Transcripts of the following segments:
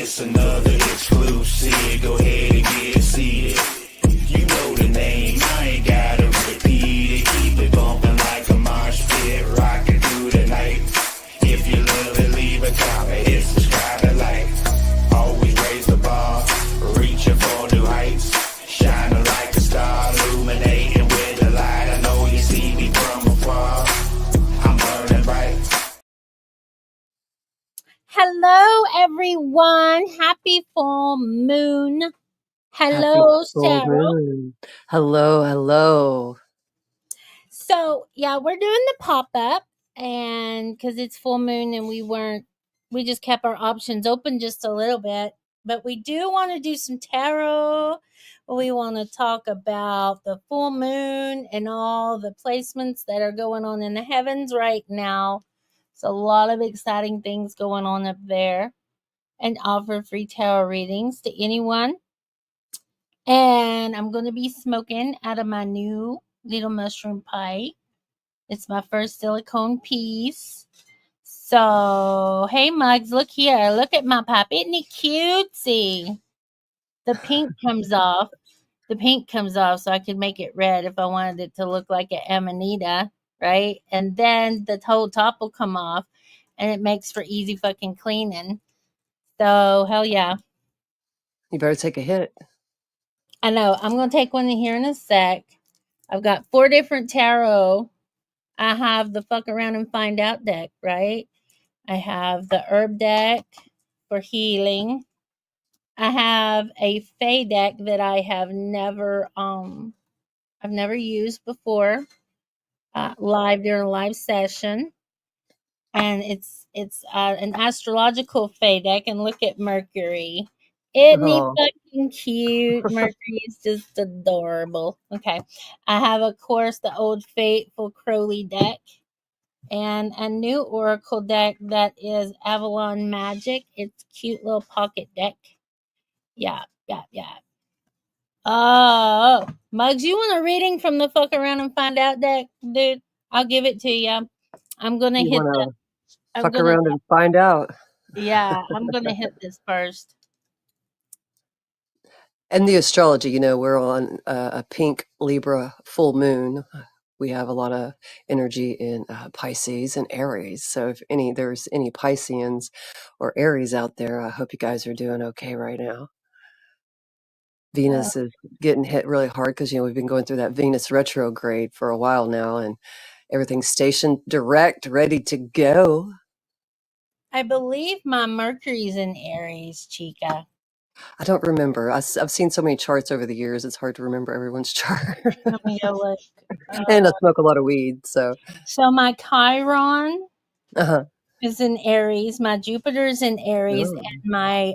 It's another exclusive. Go ahead and get seated. You know the name, I ain't gotta repeat it. Keep it bumping like a mosh pit, rocking through the night. If you love it, leave a comment, hit subscribe and like. Always raise the bar, reaching for new heights. Shining like a star, illuminating with the light. I know you see me from afar. I'm burning bright. Hello, everyone. Happy full moon. Hello, full Sarah. moon. Hello. So, yeah, we're doing the pop up, and because it's full moon and we just kept our options open just a little bit. But we do want to do some tarot. We want to talk about the full moon and all the placements that are going on in the heavens right now. It's a lot of exciting things going on up there. And offer free tarot readings to anyone. And I'm going to be smoking out of my new little mushroom pipe. It's my first silicone piece. So, hey, Mugs, look here. Look at my pipe. Isn't it cutesy? The pink comes off. So I could make it red if I wanted it to look like an amanita, right? And then the whole top will come off, and it makes for easy fucking cleaning. So, hell yeah. You better take a hit. I know. I'm going to take one in here in a sec. I've got 4 different tarot. I have the fuck around and find out deck, right? I have the herb deck for healing. I have a fae deck that I've never used before, live during a live session. And it's an astrological fae deck, and look at Mercury. Isn't he fucking cute? Mercury is just adorable. Okay. I have, of course, the old faithful Crowley deck and a new oracle deck that is Avalon Magic. It's a cute little pocket deck. Yeah. Oh, Muggs, you want a reading from the fuck around and find out deck, dude? I'll give it to you. I'm going to hit that. Fuck around and find out. Yeah, I'm going to hit this first. And the astrology, we're on a Pink Libra full moon. We have a lot of energy in Pisces and Aries. So if there's any Pisceans or Aries out there, I hope you guys are doing okay right now. Venus is getting hit really hard because, we've been going through that Venus retrograde for a while now, and everything's stationed direct, ready to go. I believe my Mercury's in Aries, Chica. I don't remember. I've seen so many charts over the years. It's hard to remember everyone's chart. Let me go look. And I smoke a lot of weed, so. So my Chiron is in Aries. My Jupiter is in Aries, and my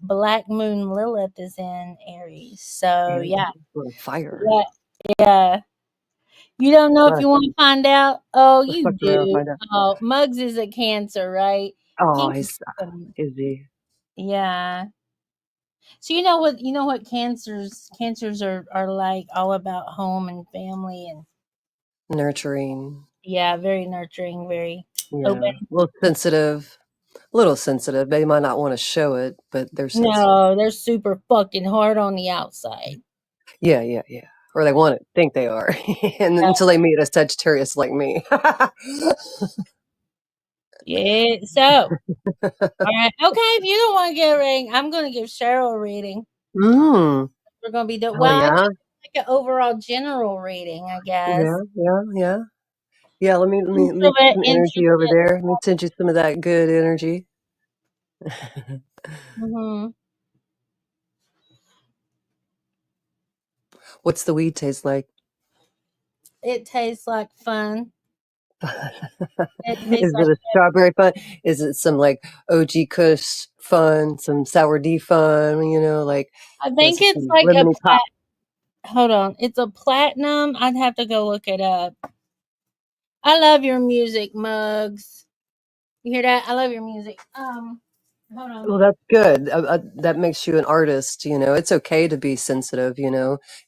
Black Moon Lilith is in Aries. So yeah, fire. Yeah. You don't know if you want to find out? Oh, Let's you do. Oh, Muggs is a Cancer, right? Oh, is he? Yeah. So you know what cancers are like, all about home and family and nurturing. Yeah, very nurturing, very open. A little sensitive. They might not want to show it, but they're sensitive. No, they're super fucking hard on the outside. Yeah. Or they want to think they are. And until they meet a Sagittarius like me. Yeah, so all right. Okay, if you don't want to get a reading, I'm gonna give Cheryl a reading. We're gonna be doing like an overall general reading, I guess. Yeah, let me some energy over there. Let me send you some of that good energy. What's the weed taste like? It tastes like fun. Is it a strawberry fun? Is it some like OG Kush fun, some sour D fun, like I think it's like a hold on. It's a platinum. I'd have to go look it up. I love your music, Mugs. You hear that? I love your music. Hold on. Well, that's good. That makes you an artist. It's okay to be sensitive.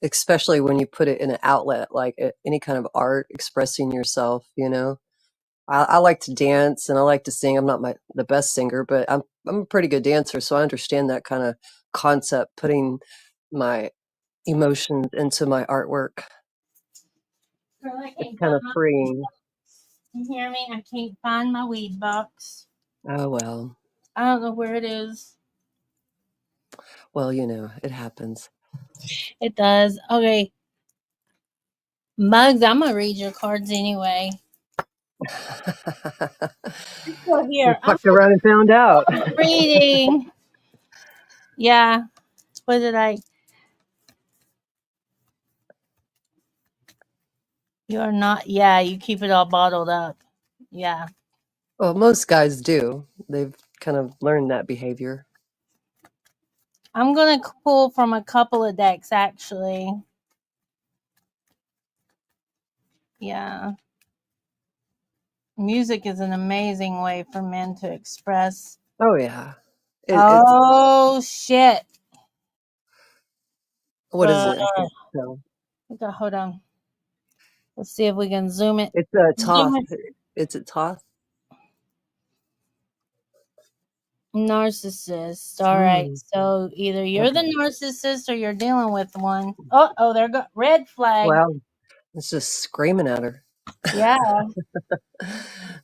Especially when you put it in an outlet like any kind of art, expressing yourself. I like to dance and I like to sing. I'm not the best singer, but I'm I'm a pretty good dancer, so I understand that kind of concept, putting my emotions into my artwork. Girl, I It's can't kind find of my weed freeing. box. You hear me? I can't find my weed box. Oh, well. I don't know where it is. Well, it happens. It does. Okay. Mugs, I'm gonna read your cards anyway. So You here, I'm fucked around and found out. reading. Yeah. What did I? You're not. Yeah, you keep it all bottled up. Yeah. Well, most guys do. They've kind of learned that behavior. I'm gonna pull from a couple of decks actually. Yeah. Music is an amazing way for men to express. Oh, yeah. It's Oh shit. what is it? I Uh, can't tell. okay, hold on. Let's see if we can zoom it. It's a Zoom Toth. it. It's a Toth. Narcissist. All right. Hmm. So either you're the Okay. narcissist or you're dealing with one. Oh, there go red flag. Wow. It's just screaming at her. Yeah.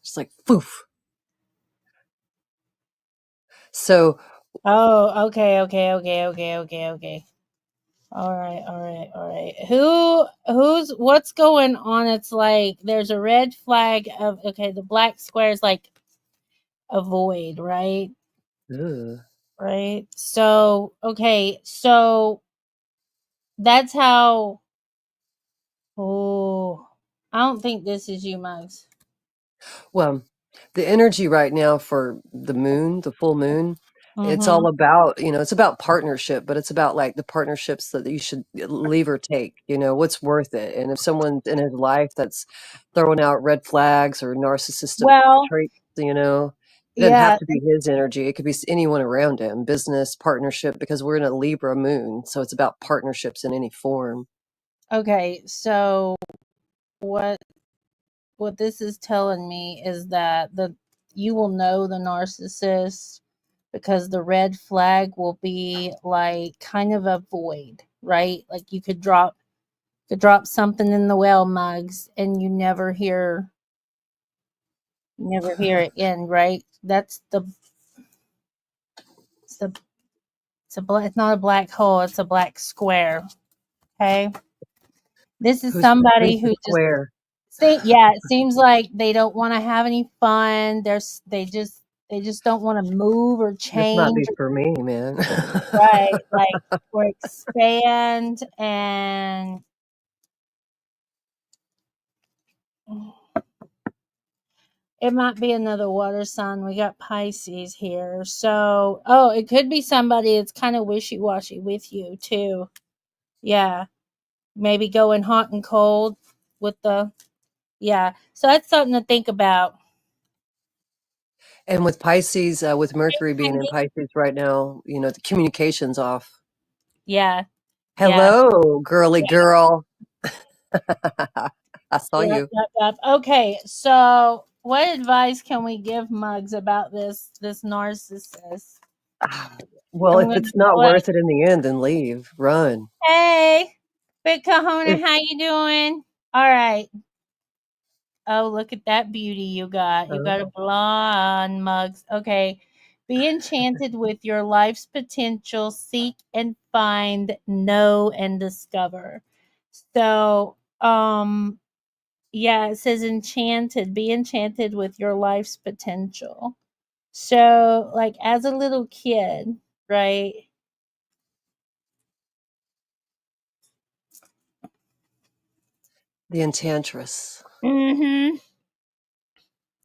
Just like poof. So, Oh, okay. All right. What's going on? It's like there's a red flag of okay, the black square is like a void, right? ugh. Right. So that's how oh I don't think this is you, Mugs. Well, the energy right now for the moon, the full moon, it's Mm-hmm. all about, it's about partnership, but it's about like the partnerships that you should leave or take, what's worth it. And if someone's in his life that's throwing out red flags or narcissistic Well, traits, it doesn't have yeah, to be his energy. It could be anyone around him, business, partnership, because we're in a Libra moon. So it's about partnerships in any form. okay. So what what this is telling me is that the you will know the narcissist because the red flag will be like kind of a void, right? Like you could drop something in the well, Mugs, and you never hear it end, right? That's it's the it's not a black hole, it's a black square. Okay. This is Who's somebody the who just square? yeah, it seems like they don't want to have any fun. They just don't want to move or This might change, be for me, man. right? Like or expand and it might be another water sign. We got Pisces here. So, oh, it could be somebody that's kind of wishy-washy with you too. Yeah. Maybe going hot and cold with the yeah. So that's something to think about. And with Pisces, with Mercury being in Pisces right now, the communication's off. Yeah. Yeah. Hello, girly girl. I saw Yep, you. yep, yep. Okay, so what advice can we give Mugs about this narcissist? Ah, well, I'm if gonna it's not go ahead. worth it in the end, then leave. Run. Hey, Big Kahuna, If how you doing? All right. Oh, look at that beauty you got. You got a oh, blonde, Mugs. Okay. Be enchanted with your life's potential. Seek and find, know and discover. So, yeah, it says enchanted. Be enchanted with your life's potential. So, like as a little kid, right? the Enchantress. Mm-hmm.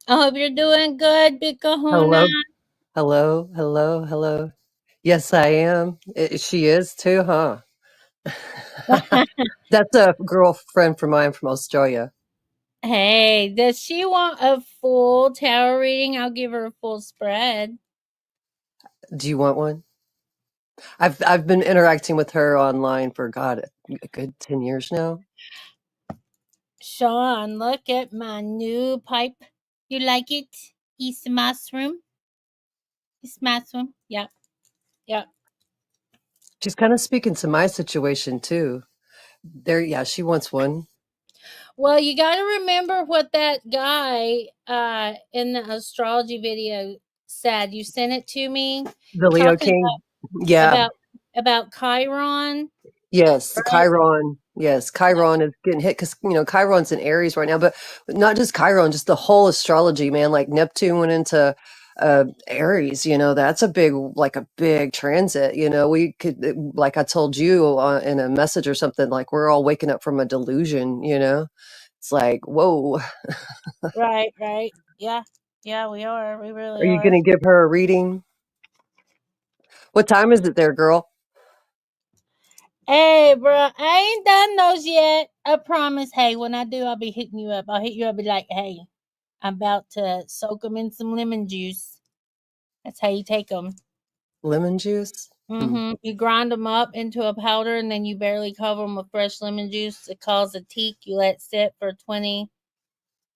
I hope you're doing good, Big Kahuna. Hello, hello, hello, hello. Yes, I am. She is too, huh? That's a girlfriend from mine from Australia. Hey, does she want a full tarot reading? I'll give her a full spread. Do you want one? I've been interacting with her online for God, a good 10 years now. Sean, look at my new pipe. You like it? East mushroom? You smash them. Yep. Yep. She's kind of speaking to my situation too. There, yeah, she wants one. Well, you got to remember what that guy in the astrology video said. You sent it to me, The Leo talking King. Yeah. about about Chiron. Yes, Right. Chiron. Yes, Chiron is getting hit because Chiron's in Aries right now, but not just Chiron, just the whole astrology, man. Like Neptune went into Aries. That's a big transit. We could, like I told you in a message or something, like we're all waking up from a delusion. It's like, whoa. Right. Right. Yeah. Yeah. We are. We Are really you are. gonna give her a reading? What time is it there, girl? Hey, bro, I ain't done those yet. I promise. Hey, when I do, I'll be hitting you up. I'll hit you up, be like, hey, I'm about to soak them in some lemon juice. That's how you take them. Lemon juice? You grind them up into a powder, and then you barely cover them with fresh lemon juice. It calls a teak. You let it sit for 20,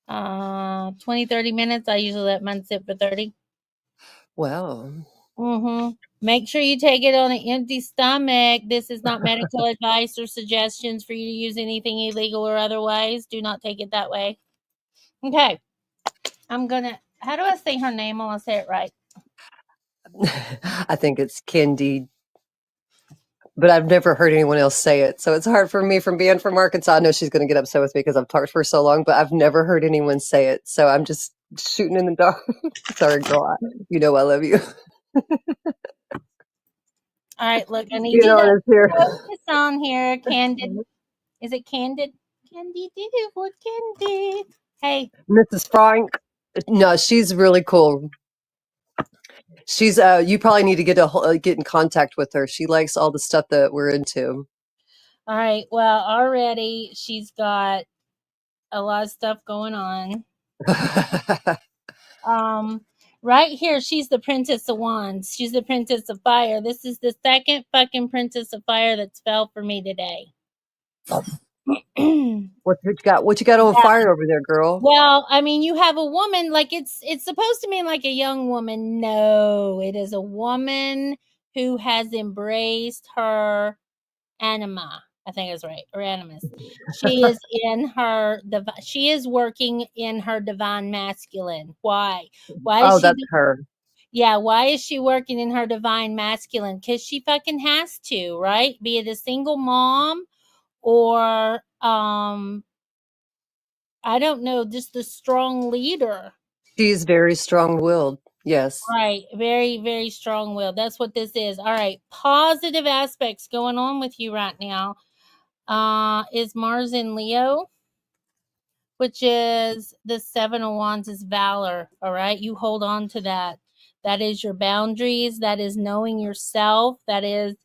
30 minutes. I usually let mine sit for 30. Well, Make sure you take it on an empty stomach. This is not medical advice or suggestions for you to use anything illegal or otherwise. Do not take it that way. Okay. How do I say her name? I want to say it right. I think it's Candide, but I've never heard anyone else say it. So it's hard for me from being from Arkansas. I know she's going to get upset with me because I've talked for so long, but I've never heard anyone say it. So I'm just shooting in the dark. Sorry, girl. I love you. All right, look, I need You you know to this here. focus on here. Candid. Is it Candid? Candid. What Candid? Hey, Mrs. Frank. No, she's really cool. She's you probably need to get in contact with her. She likes all the stuff that we're into. all right. Well, already she's got a lot of stuff going on. Right here, she's the Princess of Wands. She's the Princess of Fire. This is the second fucking Princess of Fire that's fell for me today. What you got on Yeah. fire over there, girl? Well, I mean, you have a woman, like it's supposed to mean like a young woman. No, it is a woman who has embraced her anima. I think it's right, or animus. She is she is working in her divine masculine. Why? Why is Oh, she that's her. Yeah, why is she working in her divine masculine? Cuz she fucking has to, right? Be it a single mom or I don't know, just the strong leader. She's very strong-willed. Yes. Right. Very, very strong will. That's what this is. All right. Positive aspects going on with you right now. Is Mars in Leo, which is the Seven of Wands is valor. All right. You hold on to that. That is your boundaries. That is knowing yourself. That is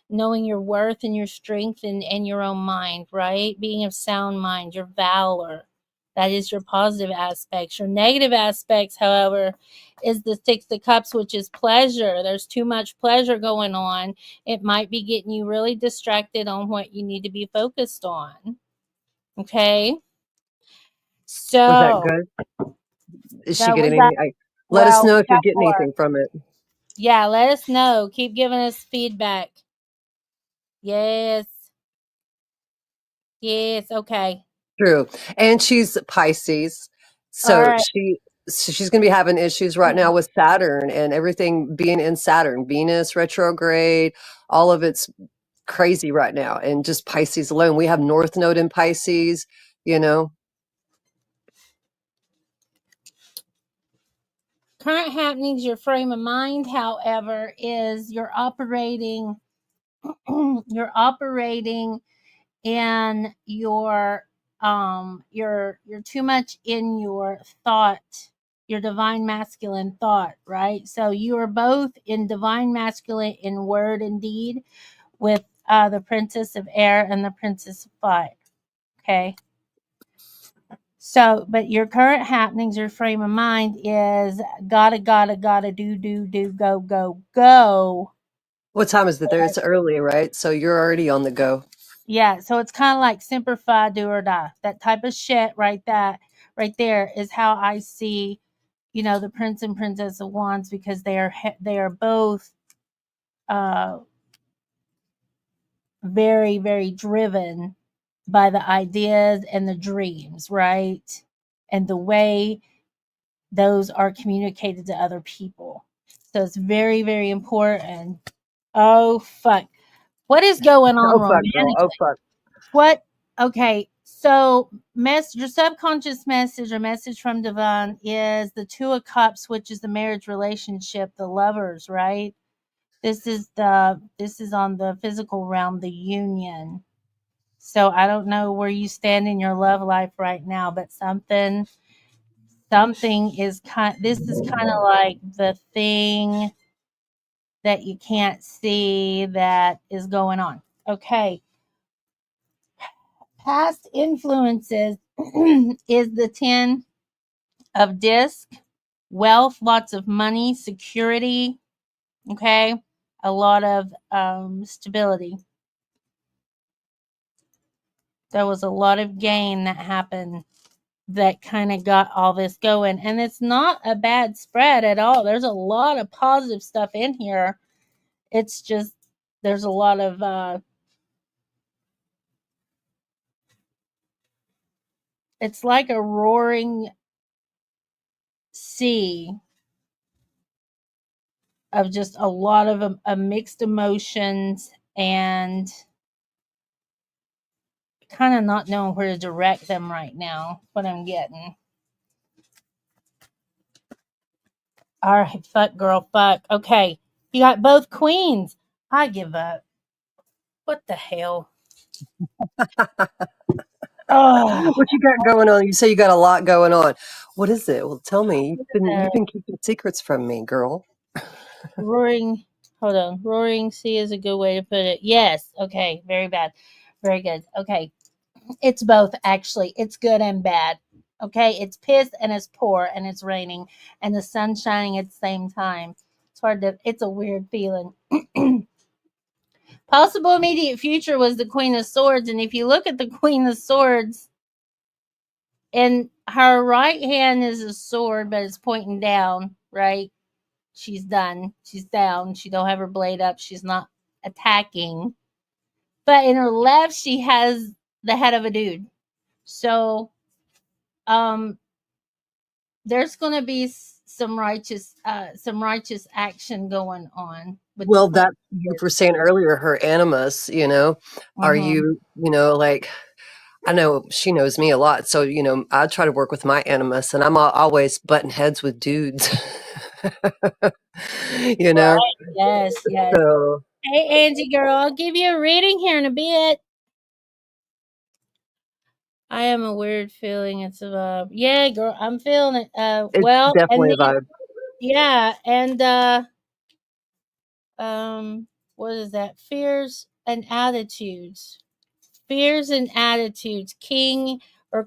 knowing your worth and your strength and your own mind, right? Being of sound mind, your valor. That is your positive aspects. Your negative aspects, however, is the Six of Cups, which is pleasure. There's too much pleasure going on. It might be getting you really distracted on what you need to be focused on. Okay. Was that So good? Is she that we getting got, let us well, know we if you're got getting more. anything from it. Yeah, let us know. Keep giving us feedback. Yes. Yes. Okay. True. And she's Pisces. All So right. she's going to be having issues right now with Saturn and everything being in Saturn, Venus retrograde, all of it's crazy right now. And just Pisces alone. We have North Node in Pisces, you know. Current happenings, your frame of mind, however, is you're operating in you're too much in your thought, your divine masculine thought, right? So you are both in divine masculine in word and deed with the Princess of Air and the Princess of Fire. Okay. So, but your current happenings, your frame of mind is gotta, do, go, go. What time is it there? It's early, right? So you're already on the go. Yeah, so it's kind of like simplify, do or die. That type of shit, right? That right there is how I see the Prince and Princess of Wands, because they are both very, very driven by the ideas and the dreams, right? And the way those are communicated to other people. So it's very, very important. Oh, fuck. What is going on Oh fuck, girl. Oh romantically? fuck. What? Okay. So, your subconscious message or message from Divine is the Two of Cups, which is the marriage relationship, the lovers, right? This is on the physical realm, the union. So I don't know where you stand in your love life right now, but something is this is kind of like the thing that you can't see that is going on. Okay. Past influences is the 10 of disc, wealth, lots of money, security, okay? A lot of stability. There was a lot of gain that happened that kind of got all this going. And it's not a bad spread at all. There's a lot of positive stuff in here. It's just there's a lot of it's like a roaring sea of just a lot of mixed emotions and kind of not knowing where to direct them right now. What I'm getting. All right, fuck, girl, fuck. Okay, you got both queens. I give up. What the hell? Oh, What you got going on? You say you got a lot going on. What is it? Well, tell me. You've been keeping secrets from me, girl. roaring. Hold on. Roaring sea is a good way to put it. Yes. Okay. Very bad. Very good. Okay. It's both, actually. It's good and bad. Okay. It's piss and it's poor and it's raining and the sun's shining at the same time. It's a weird feeling. Possible immediate future was the Queen of Swords. And if you look at the Queen of Swords, and her right hand is a sword, but it's pointing down, right? She's done. She's down. She don't have her blade up. She's not attacking. But in her left, she has the head of a dude. So, um, there's going to be some righteous action going on with the Well, Queen. that you were saying earlier, her animus, are Mm-hmm. you, like, I know she knows me a lot. So, I try to work with my animus and I'm always butting heads with dudes, you know? Right. Yes. Yes. So Hey, Angie girl, I'll give you a reading here in a bit. I am a weird feeling. It's a vibe. Yeah, girl, I'm feeling it. it's Well, and definitely a then vibe. yeah, and um, what is that? Fears and attitudes. Fears and attitudes. King or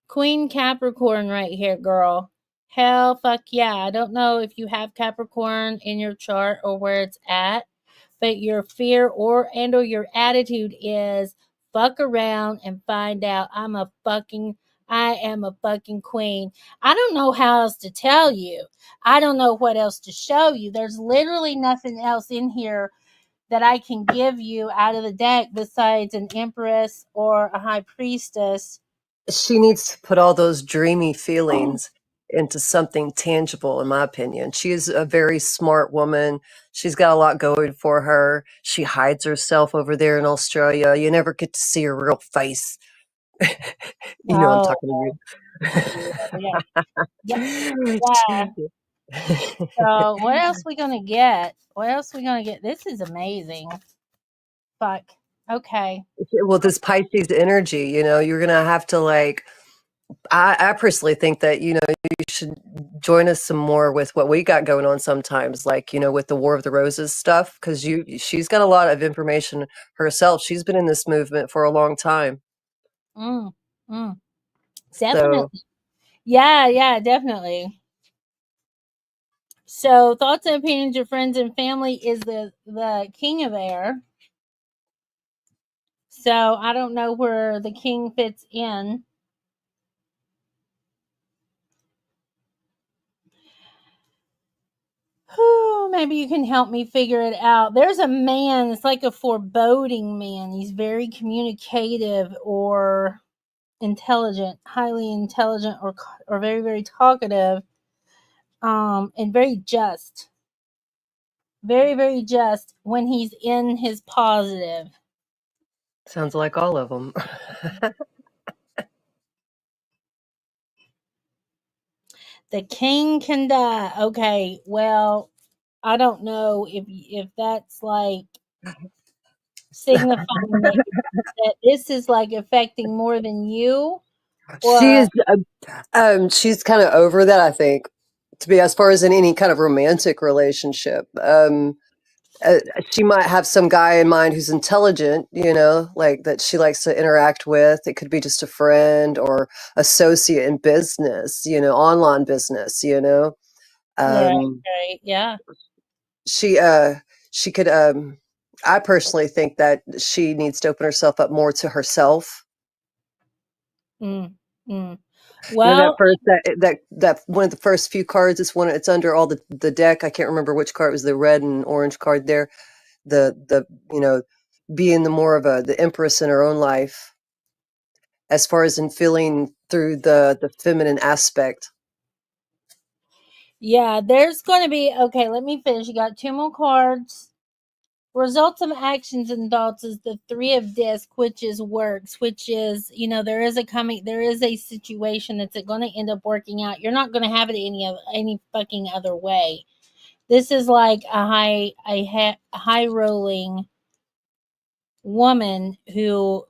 Queen Capricorn right here, girl. Hell, fuck yeah. I don't know if you have Capricorn in your chart or where it's at, but your fear or your attitude is fuck around and find out I am a fucking queen. I don't know how else to tell you. I don't know what else to show you. There's literally nothing else in here that I can give you out of the deck besides an empress or a high priestess. She needs to put all those dreamy feelings into something tangible, in my opinion. She is a very smart woman. She's got a lot going for her. She hides herself over there in Australia. You never get to see her real face. I'm Oh, talking yeah. Yeah. Yeah. to you. So what else we gonna get? What else we gonna get? This is amazing. Fuck. Okay. Well, this Pisces energy, you're gonna have to like. I personally think that you should join us some more with what we got going on sometimes, like with the War of the Roses stuff, because she's got a lot of information herself. She's been in this movement for a long time, Mm, mm. so Definitely. Yeah, yeah, definitely. So thoughts and opinions of friends and family is the king of air. So I don't know where the king fits in. maybe you can help me figure it out. There's a man, it's like a foreboding man. He's very communicative or intelligent, highly intelligent, or very, very talkative, and very just. Very, very just when he's in his positive. Sounds like all of them. The king can die. Okay, well, I don't know if that's like signifying that this is like affecting more than you, or She's kind of over that, I think, to be as far as in any kind of romantic relationship. Uh, she might have some guy in mind who's intelligent, like that she likes to interact with. It could be just a friend or associate in business, online business, right, Um, right, yeah. she she could I personally think that she needs to open herself up more to herself. Mm, mm. That Well, first that one of the first few cards, it's under all the deck. I can't remember which card, it was the red and orange card there. The being the more of the empress in her own life, as far as in feeling through the feminine aspect. yeah, there's going to be, okay, let me finish. You got two more cards. Results of actions and thoughts is the three of disc, which is works, which is, there is a situation that's going to end up working out. You're not going to have it any fucking other way. This is like a high rolling woman who,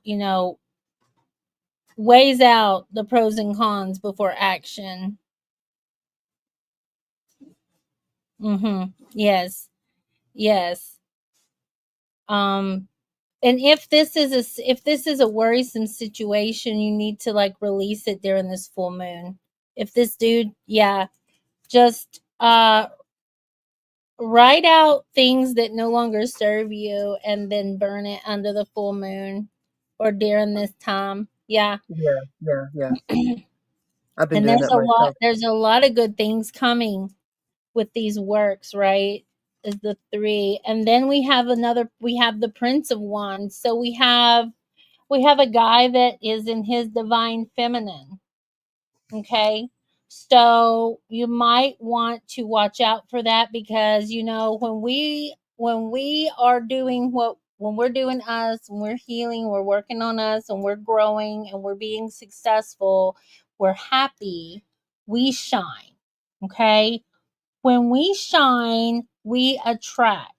weighs out the pros and cons before action. Yes. Yes. Um and if this is a worrisome situation, you need to like release it during this full moon. If this dude, yeah, just write out things that no longer serve you and then burn it under the full moon or during this time. Yeah. Yeah, yeah, yeah. I've been And doing that myself. there's a lot of good things coming with these works, right? Is the three. And then we have the Prince of Wands. So we have a guy that is in his divine feminine. Okay. So you might want to watch out for that because when we are doing when we're doing us, when we're healing, we're working on us and we're growing and we're being successful, we're happy, we shine. Okay? When we shine, we attract.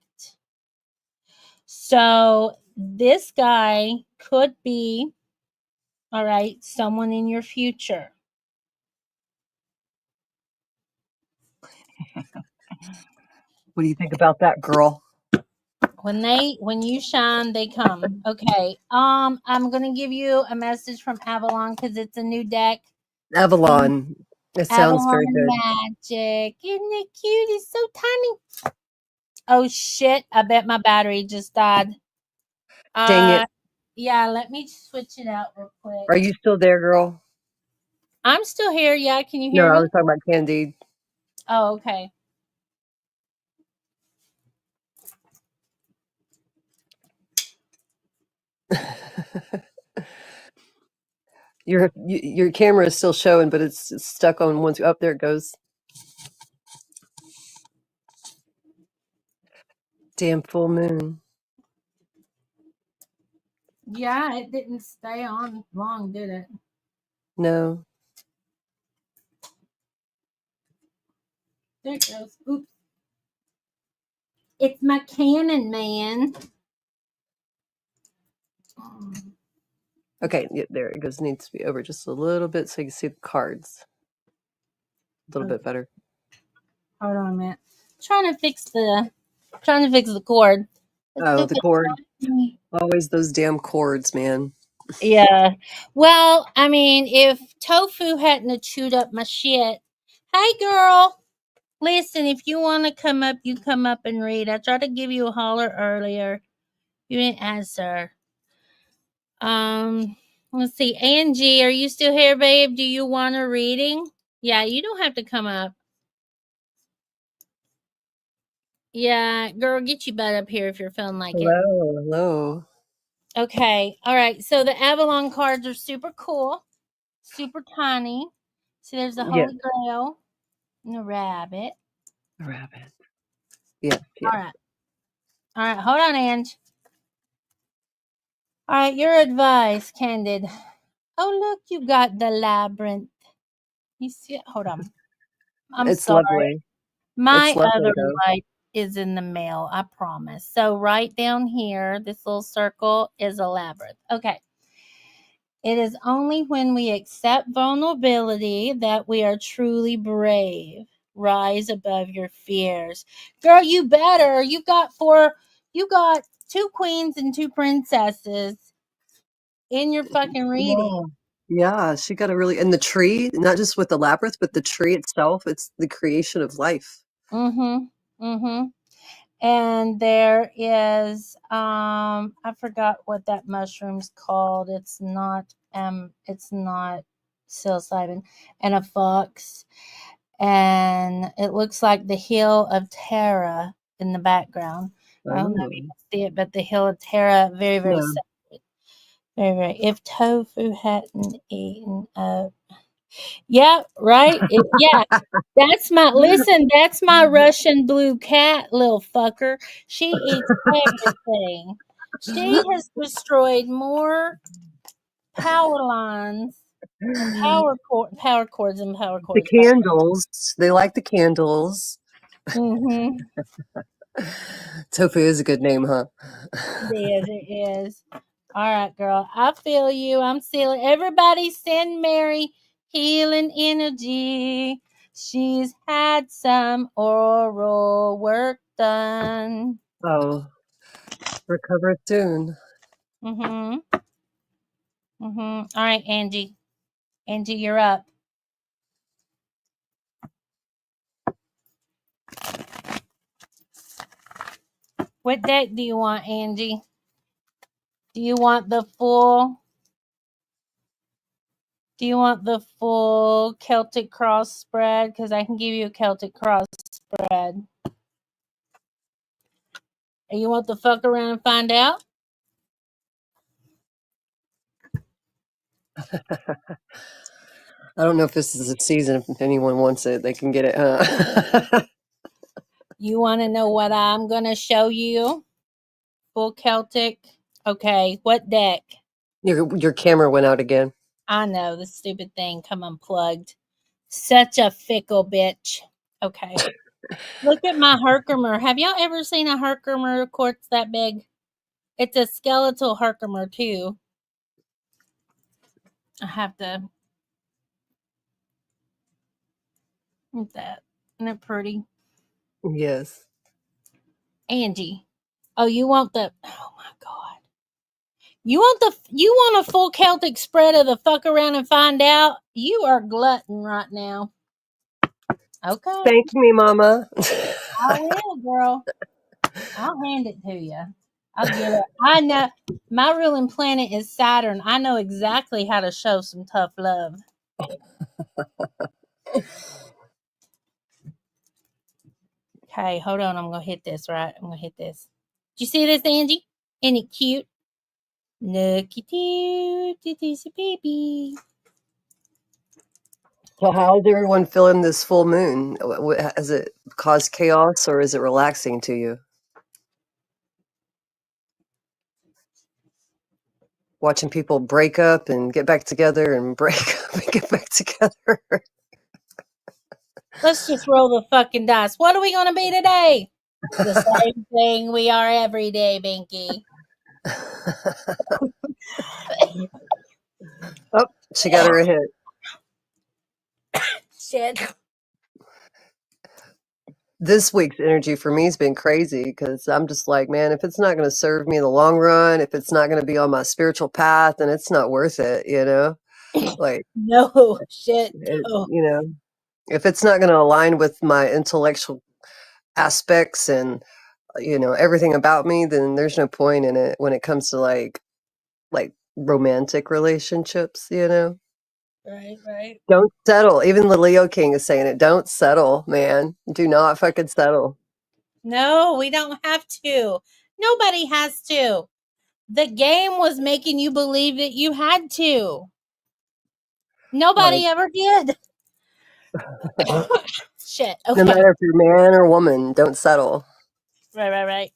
So this guy could be, all right, someone in your future. What do you think about that, girl? When you shine, they come. Okay. I'm gonna give you a message from Avalon because it's a new deck. And Avalon. It sounds Avalon very good. Magic. Isn't it cute? It's so tiny. Oh shit. I bet my battery just died. Dang it. Yeah, let me switch it out real quick. Are you still there, girl? I'm still here. Yeah, can you No, hear I me? was talking about Candide. Oh, okay. Your camera is still showing, but it's stuck on one. Up there it goes. Damn full moon. Yeah, it didn't stay on long, did it? No. There it goes. Oops. It's my Canon, man. Okay, yeah, there it goes. Needs to be over just a little bit so you can see the cards a little bit better. Hold on a minute. Trying to fix the cord. Oh, the cord. Always those damn cords, man. Yeah. Well, I mean, if Tofu hadn't have chewed up my shit. Hey, girl. Listen, if you want to come up, you come up and read. I tried to give you a holler earlier. You didn't answer. Let's see. Angie, are you still here, babe? Do you want a reading? Yeah, you don't have to come up. Yeah, girl, get your butt up here if you're feeling like it. Hello, hello. Okay, all right. So the Avalon cards are super cool, super tiny. See, there's the Yes, Holy Grail and the rabbit. rabbit. Yes, yes. All right. Hold on, Ange. All right, your advice, Candid. Oh, look, you got the labyrinth. You see it? Hold on. I'm It's sorry. lovely. My It's lovely other though. light is in the mail, I promise. So right down here, this little circle is a labyrinth. Okay. It is only when we accept vulnerability that we are truly brave. Rise above your fears. Girl, you better. You got two queens and two princesses in your fucking reading. Yeah. Yeah, she got a really and the tree, not just with the labyrinth, but the tree itself, it's the creation of life. Mm-hmm. Mm-hmm. And there is I forgot what that mushroom's called. It's not psilocybin, and a fox, and it looks like the hill of Terra in the background. I don't know if you Oh, can see it, but the hill of Terra, very, very yeah. sacred. Very, very. If tofu hadn't eaten up. Yeah, right. Yeah, that's my Russian blue cat, little fucker. She eats everything. She has destroyed more power lines and power cords and power The cords. candles, they like the candles. Mm-hmm. Tofu is a good name, huh? It is. It is. All right, girl. I feel you. I'm sealing. Everybody send Mary healing energy. She's had some oral work done. Oh, recover soon. Mm-hmm. Mm-hmm. All right, Angie. Angie, you're up. What deck do you want, Angie? Do you want the full? Do you want the full Celtic cross spread? Because I can give you a Celtic cross spread. Or you want the fuck around and find out? I don't know if this is a season. If anyone wants it, they can get it, huh? You want to know what I'm going to show you? Full Celtic? Okay, what deck? Your camera went out again. I know, the stupid thing come unplugged. Such a fickle bitch. Okay. Look at my Herkimer. Have y'all ever seen a Herkimer quartz that big? It's a skeletal Herkimer, too. I have to. Look at that. Isn't it pretty? Yes. Angie. Oh, you want the. Oh, my God. You want a full Celtic spread of the fuck around and find out? You are glutton right now. Okay. Thank me, Mama. I will, girl. I'll hand it to you. I'll get it. I know my ruling planet is Saturn. I know exactly how to show some tough love. Okay, hold on. I'm gonna hit this, right? I'm gonna hit this. Did you see this, Angie? Isn't it cute? Looky cute. It's a baby. So how does everyone feel in this full moon? Has it caused chaos or is it relaxing to you? Watching people break up and get back together and break up and get back together. Let's just roll the fucking dice. What are we gonna be today? The same thing we are every day, Binky. Oh, she got her a hit. Shit. This week's energy for me has been crazy because I'm just like, man, if it's not going to serve me in the long run, if it's not going to be on my spiritual path, then it's not worth it, you know? Like, No shit. Oh, you know, if it's not going to align with my intellectual aspects and, everything about me, then there's no point in it when it comes to like romantic relationships, you know? right, right. Don't settle. Even the Leo King is saying it. Don't settle, man. Do not fucking settle. No, we don't have to. Nobody has to. The game was making you believe that you had to. Right. Nobody ever did. Shit. No Okay. matter if you're man or woman, don't settle. Right.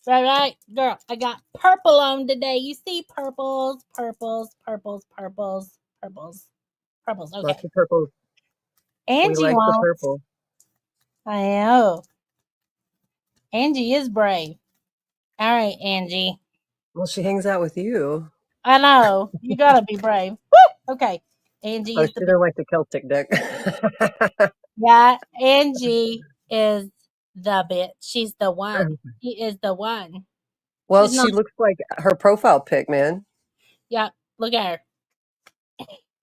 Right. Girl, I got purple on today. You see purples. Lots Okay. of purple. We Angie like the won't. purple. I know. Angie is brave. All right, Angie. Well, she hangs out with you. I know. You gotta be brave. Woo! Okay. Angie Oh, is she the don't like the Celtic deck. yeah, Angie is the bitch. She's the one. She is the one. Well, She's not she looks like her profile pic, man. yeah, look at her.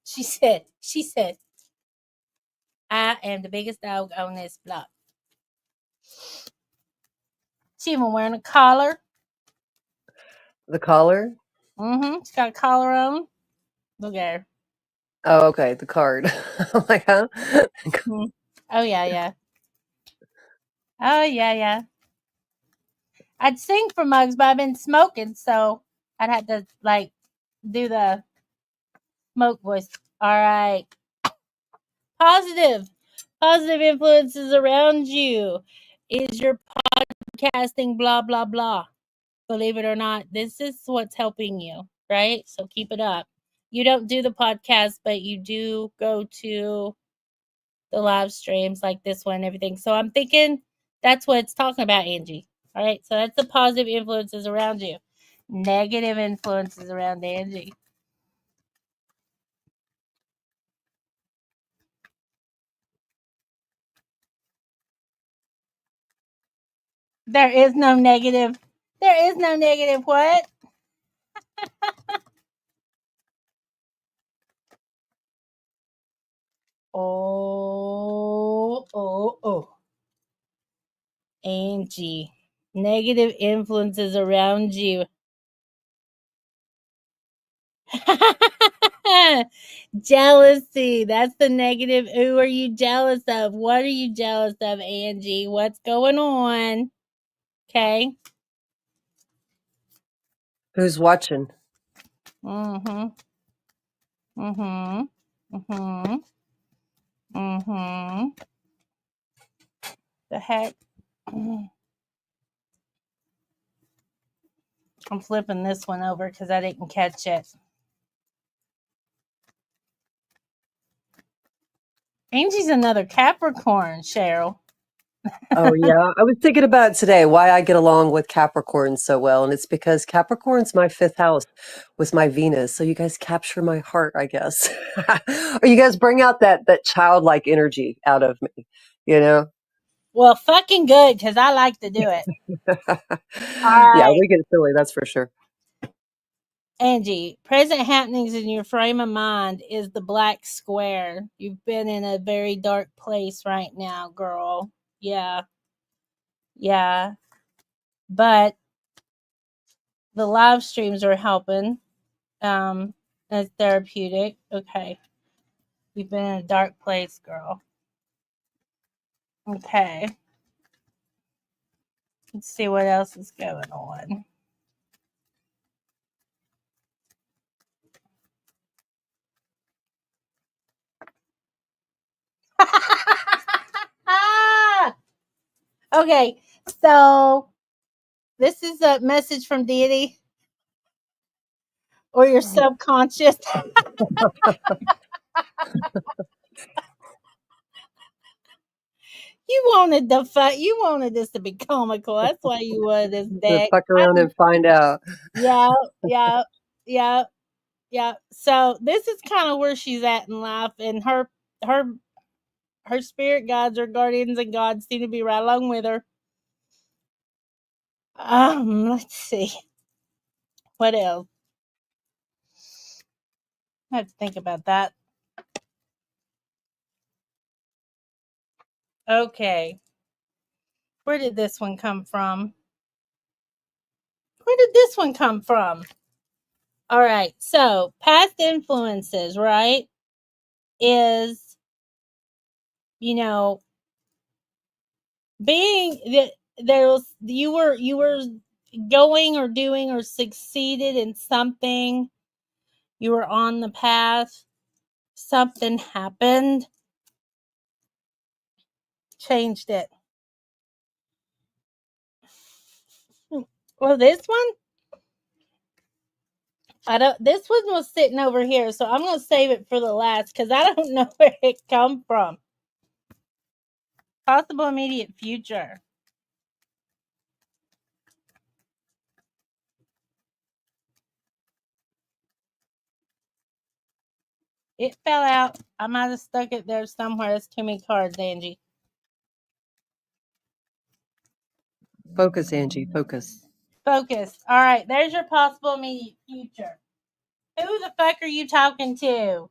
She said, I am the biggest dog on this block. She even wearing a collar. The collar. She's got a collar on. Look at her. Oh, okay. The card. I'm like, huh? Mhm. Oh yeah. Oh yeah. I'd sing for Mugs, but I've been smoking, so I'd have to like do the smoke voice. All right. Positive. Positive influences around you. Is your podcasting blah blah blah. Believe it or not, this is what's helping you, right? So keep it up. You don't do the podcast, but you do go to the live streams like this one and everything. So I'm thinking that's what it's talking about, Angie. All right. So that's the positive influences around you. Negative influences around Angie. There is no negative. There is no negative what? Oh. Angie. Negative influences around you. Jealousy. That's the negative. Who are you jealous of? What are you jealous of, Angie? What's going on? Okay. Who's watching? Mm-hmm. Mm-hmm. Mm-hmm. Mm-hmm. The heck? I'm flipping this one over because I didn't catch it. Angie's another Capricorn, Cheryl. Oh, yeah. I was thinking about today why I get along with Capricorn so well. And it's because Capricorn's my fifth house with my Venus. So you guys capture my heart, I guess. Or you guys bring out that childlike energy out of me, you know? Well, fucking good because I like to do it. All Yeah, right. we get silly, that's for sure. Angie, present happenings in your frame of mind is the black square. You've been in a very dark place right now, girl. Yeah. But the live streams are helping. As therapeutic. Okay. You've been in a dark place, girl. Okay. Let's see what else is going on. Okay, so this is a message from deity or your subconscious. You wanted this to be comical. That's why you wanted this So deck. fuck around and find out. Yeah, yeah, yeah, yeah. So this is kind of where she's at in life, and her her spirit guides or guardians and gods seem to be right along with her. Let's see. What else? I have to think about that. Okay. Where did this one come from? Where did this one come from? All right. So, past influences, right? Is, you know, being that you were going or doing or succeeded in something. You were on the path. Something happened, changed it. Well, this one, I don't. This one was sitting over here, so I'm gonna save it for the last because I don't know where it come from. Possible immediate future. It fell out. I might have stuck it there somewhere. That's too many cards, Angie. Focus, Angie, focus. Focus. All right, there's your possible immediate future. Who the fuck are you talking to?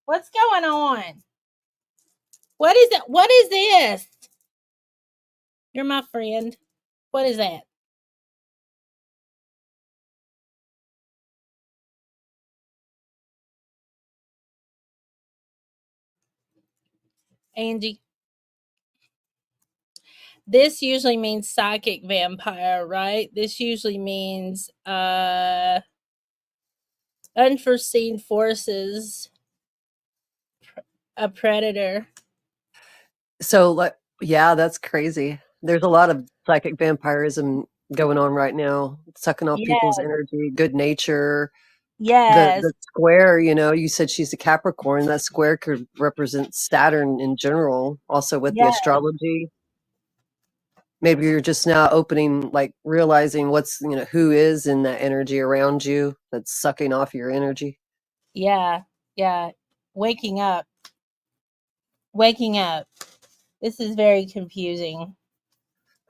What's going on? What is it? What is this? You're my friend. What is that? Angie. This usually means psychic vampire, right? This usually means unforeseen forces, a predator. So, like, yeah, that's crazy. There's a lot of psychic vampirism going on right now, sucking off Yeah. people's energy, good nature. Yes. The square, you said she's a Capricorn. That square could represent Saturn in general, also with the Yeah. astrology. Maybe you're just now opening, like realizing who is in that energy around you that's sucking off your energy. Yeah. Yeah. Waking up. Waking up. This is very confusing.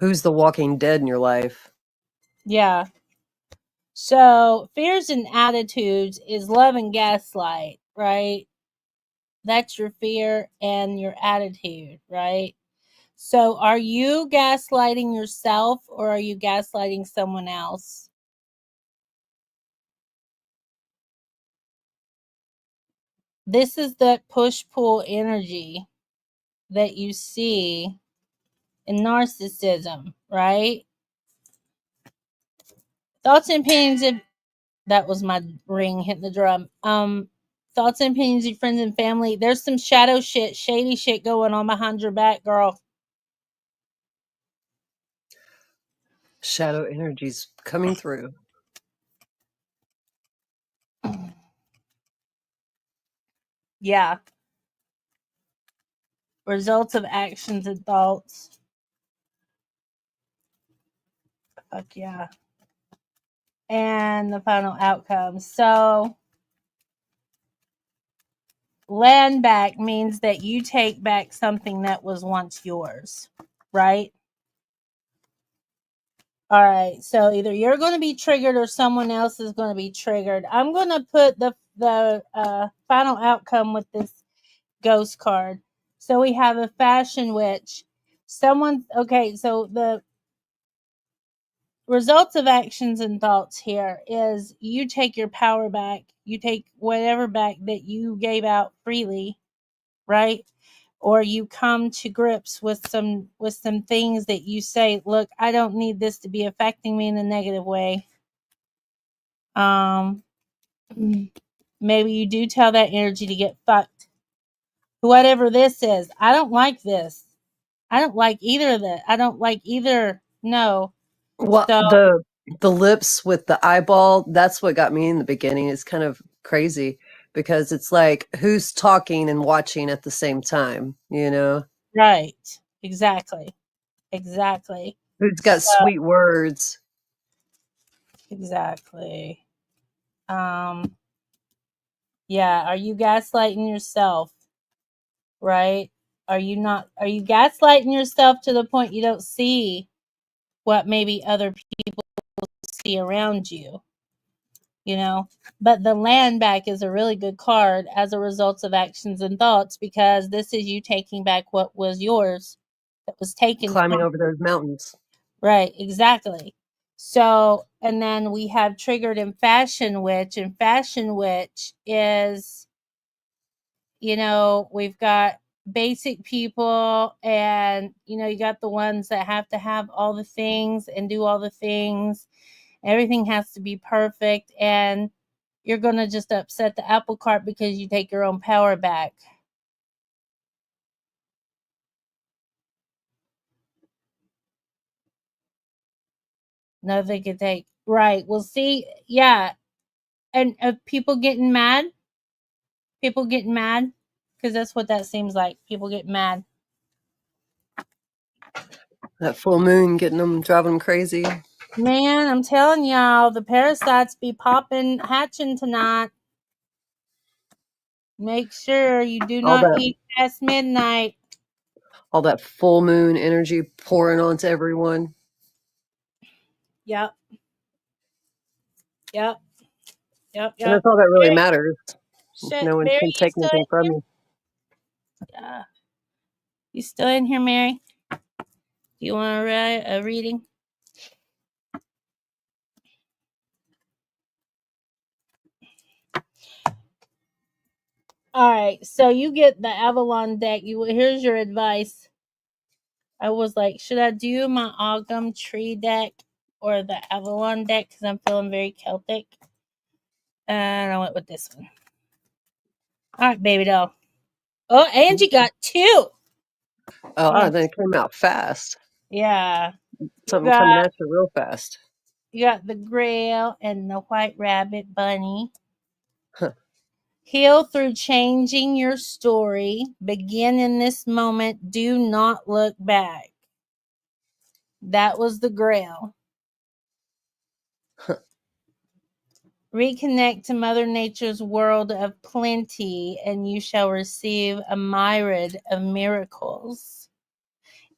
Who's the walking dead in your life? Yeah. So, fears and attitudes is love and gaslight, right? That's your fear and your attitude, right? So, are you gaslighting yourself or are you gaslighting someone else? This is that push pull energy that you see in narcissism, right? Thoughts and opinions of that was my ring hitting the drum. Thoughts and opinions of your friends and family. There's some shadow shit, shady shit going on behind your back, girl. Shadow energies coming through. Yeah. Results of actions and thoughts. Fuck yeah. And the final outcome. So, land back means that you take back something that was once yours, right? All right. So either you're going to be triggered or someone else is going to be triggered. I'm going to put the final outcome with this ghost card. So we have a fashion witch. Okay. So the results of actions and thoughts here is you take your power back. You take whatever back that you gave out freely, right? Or you come to grips with some things that you say, look, I don't need this to be affecting me in a negative way. Maybe you do tell that energy to get fucked. Whatever this is, I don't like this. I don't like either of that. I don't like either. No. Well, So the lips with the eyeball, that's what got me in the beginning. It's kind of crazy because it's like who's talking and watching at the same time? right. Exactly. Exactly. Who's got So sweet words? exactly. Um yeah, are you gaslighting yourself? Right? Are you gaslighting yourself to the point you don't see what maybe other people see around you? But the land back is a really good card as a result of actions and thoughts because this is you taking back what was yours that was taken Climbing from. over those mountains. Right, exactly. So, and then we have triggered in fashion witch, and fashion witch is, we've got basic people, and you got the ones that have to have all the things and do all the things. Everything has to be perfect, and you're going to just upset the apple cart because you take your own power back. Nothing can take. Right. Well, see, yeah. And people getting mad, because that's what that seems like. People get mad. That full moon getting them, driving them crazy. Man, I'm telling y'all, the parasites be popping, hatching tonight. Make sure you do All not that, eat past midnight. all that full moon energy pouring onto everyone. Yep. Yep. Yep. And Yep. that's all that really Barry, matters. shit. No one Barry, can you take still anything from in you. here? Yeah. You still in here, Mary? Do you want to write a reading? All right. So you get the Avalon deck. Here's your advice. I was like, should I do my Ogham tree deck or the Avalon deck? Because I'm feeling very Celtic. And I went with this one. All right, baby doll. Oh, Angie got two. Oh, then it came out fast. Yeah. Something coming Got at you real fast. you got the Grail and the White Rabbit Bunny. Huh. Heal through changing your story. Begin in this moment. Do not look back. That was the Grail. Reconnect to Mother Nature's world of plenty, and you shall receive a myriad of miracles.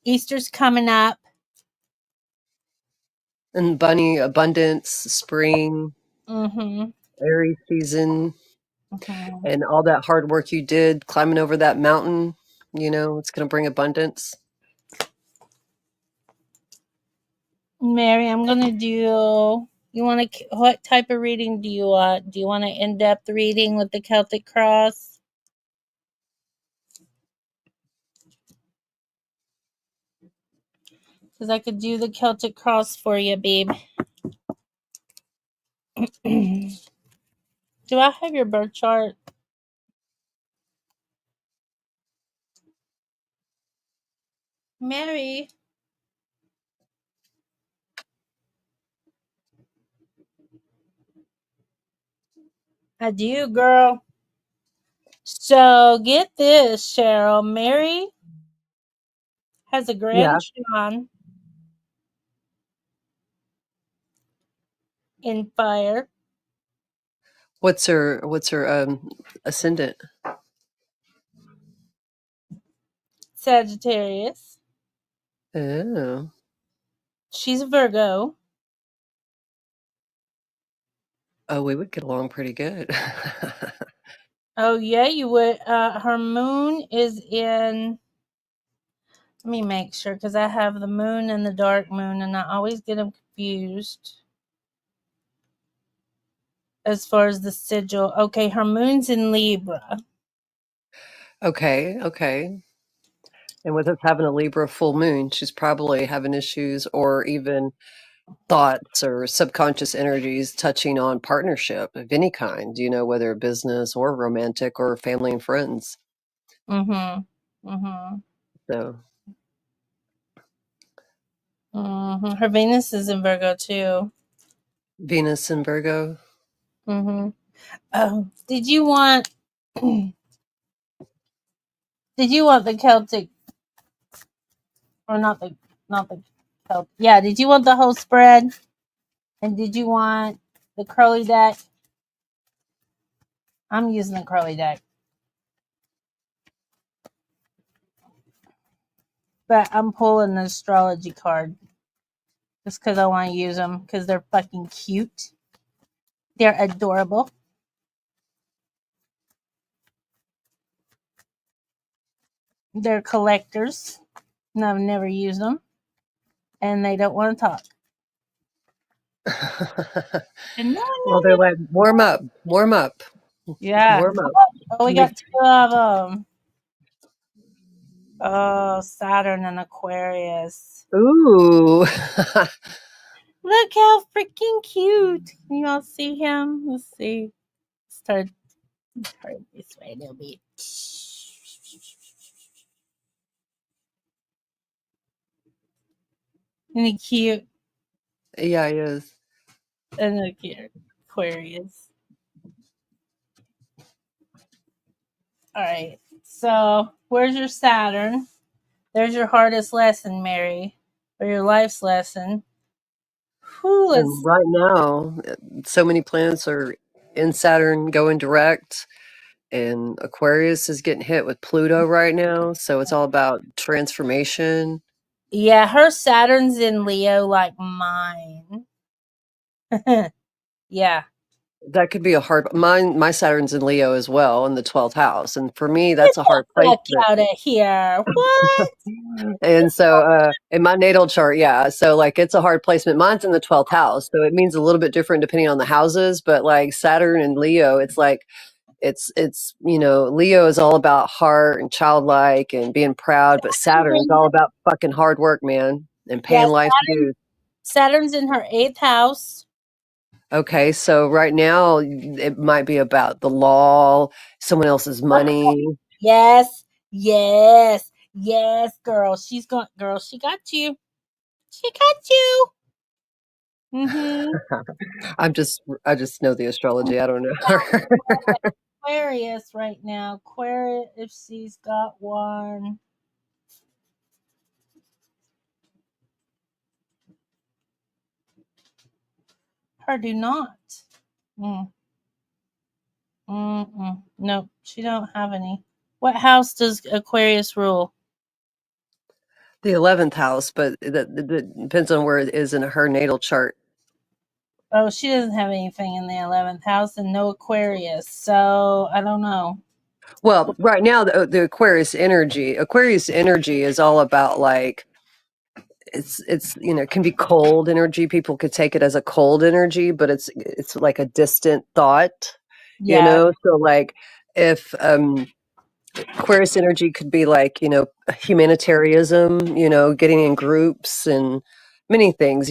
Easter's coming up. And bunny abundance, spring, Mm-hmm. Aries season, Mm-hmm. and all that hard work you did climbing over that mountain, it's going to bring abundance. Mary, I'm gonna do. You want to? What type of reading do you want? Do you want an in-depth reading with the Celtic cross? Because I could do the Celtic cross for you, babe. Do I have your birth chart? Mary, I do, girl. So get this, Cheryl. Mary has a Yeah. grandson in fire, What's her ascendant? Sagittarius. Oh. She's a Virgo. Oh, we would get along pretty good. Oh yeah, you would. Her moon is in. Let me make sure because I have the moon and the dark moon, and I always get them confused as far as the sigil. Okay, her moon's in Libra. Okay. And with us having a Libra full moon, she's probably having issues or even thoughts or subconscious energies touching on partnership of any kind, whether business or romantic or family and friends. Mm-hmm. Mm-hmm. So Mm-hmm. Her Venus is in Virgo too. Venus and Virgo. Mm-hmm. Oh, did you want? Did you want the Celtic or not the Celtic? Yeah. Did you want the whole spread? And did you want the curly deck? I'm using the curly deck, but I'm pulling the astrology card just because I want to use them because they're fucking cute. They're adorable. They're collectors, and I've never used them, and they don't want to talk. And no, Well, they're like, warm up, yeah. warm up. Oh, we got two of them. Oh, Saturn and Aquarius. Ooh. Look how freaking cute. Can you all see him? Let's see. Start this way a little bit. Isn't he cute? Yeah, he is. And look here, Aquarius. All right. So where's your Saturn? There's your hardest lesson, Mary, or your life's lesson. Whew, And let's. right now, so many planets are in Saturn going direct, and Aquarius is getting hit with Pluto right now. So it's all about transformation. Yeah, her Saturn's in Leo like mine. Yeah. That could be a hard. My Saturn's in Leo as well in the 12th house, and for me, Get that's a the hard fuck placement. out of here. What? And so, in my natal chart, yeah, so like it's a hard placement. Mine's in the 12th house, so it means a little bit different depending on the houses. But like Saturn and Leo, it's like it's Leo is all about heart and childlike and being proud, but Saturn's all about fucking hard work, man, and Yeah, paying life dues. Saturn's in her eighth house. Okay, so right now it might be about the law, someone else's money. Yes, yes, yes, girl. Girl, she got you. She got you. Mm-hmm. I just know the astrology. I don't know. Aquarius right now. Aquarius, if she's got one. Her do not. Mm. Mm-mm. Nope, she don't have any. What house does Aquarius rule? The 11th house, but that depends on where it is in her natal chart. Oh, she doesn't have anything in the 11th house and no Aquarius. So I don't know. Well, right now the Aquarius energy is all about like it's it can be cold energy. People could take it as a cold energy, but it's like a distant thought, Yeah, So like if Aquarius energy could be like, humanitarianism, getting in groups and many things,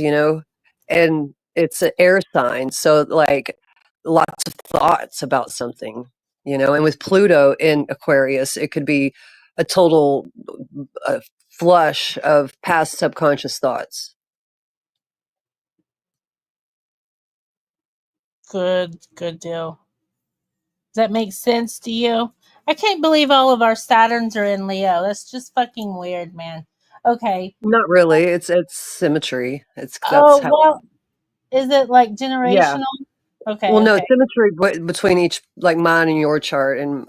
and it's an air sign. So, like, lots of thoughts about something, and with Pluto in Aquarius, it could be a total flush of past subconscious thoughts. good deal. Does that make sense to you? I can't believe all of our Saturns are in Leo. That's just fucking weird, man. Okay. Not really. It's symmetry. That's Oh, how. well, is it like Yeah. generational? Well, Okay, no, okay. symmetry between each, like mine and your chart, and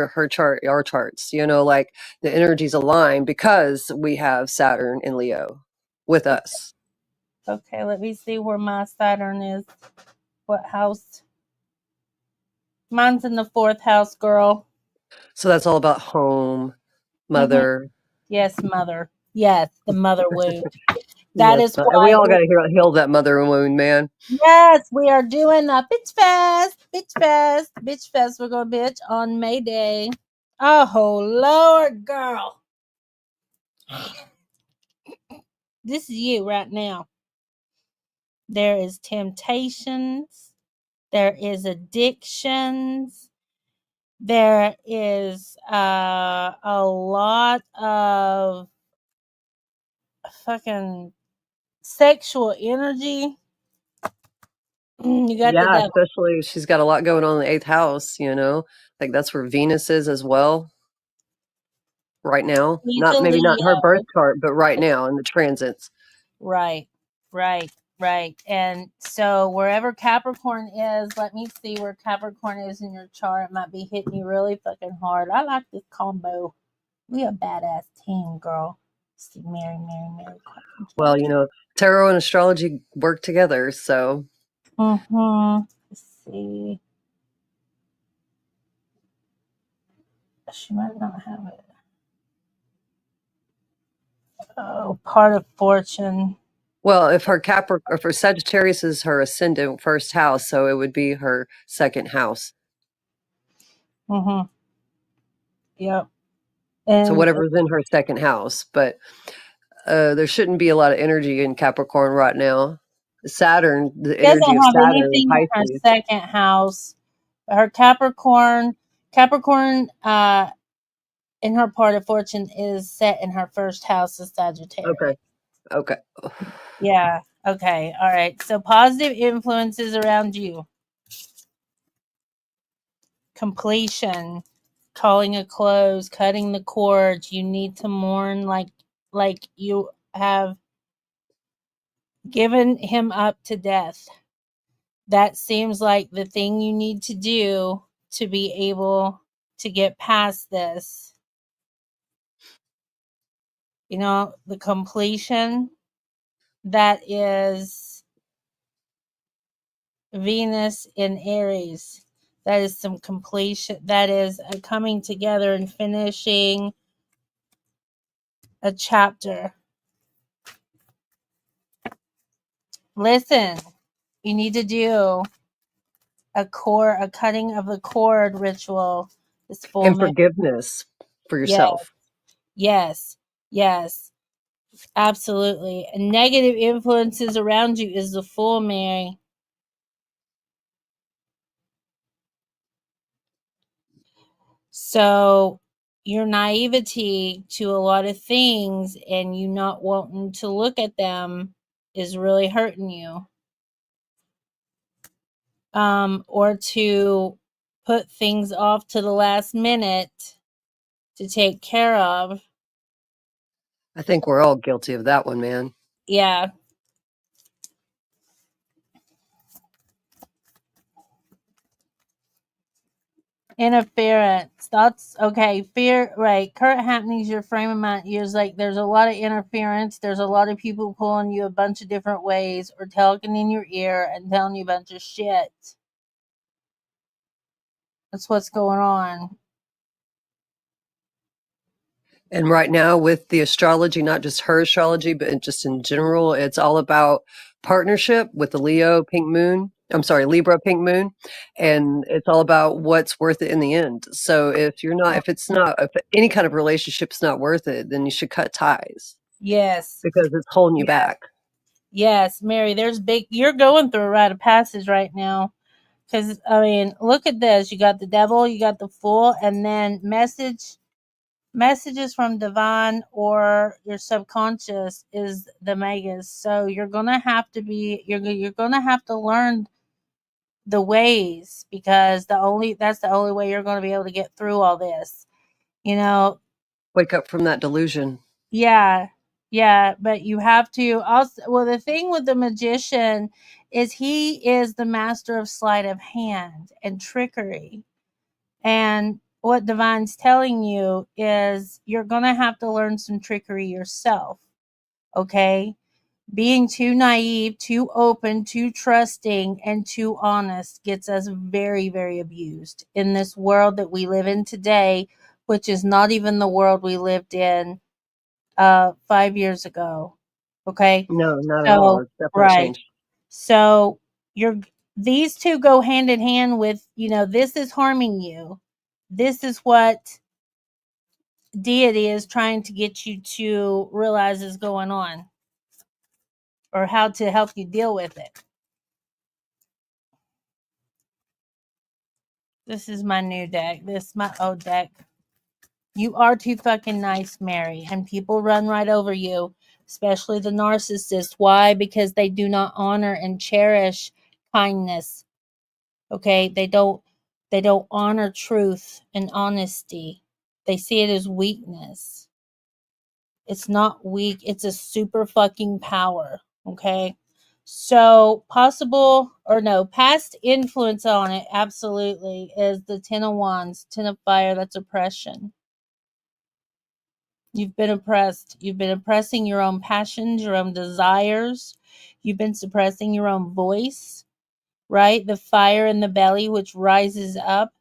her chart, our charts. Like the energies align because we have Saturn in Leo with us. Okay, let me see where my Saturn is. What house? Mine's in the fourth house, girl. So that's all about home, Mm-hmm. mother. Yes, mother. Yes, the mother wound. That Yes, is and we why. all got to heal that mother wound, man. Yes, we are doing a bitch fest, bitch fest, bitch fest. We're gonna bitch on May Day. Oh Lord, girl, this is you right now. There is temptations. There is addictions. There is a lot of fucking sexual energy. You got the Yeah, devil. especially she's got a lot going on in the eighth house. Like that's where Venus is as well right now. He's Not a maybe not her birth Leo. chart, but right now in the transits. Right, right, right. And so wherever Capricorn is, let me see where Capricorn is in your chart. It might be hitting you really fucking hard. I like this combo. We a badass team, girl. Let's see, Mary. Well, tarot and astrology work together, so Mm-hmm. Let's see. She might not have it. Oh, part of fortune. well, if her Sagittarius is her ascendant first house, so it would be her second house. Mm-hmm. Yep. So And whatever's in her second house, but there shouldn't be a lot of energy in Capricorn right now. Saturn, the she doesn't energy of have Saturn in anything in her Pisces. second house. Her Capricorn, in her part of fortune is set in her first house of Sagittarius. Okay. Yeah. Okay. All right. So positive influences around you. Completion, calling a close, cutting the cords. You need to mourn like you have given him up to death. That seems like the thing you need to do to be able to get past this. You know, the completion, that is Venus in Aries. That is some completion. That is a coming together and finishing a chapter. Listen, you need to do a cutting of the cord ritual this full And moon. forgiveness for Yes, yourself. yes, yes, absolutely. And negative influences around you is the full, Mary. So your naivety to a lot of things and you not wanting to look at them is really hurting you. Or to put things off to the last minute to take care of. I think we're all guilty of that one, man. Yeah. Interference. That's okay. Fear, right. Current happenings, your frame of mind is like there's a lot of interference. There's a lot of people pulling you a bunch of different ways or talking in your ear and telling you a bunch of shit. That's what's going on. And right now, with the astrology, not just her astrology, but just in general, it's all about partnership with the Leo pink moon. I'm sorry, Libra pink moon. And it's all about what's worth it in the end. So if any kind of relationship's not worth it, then you should cut ties Yes. because it's holding you Yes. back. Yes, Mary, you're going through a rite of passage right now. Because, I mean, look at this. You got the devil, you got the fool, and then messages from divine or your subconscious is the magus. So you're gonna have to you're gonna have to learn the ways because that's the only way you're gonna be able to get through all this. You know, Wake up from that delusion. yeah, yeah, but you have to also. Well, the thing with the magician is he is the master of sleight of hand and trickery. And what divine's telling you is you're going to have to learn some trickery yourself. Okay? Being too naive, too open, too trusting, and too honest gets us very, very abused in this world that we live in today, which is not even the world we lived in 5 years ago. Okay? No, not at all. So, It's definitely right. changed. So, you're these two go hand in hand with, this is harming you. This is what deity is trying to get you to realize is going on or how to help you deal with it. This is my new deck. This is my old deck. You are too fucking nice, Mary, and people run right over you, especially the narcissist. Why? Because they do not honor and cherish kindness. Okay? They don't honor truth and honesty. They see it as weakness. It's not weak, it's a super fucking power. Okay. So, past influence on it, absolutely, is the Ten of Wands, Ten of Fire, that's oppression. You've been oppressed. You've been oppressing your own passions, your own desires. You've been suppressing your own voice, right? The fire in the belly, which rises up.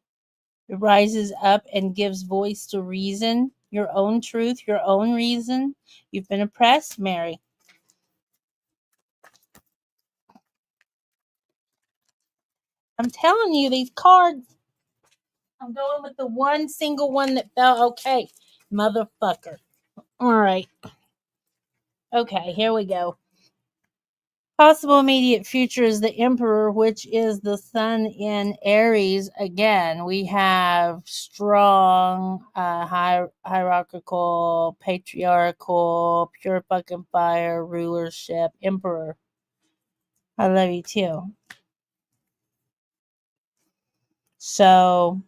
It rises up and gives voice to reason, your own truth, your own reason. You've been oppressed, Mary. I'm telling you, these cards, I'm going with the one single one that fell. Okay. Motherfucker. All right. Okay, here we go. Possible immediate future is the Emperor, which is the sun in Aries. Again, we have strong, hierarchical, patriarchal, pure fucking fire, rulership, Emperor. I love you too. So,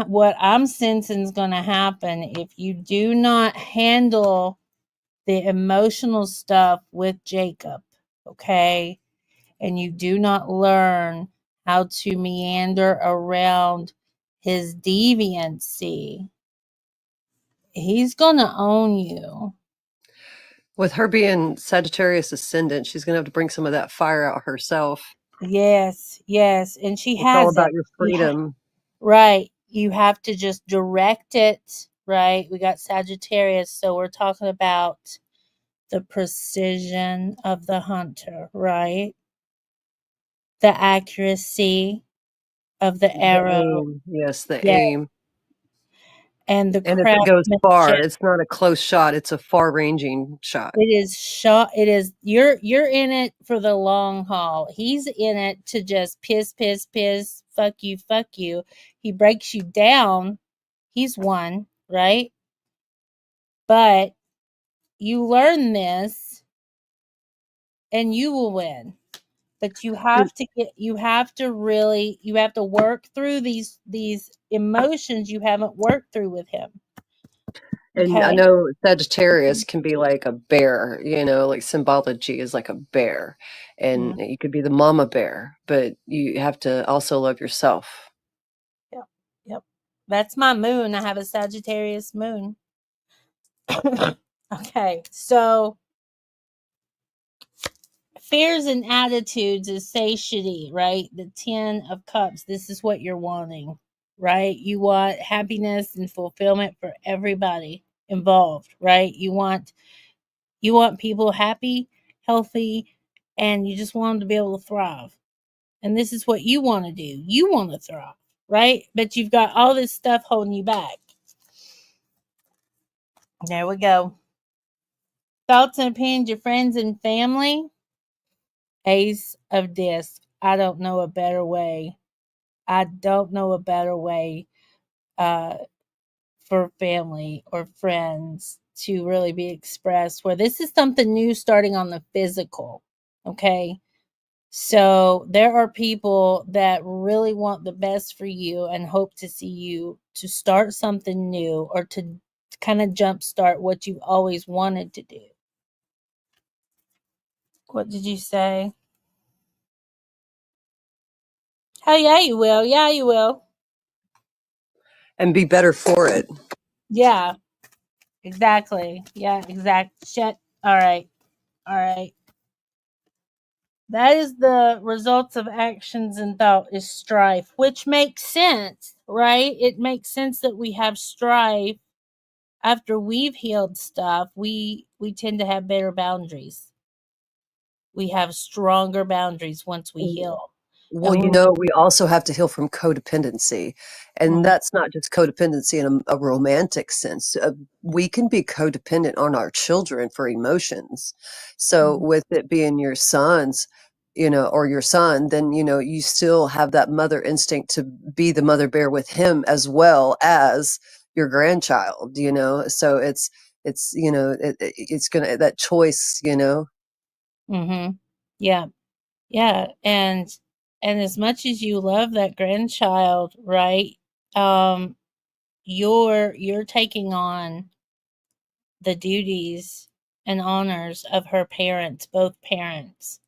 what I'm sensing is gonna happen if you do not handle the emotional stuff with Jacob, okay? And you do not learn how to meander around his deviancy, he's going to own you. With her being Sagittarius ascendant, she's going to have to bring some of that fire out herself. Yes, yes. And she It's all has about it. your freedom. Right. You have to just direct it, right? We got Sagittarius, so we're talking about the precision of the hunter, right? The accuracy of the The arrow. aim. Yes, the Yeah. aim. And the And if it goes far, craftsmanship. it's not a close shot, it's a far-ranging shot. It is shot. It is you're in it for the long haul. He's in it to just piss, fuck you, fuck you. He breaks you down. He's won, right? But you learn this and you will win. But you have to work through these emotions you haven't worked through with him. And I Okay? know Sagittarius can be like a bear, like symbology is like a bear. And Mm, you could be the mama bear, but you have to also love yourself. yep. Yep. That's my moon. I have a Sagittarius moon. Okay. So fears and attitudes is satiety, right? The 10 of cups. This is what you're wanting, right? You want happiness and fulfillment for everybody involved, right? You want people happy, healthy, and you just want them to be able to thrive. And this is what you want to do. You want to thrive, right? But you've got all this stuff holding you back. There we go. Thoughts and opinions, your friends and family. Ace of Discs. I don't know a better way. I don't know a better way uh, for family or friends to really be expressed where this is something new starting on the physical. Okay. So there are people that really want the best for you and hope to see you to start something new or to kind of jumpstart what you've always wanted to do. What did you say? Oh, yeah, you will. Yeah, you will. And be better for it. Yeah, exactly. Yeah, exact. Shit. All right. All right. That is the results of actions and thought is strife, which makes sense, right? It makes sense that we have strife after we've healed stuff. We tend to have better boundaries. We have stronger boundaries once we heal. Well, And we also have to heal from codependency. And mm, that's not just codependency in a romantic sense. We can be codependent on our children for emotions. So, mm, with it being your sons, or your son, then, you still have that mother instinct to be the mother bear with him as well as your grandchild. So, it's going to, that choice. mm-hmm. Yeah. Yeah, and as much as you love that grandchild, right? Um, you're taking on the duties and honors of her parents, both parents,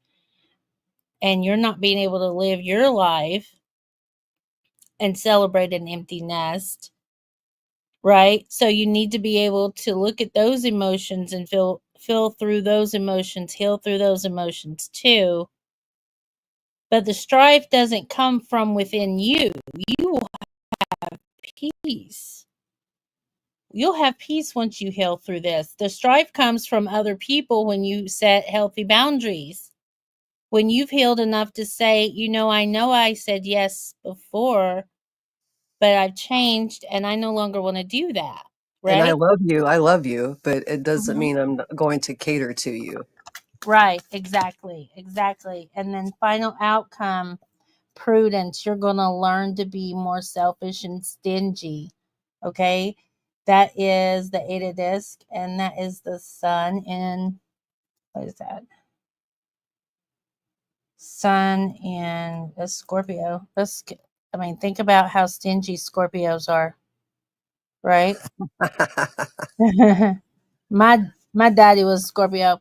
and you're not being able to live your life and celebrate an empty nest, right? So you need to be able to look at those emotions and feel through those emotions, heal through those emotions too. But the strife doesn't come from within you. You will have peace. You'll have peace once you heal through this. The strife comes from other people when you set healthy boundaries. When you've healed enough to say, I know I said yes before, but I've changed and I no longer want to do that. And Right? I love you, but it doesn't Mhm. mean I'm not going to cater to you. Right, exactly, exactly. And then final outcome, prudence. You're going to learn to be more selfish and stingy. Okay? That is the eight of disc, and that is the sun in, what is that? Sun in a Scorpio. I mean, think about how stingy Scorpios are, right? my daddy was Scorpio.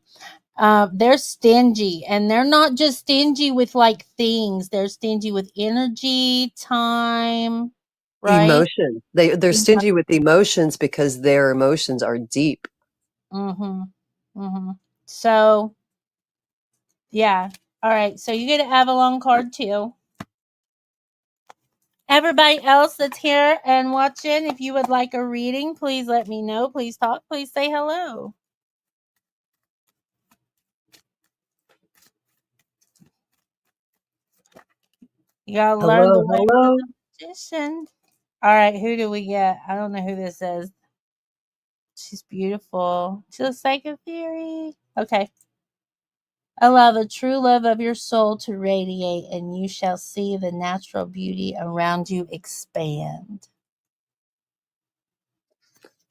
They're stingy, and they're not just stingy with like things. They're stingy with energy, time, right? Emotion. They're stingy with emotions because their emotions are deep. Mm-hmm. Mm-hmm. So yeah. All right. So you get an Avalon card too. Everybody else that's here and watching, if you would like a reading, please let me know. Please talk. Please say hello. You gotta learn the Hello, ways of hello. the magician. All right, who do we get? I don't know who this is. She's beautiful. She looks like a fairy. Okay. Allow the true love of your soul to radiate, and you shall see the natural beauty around you expand.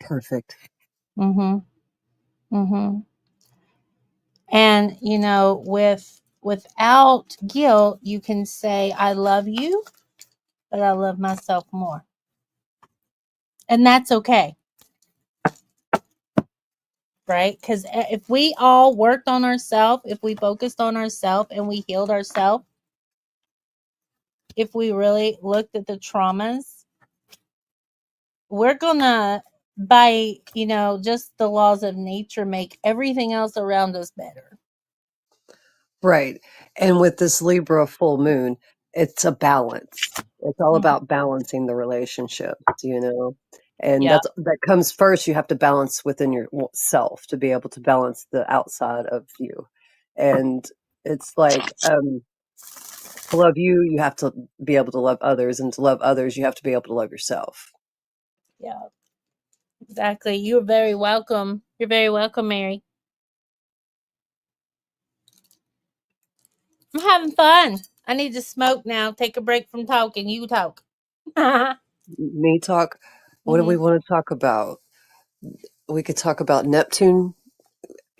Perfect. Mm-hmm. Mm-hmm. And without guilt, you can say, I love you, but I love myself more. And that's okay, right? Because if we all worked on ourselves, if we focused on ourselves and we healed ourselves, if we really looked at the traumas, we're gonna, by just the laws of nature, make everything else around us better. Right. And with this Libra full moon, it's a balance. It's all Mhm. about balancing the relationships, you know. And Yeah, that comes first. You have to balance within yourself to be able to balance the outside of you. And it's like to love you, you have to be able to love others, and to love others, you have to be able to love yourself. yeah, exactly. You're very welcome. You're very welcome, Mary. I'm having fun. I need to smoke now. Take a break from talking. You talk. Me talk. What do we Hmm. want to talk about? We could talk about Neptune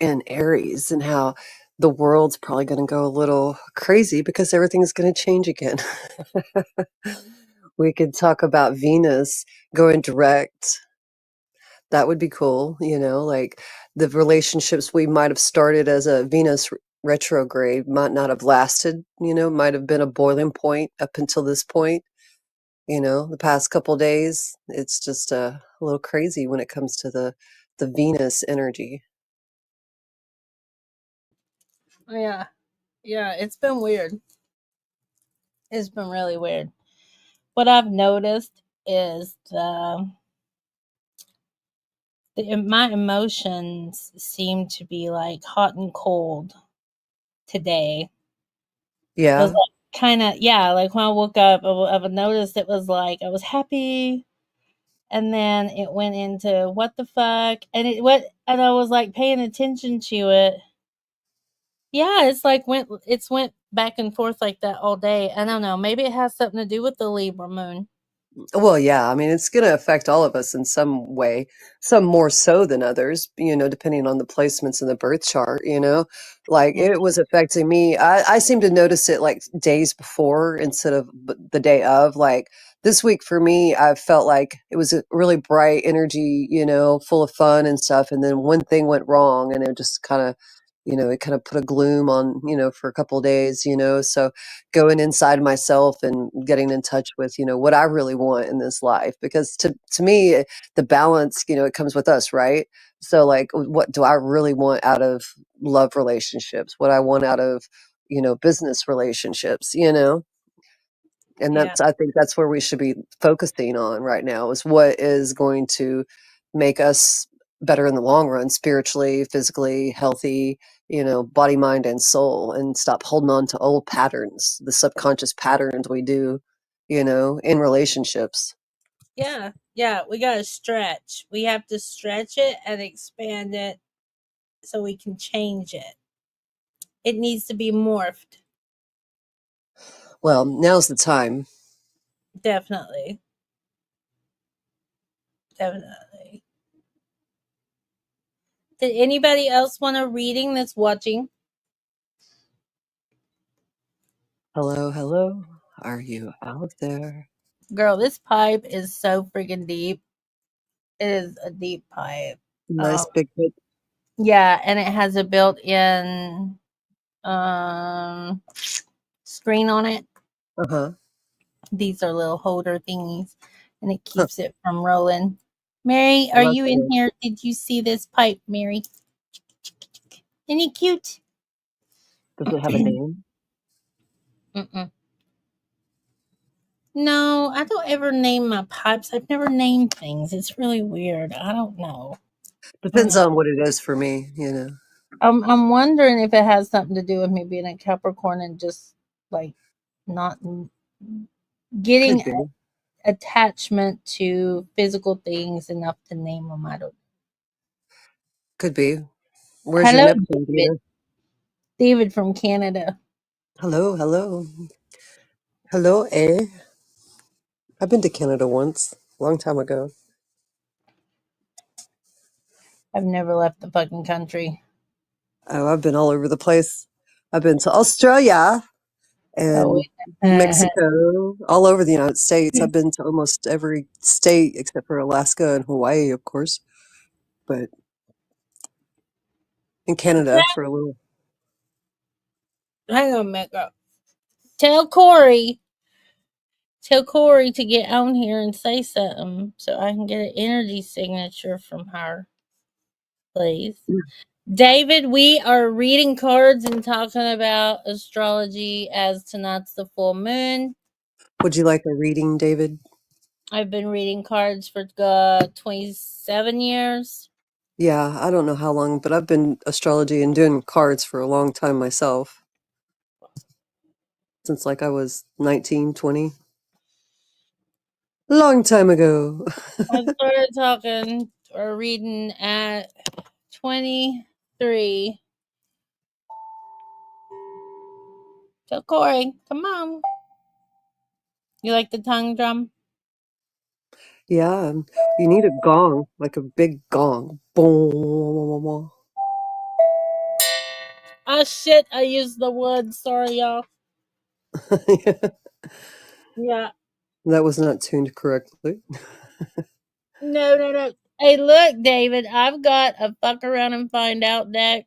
and Aries and how the world's probably going to go a little crazy because everything's going to change again. We could talk about Venus going direct. That would be cool, like the relationships we might have started as a Venus retrograde might not have lasted, might have been a boiling point up until this point. The past couple days, it's just a little crazy when it comes to the Venus energy. Yeah, yeah. It's been weird. It's been really weird. What I've noticed is my emotions seem to be like hot and cold today. It was Yeah. like kind of, yeah, like when I woke up, I would notice it was like I was happy, and then it went into what the fuck, and I was like paying attention to it. Yeah, it's went back and forth like that all day. I don't know. Maybe it has something to do with the Libra moon. Well, yeah, I mean, it's going to affect all of us in some way, some more so than others, depending on the placements in the birth chart, like Yeah, it was affecting me. I seem to notice it like days before instead of the day of. Like this week for me, I felt like it was a really bright energy, full of fun and stuff. And then one thing went wrong and it just kind of, it kind of put a gloom on, for a couple of days, so going inside myself and getting in touch with what I really want in this life, because to me the balance, it comes with us, right? So like what do I really want out of love relationships, what I want out of business relationships, and yeah, I think that's where we should be focusing on right now, is what is going to make us better in the long run, spiritually, physically, healthy, body, mind, and soul, and stop holding on to old patterns, the subconscious patterns we do, in relationships. Yeah, we gotta stretch. We have to stretch it and expand it so we can change it. It needs to be morphed. Well, now's the time. Definitely. Definitely. Did anybody else want a reading that's watching? Hello, hello. Are you out there? Girl, this pipe is so freaking deep. It is a deep pipe. Nice Um, big hit. yeah, and it has a built-in um screen on it. Uh-huh. These are little holder thingies, and it keeps it from rolling. Mary, I are love you in those. here? Did you see this pipe, Mary? Isn't it cute? Does it have a name? Mm-mm. No, I don't ever name my pipes. I've never named things. It's really weird. I don't know. Depends Mm. on what it is for me, you know. I'm wondering if it has something to do with me being a Capricorn and just like not Could getting be. attachment to physical things enough to name them. I don't. Could be. Where's your Hello, Neptune, David. Dina? David from Canada. Hello, hello. Hello, eh? I've been to Canada once, a long time ago. I've never left the fucking country. Oh, I've been all over the place. I've been to Australia Oh, and wait. Mexico, all over the United States. I've been to almost every state except for Alaska and Hawaii, of course, but in Canada for a little. Hang on a minute, girl. Tell Corey. Tell Corey to get on here and say something so I can get an energy signature from her, please. David, we are reading cards and talking about astrology as tonight's the full moon. Would you like a reading, David? I've been reading cards for 27 years. Yeah, I don't know how long, but I've been astrology and doing cards for a long time myself, since like I was 19, 20. Long time ago. I started talking or reading at 23. Tell Corey, come on. You like the tongue drum? Yeah, you need a gong, like a big gong. Boom. Oh shit, I used the wood. Sorry, y'all. Yeah. That was not tuned correctly. No, no, no. Hey, look, David, I've got a fuck around and find out deck.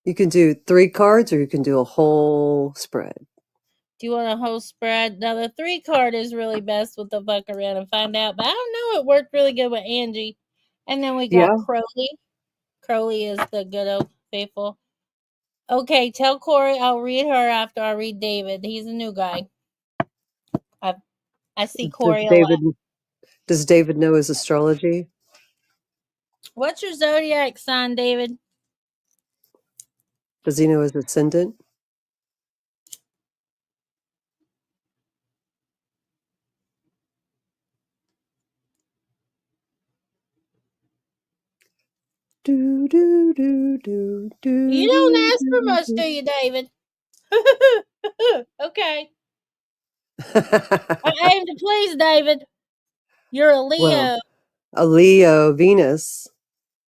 You can do 3 cards or you can do a whole spread. Do you want a whole spread? Now, the 3 card is really best with the fuck around and find out, but I don't know. It worked really good with Angie. And then we got Yeah, Crowley. Crowley is the good old faithful. Okay, tell Corey I'll read her after I read David. He's a new guy. I I see does Corey a lot. David does David know his astrology? What's your zodiac sign, David? Does he know his ascendant? Do do do do You do don't do ask for do much, do you, David? Okay. I do. aim to please, David. You're a Well, Leo. a Leo, Venus.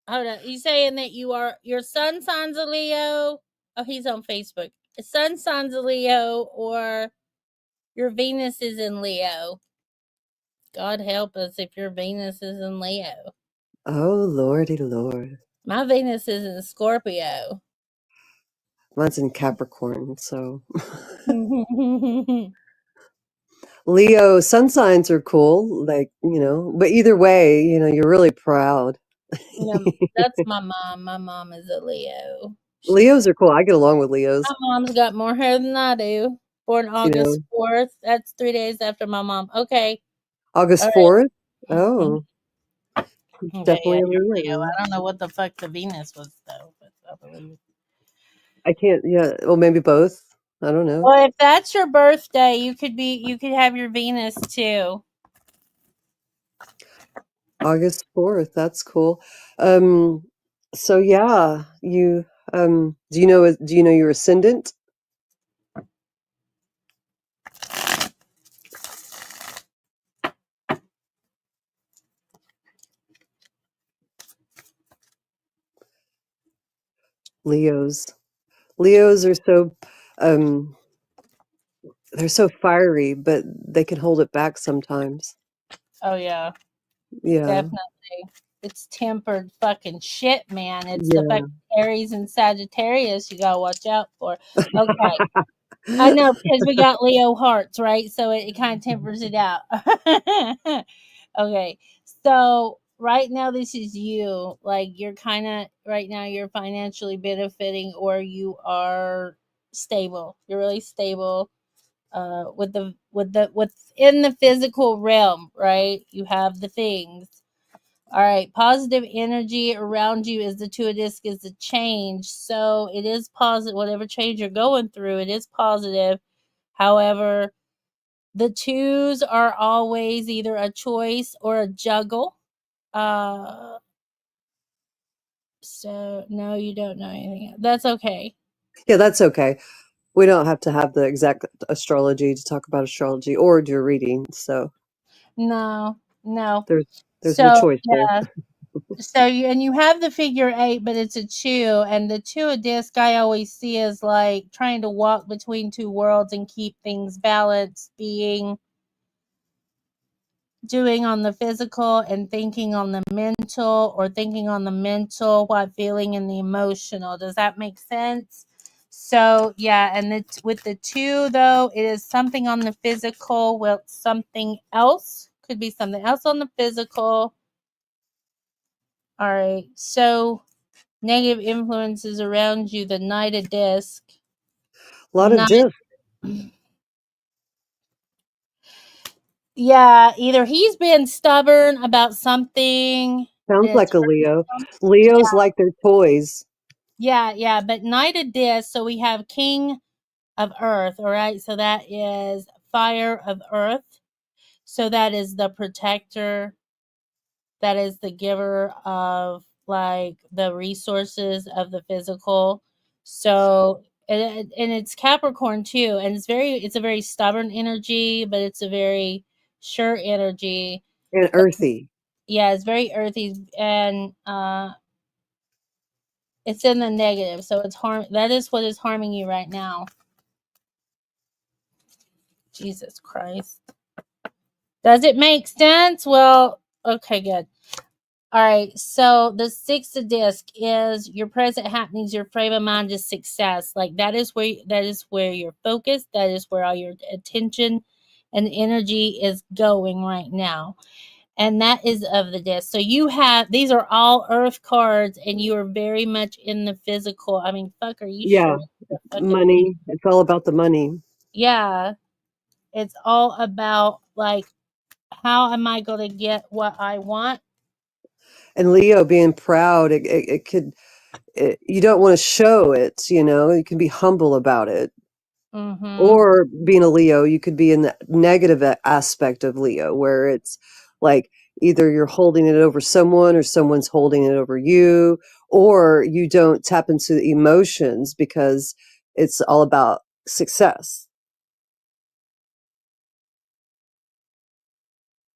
Hold on. You saying that you are your sun sign's a Leo? Oh, he's on Facebook. His sun sign's a Leo, or your Venus is in Leo. God help us if your Venus is in Leo. Oh, lordy lord. My Venus is in Scorpio. Mine's in Capricorn, so Yeah, Leo sun signs are cool, like, but either way, you're really proud. that's my mom. My mom is a Leo. She's Leos are cool. I get along with Leos, My mom's got more hair than I do. Born you know. August 4th. That's 3 days after my mom. Okay. All August right. 4th? Mhm. Oh, Okay, yeah, definitely a you're Leo Leo. then. I don't know what the fuck the Venus was though, but I believe. I can't, yeah, well, maybe both. I don't know. Well, if that's your birthday, you could have your Venus too. August 4th. That's cool. Um, so yeah, you do you know your ascendant? Leos. Leos are so um they're so fiery, but they can hold it back sometimes. Oh yeah, Yeah. definitely. It's tempered fucking shit, man. It's the Yeah. fucking Aries and Sagittarius you gotta watch out for. Okay. I know because we got Leo hearts, right? So it kind of tempers it out. Okay. So right now this is you. Like you're kind of right now you're financially benefiting or you are stable. You're really stable with within the physical realm, right? You have the things. All right, positive energy around you is the two of disc is the change. So it is positive. Whatever change you're going through, it is positive. However, the twos are always either a choice or a juggle. Uh, so no, you don't know anything. That's okay. Yeah, that's okay. We don't have to have the exact astrology to talk about astrology or do a reading. So No, no. there's the So choice there. yeah. So you and you have the figure eight, but it's a two, and the two of disc I always see as like trying to walk between two worlds and keep things balanced, being doing on the physical and thinking on the mental, or thinking on the mental while feeling in the emotional. Does that make sense? So yeah, and with the two though, it is something on the physical with something else. Could be something else on the physical. All right. So negative influences around you, the Knight of Disc. A lot of Knight, disc. yeah, either he's been stubborn about something Sounds and it's like a hurt Leo. him. Leos like their toys. Yeah, but Knight of Disc, so we have King of Earth, all right? So that is Fire of Earth. So that is the protector, that is the giver of like the resources of the physical. So and it's Capricorn too, and it's a very stubborn energy, but it's a very sure energy. And But earthy. yeah, it's very earthy, and it's in the negative, so it's harm. That is what is harming you right now. Jesus Christ, does it make sense? Well, okay, good. All right, so the six of disc is your present happenings, your frame of mind is success. Like that is where you're focused, that is where all your attention and energy is going right now. And that is of the disc. So you have these are all earth cards and you are very much in the physical. I mean, fuck, are you Yeah. sure the fucking Money. It's all about the money. yeah, it's all about like how am I going to get what I want? And Leo being proud, it could, you don't want to show it, you can be humble about it. Mhm. Or being a Leo, you could be in the negative aspect of Leo, where it's like either you're holding it over someone or someone's holding it over you, or you don't tap into the emotions because it's all about success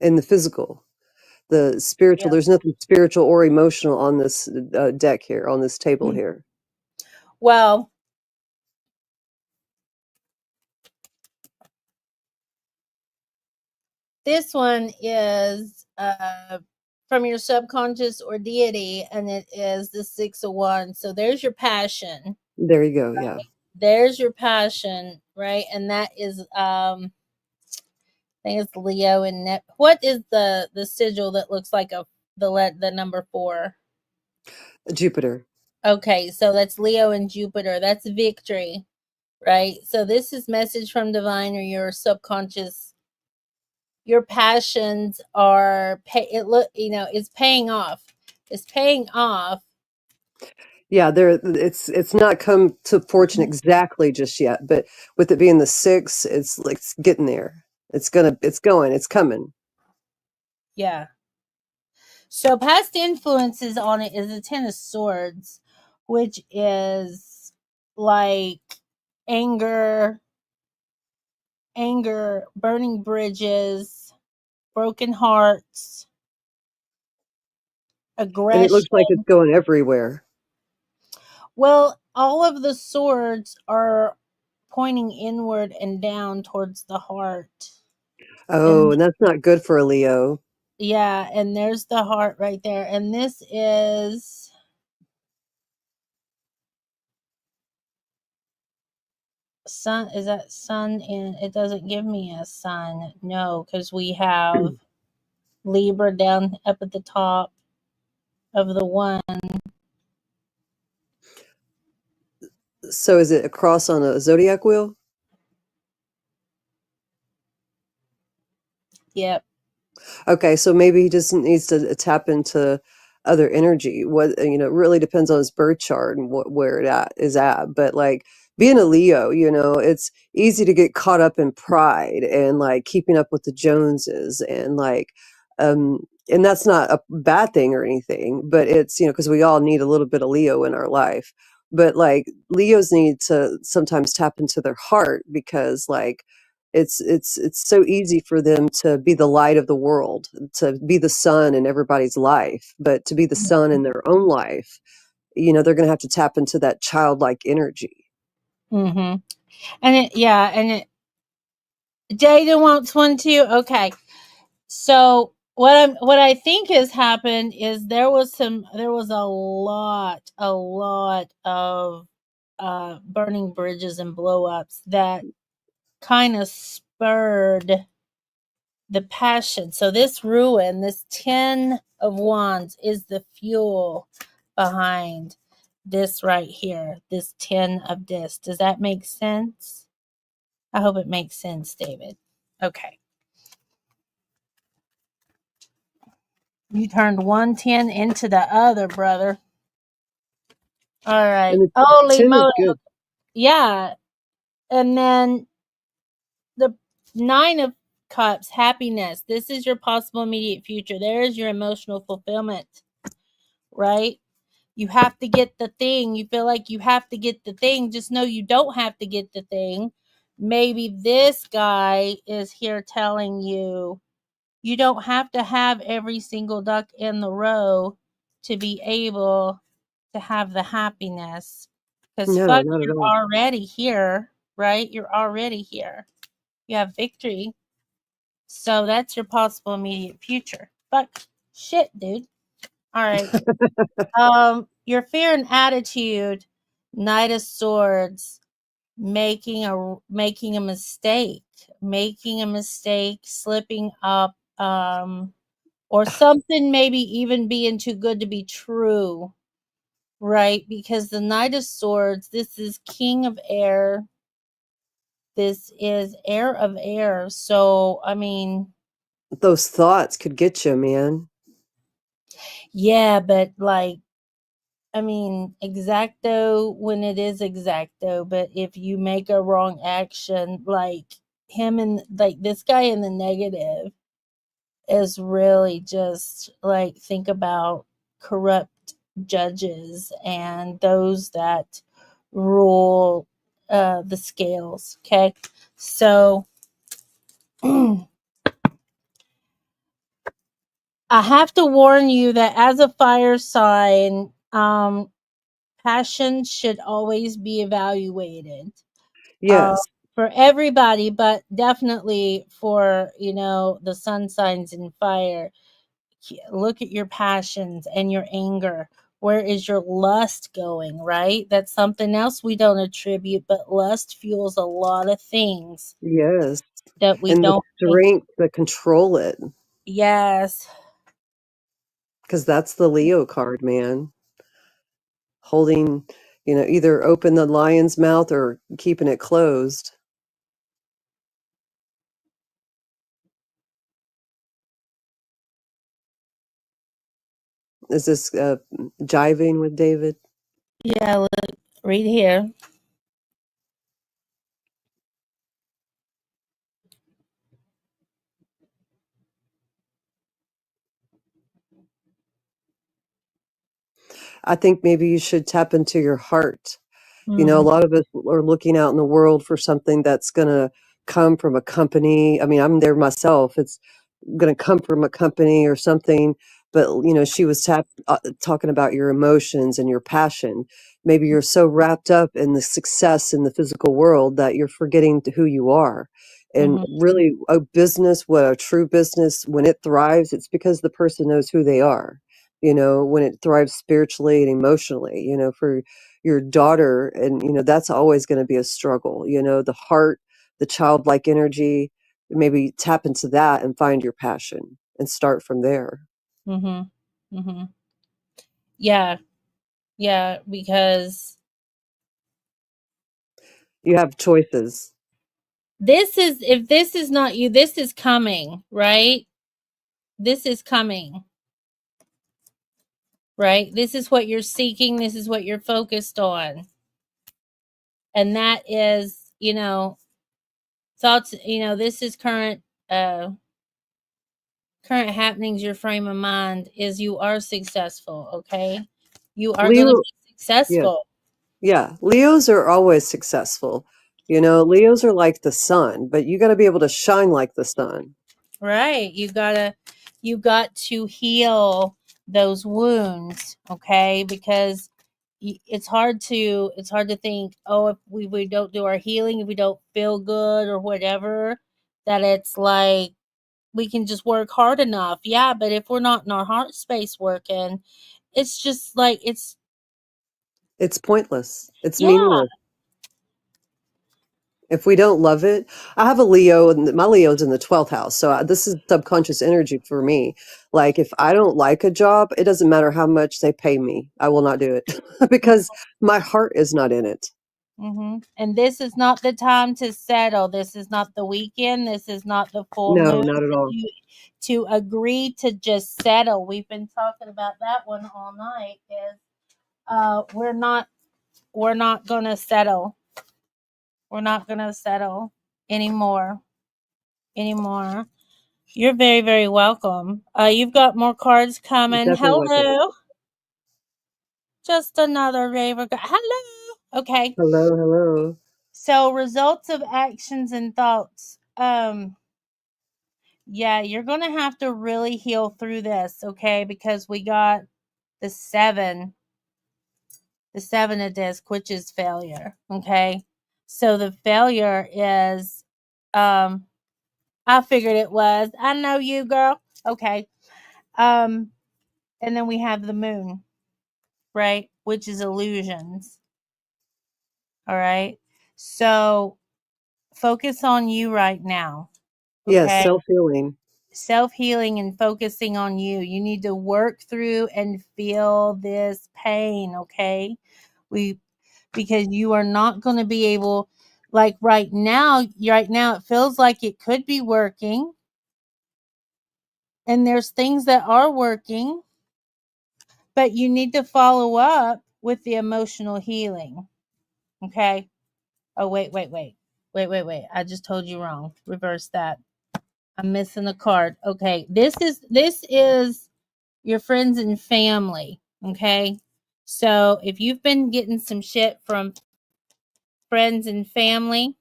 in the physical. The spiritual, Yeah. there's nothing spiritual or emotional on this deck here, on this table here. Well, this one is from your subconscious or deity, and it is the Six of Wands. So there's your passion. There you go. Yeah. There's your passion, right? And that is I think it's Leo and what is the sigil that looks like the number 4? Jupiter. Okay, so that's Leo and Jupiter. That's victory, right? So this is message from divine or your subconscious. Your passions are it's paying off. It's paying off. Yeah, it's not come to fortune exactly just yet, but with it being the 6, it's like it's getting there. It's going, it's coming. Yeah. So past influences on it is the Ten of Swords, which is like anger, burning bridges, broken hearts, And it looks like aggression. it's going everywhere. Well, all of the swords are pointing inward and down towards the heart. Oh, And and that's not good for a Leo. yeah, and there's the heart right there. And this is sun. Is that sun? In it doesn't give me a sun. No, because we have Libra down up at the top of the one. So is it a cross on a zodiac wheel? Yep. Okay, so maybe he just needs to tap into other energy. What it really depends on his birth chart and where is at. But like being a Leo, it's easy to get caught up in pride and like keeping up with the Joneses and like and that's not a bad thing or anything, but it's because we all need a little bit of Leo in our life. But like Leos need to sometimes tap into their heart because like it's so easy for them to be the light of the world, to be the sun in everybody's life, but to be the sun in their own life, they're going to have to tap into that childlike energy. Mm-hmm. And it, yeah, and it, Jada wants one too. Okay. So what I think has happened is there was a lot of burning bridges and blow ups that kind of spurred the passion. So this ruin, this 10 of wands is the fuel behind this right here, this 10 of this. Does that make sense? I hope it makes sense, David. Okay. You turned 110 into the other, brother. All right. And the Holy 10 is moly. good. Yeah. And then the 9 of cups, happiness. This is your possible immediate future. There is your emotional fulfillment, right? You have to get the thing. You feel like you have to get the thing. Just know you don't have to get the thing. Maybe this guy is here telling you you don't have to have every single duck in the row to be able to have the happiness. Because No, fuck, not at you're all. already here, right? You're already here. You have victory. So that's your possible immediate future. Fuck shit, dude. All right. Your fear and attitude, Knight of Swords, making a mistake, slipping up, or something maybe even being too good to be true, right? Because the Knight of Swords, this is King of Air, this is Heir of Air. So I mean, Those thoughts could get you, man. yeah, but like, I mean, exacto when it is exacto, but if you make a wrong action, like him and like this guy in the negative is really just like think about corrupt judges and those that rule the scales. Okay. So I have to warn you that as a fire sign, passion should always be evaluated uh, Yes. for everybody, but definitely for the sun signs in fire. Look at your passions and your anger. Where is your lust going? Right, that's something else we don't attribute, but lust fuels a lot of things Yes. that we And the don't think. strength to control it, Yes. because that's the Leo card, man. Holding, either open the lion's mouth or keeping it closed. Is this jiving with David? Yeah, look, right here. I think maybe you should tap into your heart. You know, a Mhm. lot of us are looking out in the world for something that's going to come from a company. I mean, I'm there myself. It's going to come from a company or something. But, you know, she was talking about your emotions and your passion. Maybe you're so wrapped up in the success in the physical world that you're forgetting who you are. And Mhm. really, a business, what a true business, when it thrives, it's because the person knows who they are. You know, when it thrives spiritually and emotionally, you know, for your daughter, and you know that's always going to be a struggle, you know, the heart, the childlike energy. Maybe tap into that and find your passion and start from there. Mhm. Mhm. Yeah. Yeah, because You have choices. this is, if this is not you, this is coming, right? This is coming, right? This is what you're seeking, this is what you're focused on. And that is, you know, thoughts, you know, this is current happenings, your frame of mind is you are successful, okay? You are going to Leo, be yeah, successful. yeah, Leos are always successful. You know, Leos are like the sun, but you got to be able to shine like the sun. Right. You got to heal those wounds, okay? Because it's hard to think, oh, if we don't do our healing, if we don't feel good or whatever, that it's like we can just work hard enough. Yeah, but if we're not in our heart space working, it's just like It's pointless, it's yeah. meaningless if we don't love it. I have a Leo, and my Leo's in the 12th house. So this is subconscious energy for me. Like, if I don't like a job, it doesn't matter how much they pay me, I will not do it because my heart is not in it. And this is not the time to settle. This is not the weekend. This is not the full No, moon not at all. to agree to just settle. We've been talking about that one all night. Is we're not gonna settle. We're not gonna settle anymore. Anymore. You're very, very welcome. You've got more cards coming. Definitely like it. Hello. Just another raver. Hello. Okay. Hello, hello. So results of actions and thoughts. Yeah, you're going to have to really heal through this, okay? Because we got the 7, the 7 of disc, which is failure, okay? So the failure is I figured it was. I know you, girl. Okay. Um and then we have the moon, right? Which is illusions. All right? So focus on you right now, Yes, okay? self-healing. Self-healing and focusing on you. You need to work through and feel this pain, okay? We Because you are not going to be able, like right now it feels like it could be working, and there's things that are working, but you need to follow up with the emotional healing, okay? Oh, wait. I just told you wrong. Reverse that. I'm missing a card. Okay. This is your friends and family. Okay. So if you've been getting some shit from friends and family,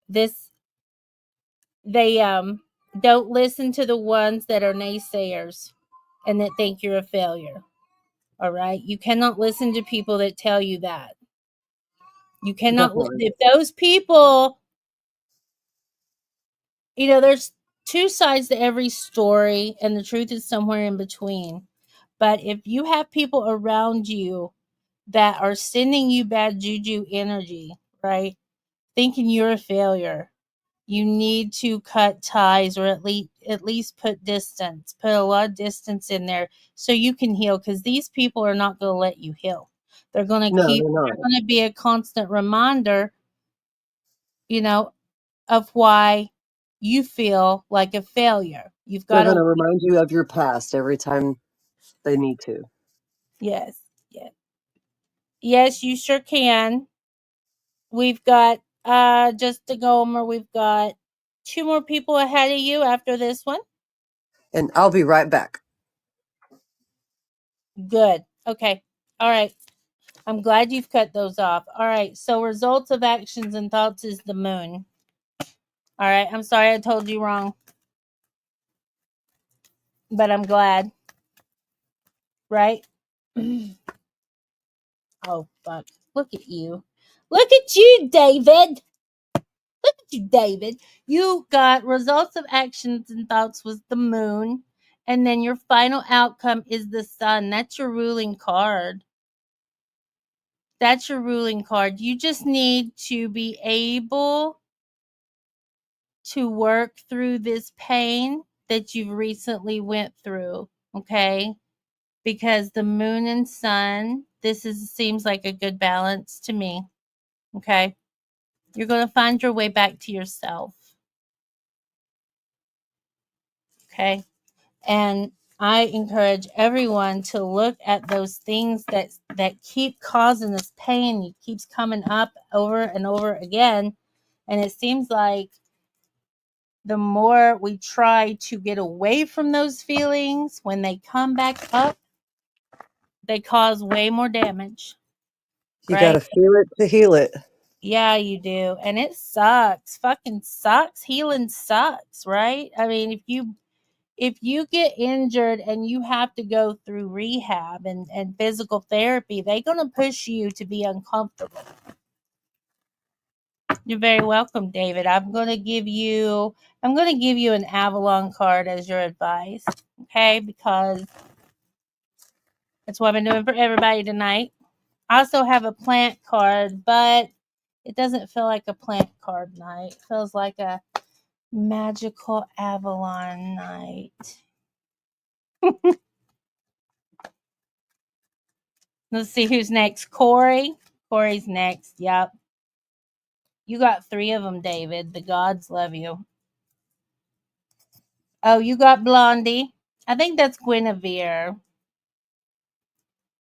this they don't listen to the ones that are naysayers and that think you're a failure. All right. You cannot listen to people that tell you that. You cannot Definitely. if those people, there's two sides to every story and the truth is somewhere in between. But if you have people around you that are sending you bad juju energy, right? Thinking you're a failure, you need to cut ties or at least put distance. Put a lot of distance in there so you can heal, because these people are not going to let you heal. No, they're They're not. going to be a constant reminder, you know, of why you feel like a failure. You've They're got going to to remind you of your past every time they need to. yes, yes. Yes, you sure can. We've got just to go over, we've got two more people ahead of you after this one. And I'll be right back. Good. Okay. All right. I'm glad you've cut those off. All right. So results of actions and thoughts is the moon. All right. I'm sorry I told you wrong, but I'm glad. Right? Oh, fuck. Look at you. Look at you, David. Look at you, David. You got results of actions and thoughts was the moon. And then your final outcome is the sun. That's your ruling card. That's your ruling card. You just need to be able to work through this pain that you've recently went through, okay? Because the moon and sun, seems like a good balance to me, okay? You're going to find your way back to yourself, okay? And I encourage everyone to look at those things that keep causing this pain. It keeps coming up over and over again, and it seems like the more we try to get away from those feelings, when they come back up, they cause way more damage, You got right? to feel it to heal it. Yeah, you do. And it sucks. Fucking sucks. Healing sucks, right? I mean, if you get injured and you have to go through rehab and physical therapy, they're gonna push you to be uncomfortable. You're very welcome, David. I'm gonna give you an Avalon card as your advice. Okay, because that's what I've been doing for everybody tonight. I also have a plant card, but it doesn't feel like a plant card night. It feels like a magical Avalon night. Let's see who's next. Corey. Corey's next. Yep. You got 3 of them, David. The gods love you. Oh, you got Blondie. I think that's Guinevere.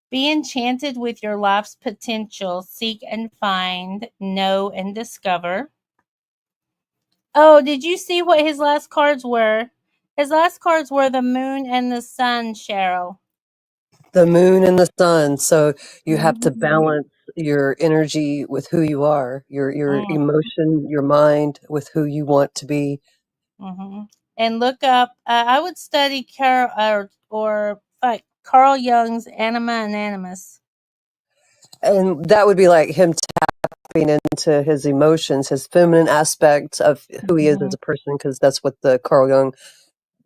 Be enchanted with your life's potential. Seek and find, know and discover. Oh, did you see what his last cards were? His last cards were the moon and the sun, Cheryl. The moon and the sun. So you have to Mm-hmm. balance your energy with who you are, your emotion, your mind with who you want to be. Mm-hmm. And look up. I would study Carl Jung's Anima and Animus. And that would be like him tapping into his emotions, his feminine aspect of who he is Mm-hmm. as a person, because that's what the Carl Jung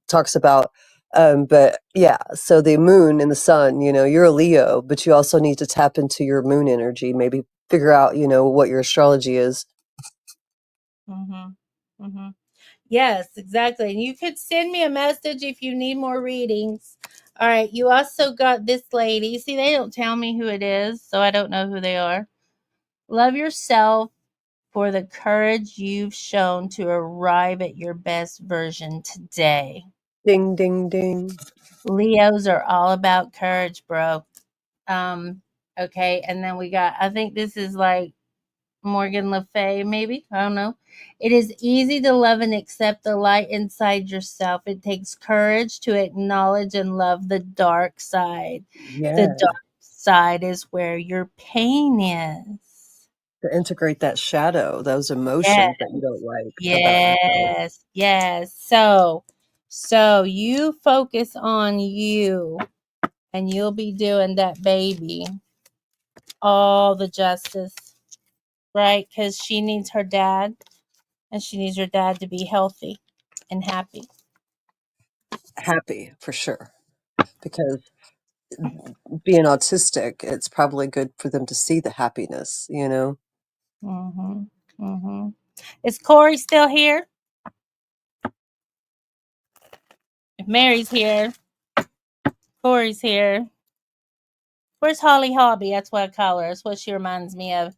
talks about. But yeah, so the moon and the sun, you're a Leo, but you also need to tap into your moon energy, maybe figure out, what your astrology is. Mm-hmm. Mm-hmm. Yes, exactly. And you could send me a message if you need more readings. All right. You also got this lady. See, they don't tell me who it is, so I don't know who they are. Love yourself for the courage you've shown to arrive at your best version today. Ding, ding, ding. Leos are all about courage, bro. Um, okay, and then we got, I think this is like Morgan Le Fay, maybe. I don't know. It is easy to love and accept the light inside yourself. It takes courage to acknowledge and love the dark side. The Yeah. dark side is where your pain is. To integrate that shadow, those Yes, emotions that you don't like about yourself. yes, yes. So you focus on you and you'll be doing that baby all the justice, right? Because she needs her dad and she needs her dad to be healthy and happy. Happy, for sure. Because being autistic, it's probably good for them to see the happiness. Mm-hmm. Mm-hmm. Is Corey still here? If Mary's here, Corey's here. Where's Holly Hobby? That's what I call her. That's what she reminds me of.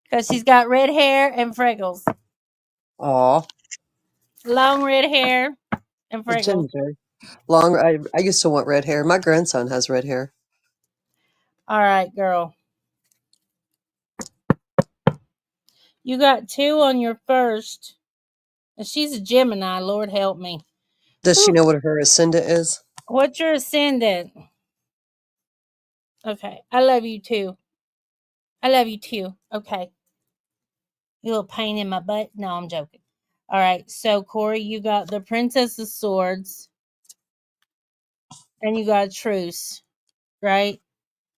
Because she's got red hair and freckles. Aw, Long red hair and the freckles. ginger. I used to want red hair. My grandson has red hair. All right, girl. You got 2 on your first. And she's a Gemini. Lord help me. Does she Whew. know what her ascendant is? What's your ascendant? Okay. I love you too. I love you too. Okay. You little pain in my butt. No, I'm joking. All right. So, Corey, you got the Princess of Swords and you got a truce, right?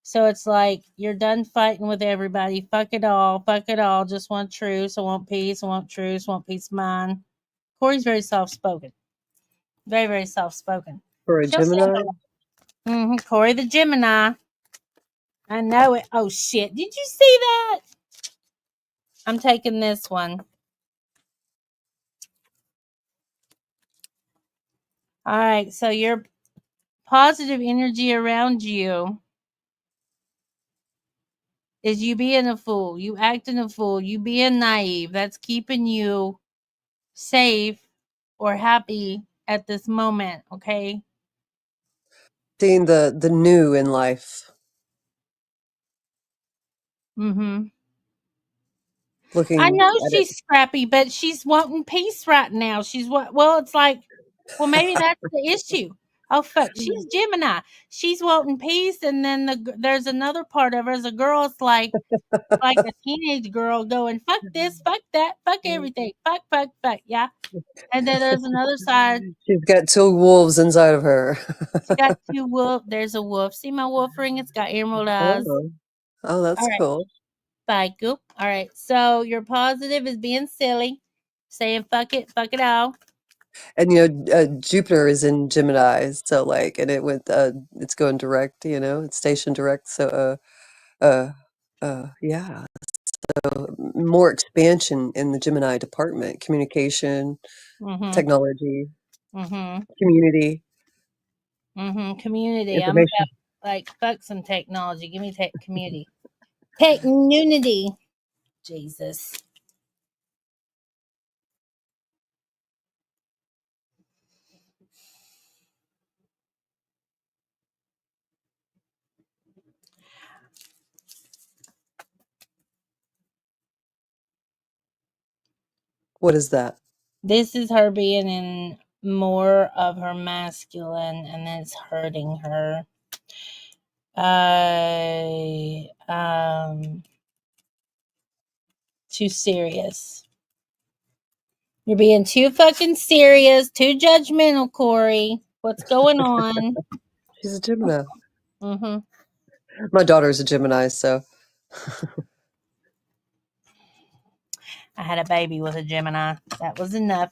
So it's like you're done fighting with everybody. Fuck it all. Fuck it all. Just want truce. I want peace. I want truce. I want peace of mind. Corey's very soft spoken. Very, very soft spoken. For a She'll say Gemini? Corey the Gemini. I know it. Oh shit. Did you see that? I'm taking this one. All right. So your positive energy around you is you being a fool, you acting a fool, you being naive. That's keeping you safe or happy at this moment, okay? Seeing the new in life, Mhm. I looking know at it. she's scrappy, but she's wanting peace right now. She's what? Well, it's like, well, maybe that's the issue. Oh fuck, she's Gemini. She's wanting peace, and then there's another part of her as a girl. It's like a teenage girl going, "Fuck this, fuck that, fuck everything, fuck, fuck, fuck." Yeah, and then there's another side. She's got two wolves inside of her. She got two wolf. There's a wolf. See my wolf ring? It's got emerald eyes. Oh, oh, All that's right, cool. bye, goop. All right, so your positive is being silly, saying fuck it all. And Jupiter is in Gemini, so like, and it's going direct. It's stationed direct. So yeah, more expansion in the Gemini department, communication, Mm-hmm. technology, Mm-hmm. community, Mm-hmm. Community. I'm information. about like fuck some technology. Give me tech community. Technunity. Jesus. What is that? This is her being in more of her masculine and it's hurting her. Too serious. You're being too fucking serious, too judgmental, Corey. What's going on? She's a Gemini. Mm-hmm. My daughter's a Gemini, so I had a baby with a Gemini. That was enough.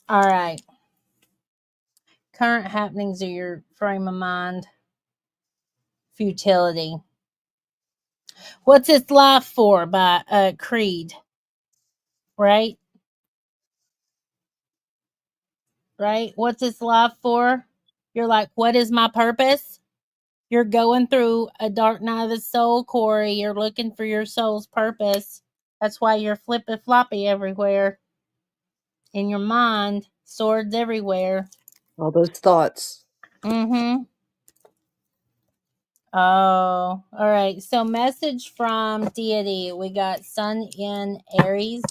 All right. Current happenings of your frame of mind. Futility. What's its life for by Creed? Right? Right? What's its life for? You're like, what is my purpose? You're going through a dark night of the soul, Corey. You're looking for your soul's purpose. That's why you're flippy floppy everywhere in your mind, swords everywhere. all those thoughts. Mm-hmm. Oh, all right. So, message from deity. We got Sun in Aries,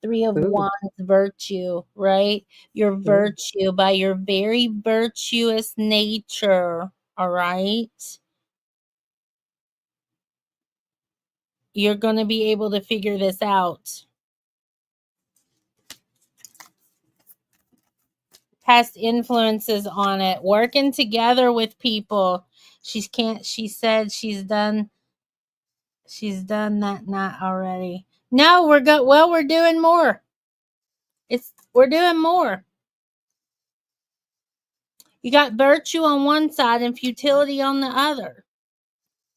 Three of Ooh, Wands, virtue, right? Your ooh. virtue by your very virtuous nature, all right? You're going to be able to figure this out. Past influences on it, working together with people. She said she's done that night already. No, we're doing more. We're doing more. You got virtue on one side and futility on the other.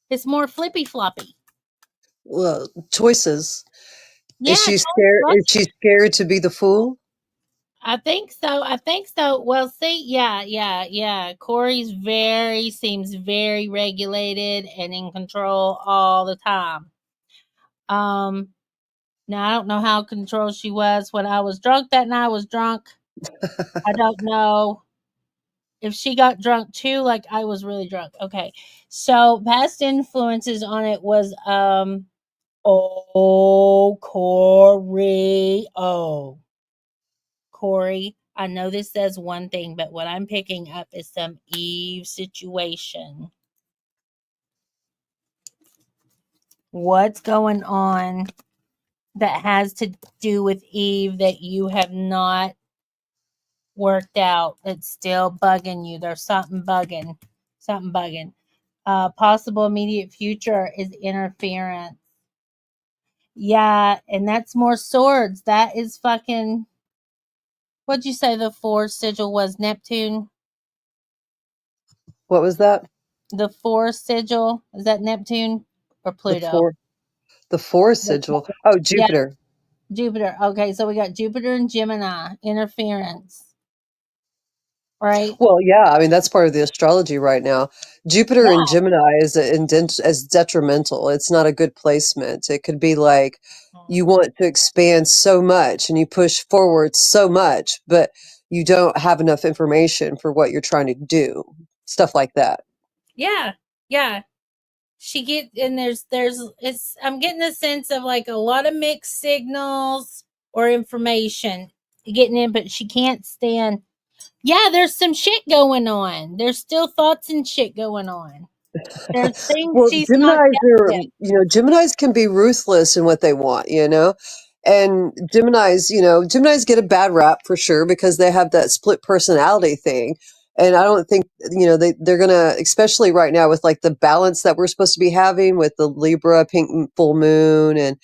It's more flippy floppy. Well, choices. Yeah, Is she scared to be the fool? I think so. I think so. Well, see, yeah. Corey's seems very regulated and in control all the time. Um, Now I don't know how control she was when I was drunk that night. I was drunk. I don't know if she got drunk too, like I was really drunk. Okay. So past influences on it was oh Corey. Oh. Corey, I know this says one thing, but what I'm picking up is some Eve situation. What's going on that has to do with Eve that you have not worked out? It's still bugging you. There's something bugging. Something bugging. Possible immediate future is interference. Yeah, and that's more swords. That is fucking. What'd you say the fourth sigil was? Neptune? What was that? The fourth sigil? Is that Neptune or The Pluto? four, the four sigil. Oh, Yeah, Jupiter. Jupiter. Okay, so we got Jupiter and Gemini. Interference. Right? Well, yeah, I mean that's part of the astrology right now. Jupiter in Yeah. Gemini is as detrimental. It's not a good placement. It could be like you want to expand so much and you push forward so much, but you don't have enough information for what you're trying to do. Stuff like that. Yeah. Yeah. She get and there's it's I'm getting a sense of like a lot of mixed signals or information getting in, but she can't stand. Yeah, there's some shit going on. There's still thoughts and shit going on. There's things Well, she's not Geminis done are, with. Geminis can be ruthless in what they want. And Geminis get a bad rap for sure because they have that split personality thing. And I don't think, they're gonna, especially right now with like the balance that we're supposed to be having with the Libra pink full moon and,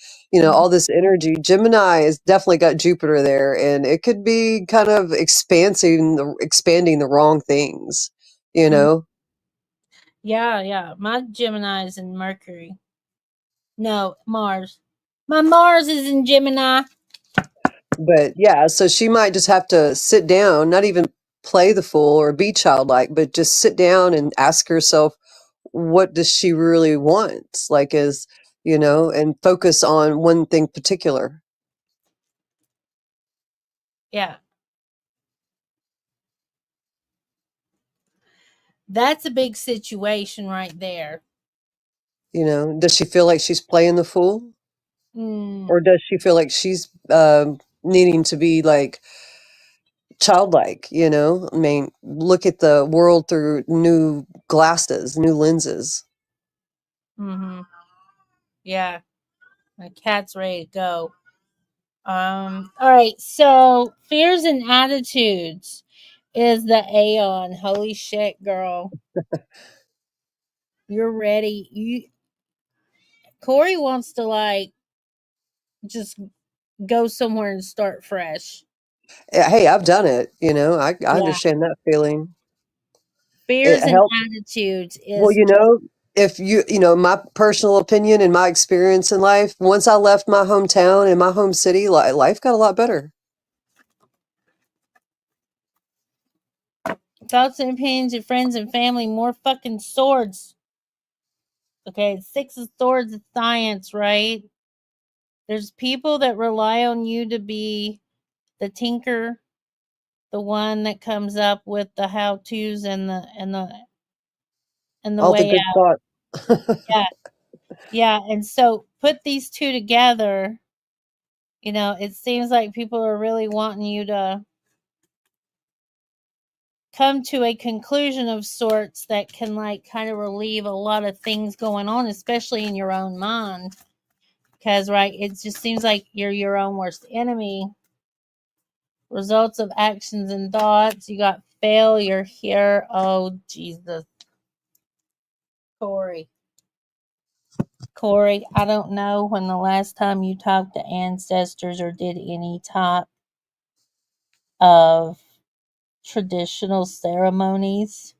all this energy. Gemini has definitely got Jupiter there and it could be kind of expanding the wrong things, you Mhm. know? Yeah, yeah. My Gemini is in Mercury. No, Mars. My Mars is in Gemini. But yeah, so she might just have to sit down, not even play the fool or be childlike, but just sit down and ask herself, what does she really want? And focus on one thing particular. Yeah. That's a big situation right there. Does she feel like she's playing the fool? Mm, Or does she feel like she's needing to be like childlike? I mean, look at the world through new glasses, new lenses. mm-hmm. Yeah. My cat's ready to go. All right. So fears and attitudes is the Aeon. Holy shit, girl. You're ready. Corey wants to like just go somewhere and start fresh. Hey, I've done it. I Yeah. understand that feeling. It Fears and helps. attitudes Well, is just if my personal opinion and my experience in life, once I left my hometown and my home city, life got a lot better. thoughts and opinions of friends and family, more fucking swords. Okay, six of swords is science, right? There's people that rely on you to be the tinker, the one that comes up with the how tos and the All the way good out. thoughts. Yeah, yeah. And so put these two together. It seems like people are really wanting you to come to a conclusion of sorts that can like kind of relieve a lot of things going on, especially in your own mind. Because right, it just seems like you're your own worst enemy. Results of actions and thoughts. You got failure here. Oh Jesus, Corey. Corey, I don't know when the last time you talked to ancestors or did any type of traditional ceremonies,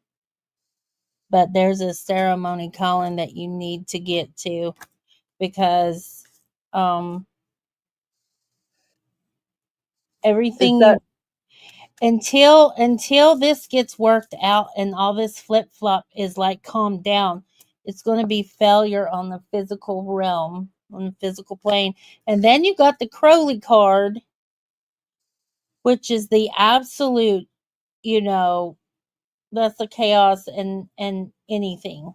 but there's a ceremony calling that you need to get to because um Is everything that you until this gets worked out and all this flip flop is like calmed down, it's going to be failure on the physical realm, on the physical plane. And then you got the Crowley card, which is the absolute, you know, that's the chaos and anything.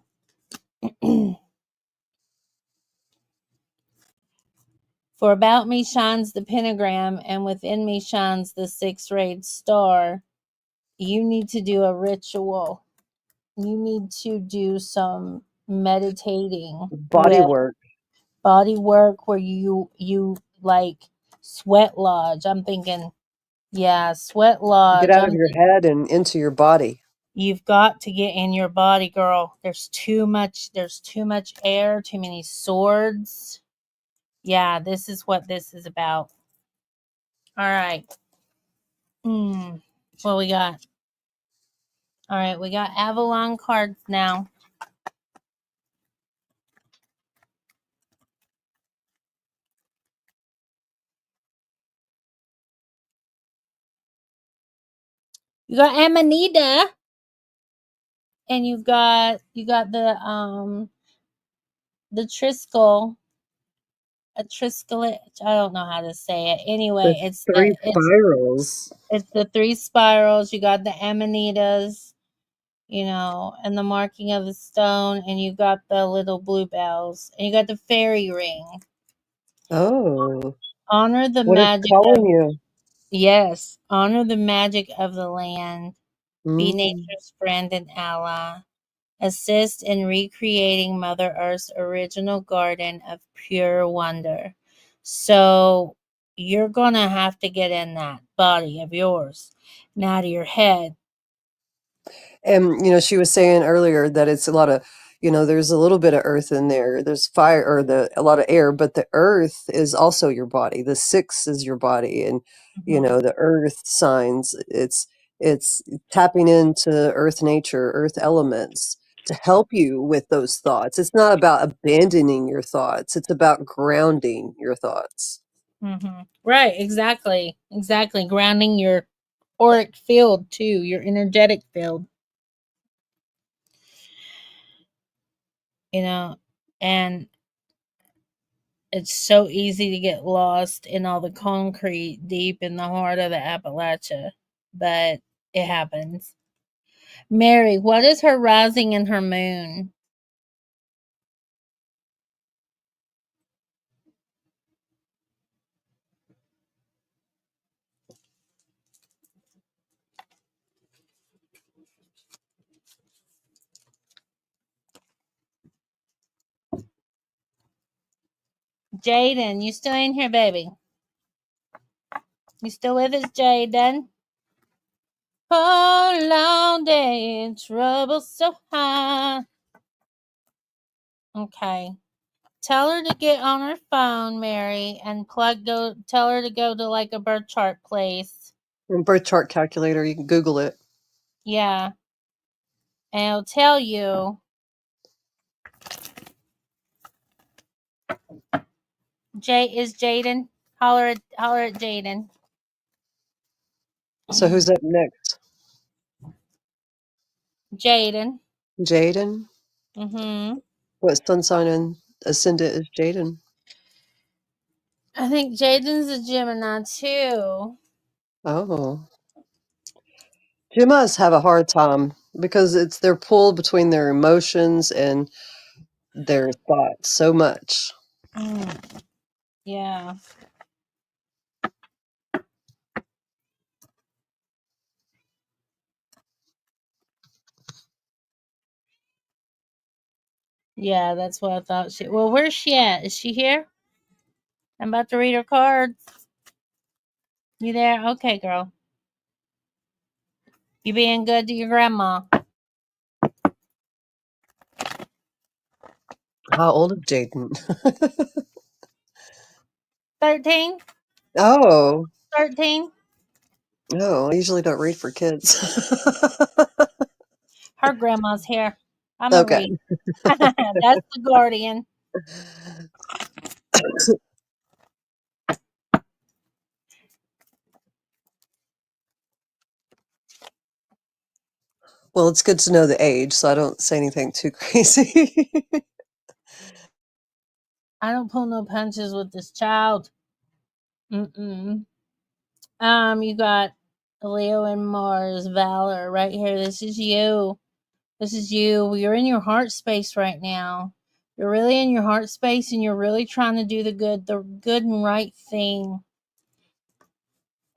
For about me shines the pentagram, and within me shines the six-rayed star. You need to do a ritual. You need to do some meditating Body with work. body work where you like sweat lodge. I'm thinking, yeah, sweat Get lodge. out of your head and into your body. You've got to get in your body, girl. There's too much air, too many swords. Yeah, this is what this is about. All right. What we got? All right, we got Avalon cards now. You got Amanita, and you got the Triskel, a Triskelet. I don't know how to say it. The Anyway, three spirals. it's the three spirals. You got the Amanitas, and the marking of the stone, and you got the little bluebells, and you got the fairy ring. Oh, Honor the what it's magic telling of you. Yes, honor the magic of the land. Be Mm. nature's friend and ally. Assist in recreating Mother Earth's original garden of pure wonder. So you're going to have to get in that body of yours and out of your head. And she was saying earlier that it's a lot of, there's a little bit of earth in there. There's fire or a lot of air, but the earth is also your body. The six is your body, and Mhm. the earth signs. It's tapping into earth nature, earth elements to help you with those thoughts. It's not about abandoning your thoughts. It's about grounding your thoughts. Right, exactly. Exactly. Grounding your auric field too, your energetic field, and it's so easy to get lost in all the concrete deep in the heart of the Appalachia, but it happens. Mary, what is her rising and her moon? Jaden, you still in here, baby? You still with us, Jaden? Oh, long day in trouble so high. Okay. Tell her to get on her phone, Mary, and tell her to go to like a birth chart place. And birth chart calculator, you can Google it. Yeah. And it'll tell you. Is Jaden? Holler at Jaden. So who's up next? Jaden. Jaden. Mm-hmm. What sun sign and ascendant is Jaden? I think Jaden's a Gemini too. Oh. Gemmas have a hard time because they're pulled between their emotions and their thoughts so much. Yeah. Yeah, that's what I thought. Well, where's she at? Is she here? I'm about to read her cards. You there? Okay, girl. You being good to your grandma? How old is Jaden? 13? Oh. 13? No, I usually don't read for kids. Her grandma's here. I'm gonna Okay. read. That's the guardian. Well, it's good to know the age, so I don't say anything too crazy. I don't pull no punches with this child. Mm-mm. You got Leo and Mars, Valor right here. This is you. This is you. You're in your heart space right now. You're really in your heart space and you're really trying to do the good and right thing.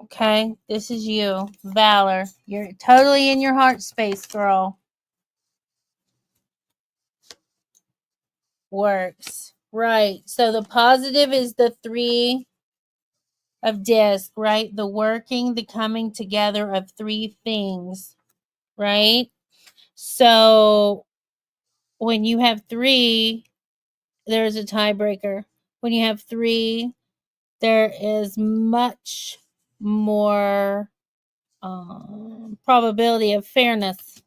Okay? This is you, Valor. You're totally in your heart space, girl. Works. Right. So the positive is the 3 of disc, right? The working, the coming together of 3 things, right? So when you have 3, there's a tiebreaker. When you have 3, there is much more probability of fairness,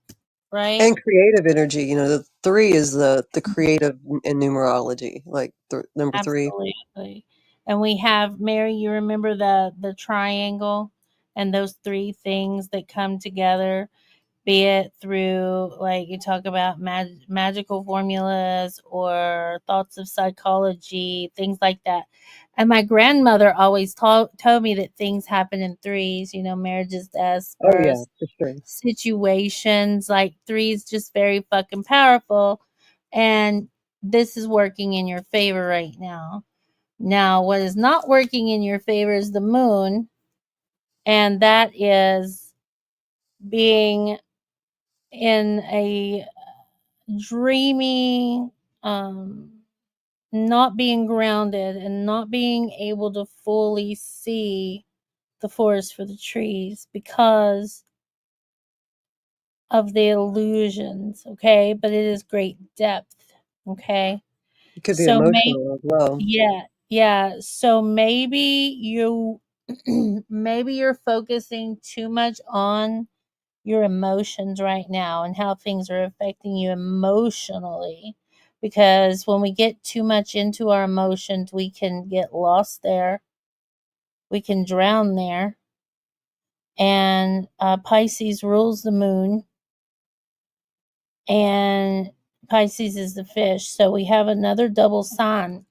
right? And creative energy. You know, the 3 is the creative in numerology, like number 3. Absolutely. And we have Mary, you remember the triangle and those 3 things that come together, be it through, like, you talk about magical formulas or thoughts of psychology, things like that. And my grandmother always told me that things happen in 3s, marriages, deaths, Oh yeah, births, for sure. situations. Like 3 is just very fucking powerful. And this is working in your favor right now. Now, what is not working in your favor is the moon, and that is being in a dreamy, not being grounded and not being able to fully see the forest for the trees because of the illusions, okay? But it is great depth, okay? It could be So emotional as well. yeah. So maybe you maybe you're focusing too much on your emotions right now and how things are affecting you emotionally, because when we get too much into our emotions, we can get lost there. We can drown there. And Pisces rules the moon, and Pisces is the fish. So we have another double sign.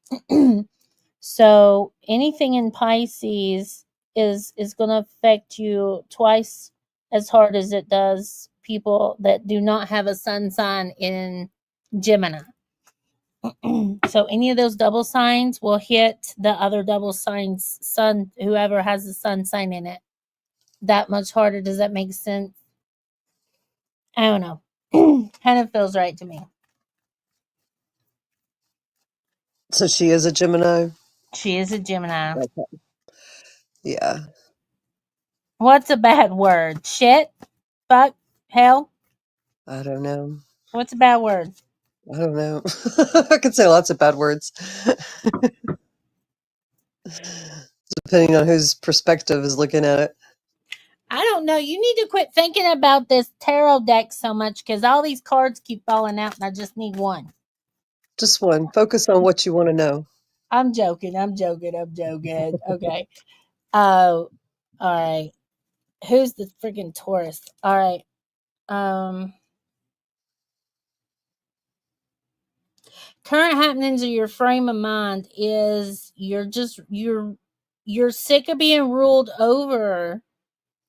So anything in Pisces is going to affect you twice as hard as it does people that do not have a sun sign in Gemini. So any of those double signs will hit the other double signs sun, whoever has the sun sign in it, that much harder. Does that make sense? I don't know. Kind of feels right to me. So she is a Gemini. She is a Gemini. Okay. Yeah. What's a bad word? Shit? Fuck? Hell? I don't know. What's a bad word? I don't know. I could say lots of bad words. Depending on whose perspective is looking at it. I don't know. You need to quit thinking about this tarot deck so much because all these cards keep falling out and I just need one. Just one. Focus on what you want to know. I'm joking. Okay. Oh, all right. Who's the freaking Taurus? All right. Current happenings of your frame of mind is you're sick of being ruled over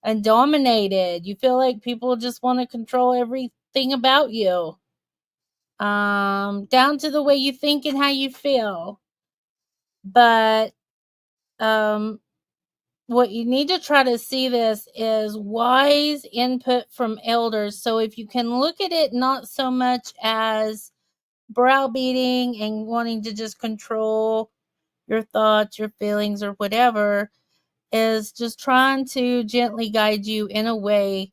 and dominated. You feel like people just want to control everything about you. Down to the way you think and how you feel. But what you need to try to see this is wise input from elders. So if you can look at it not so much as browbeating and wanting to just control your thoughts, your feelings, or whatever, is just trying to gently guide you in a way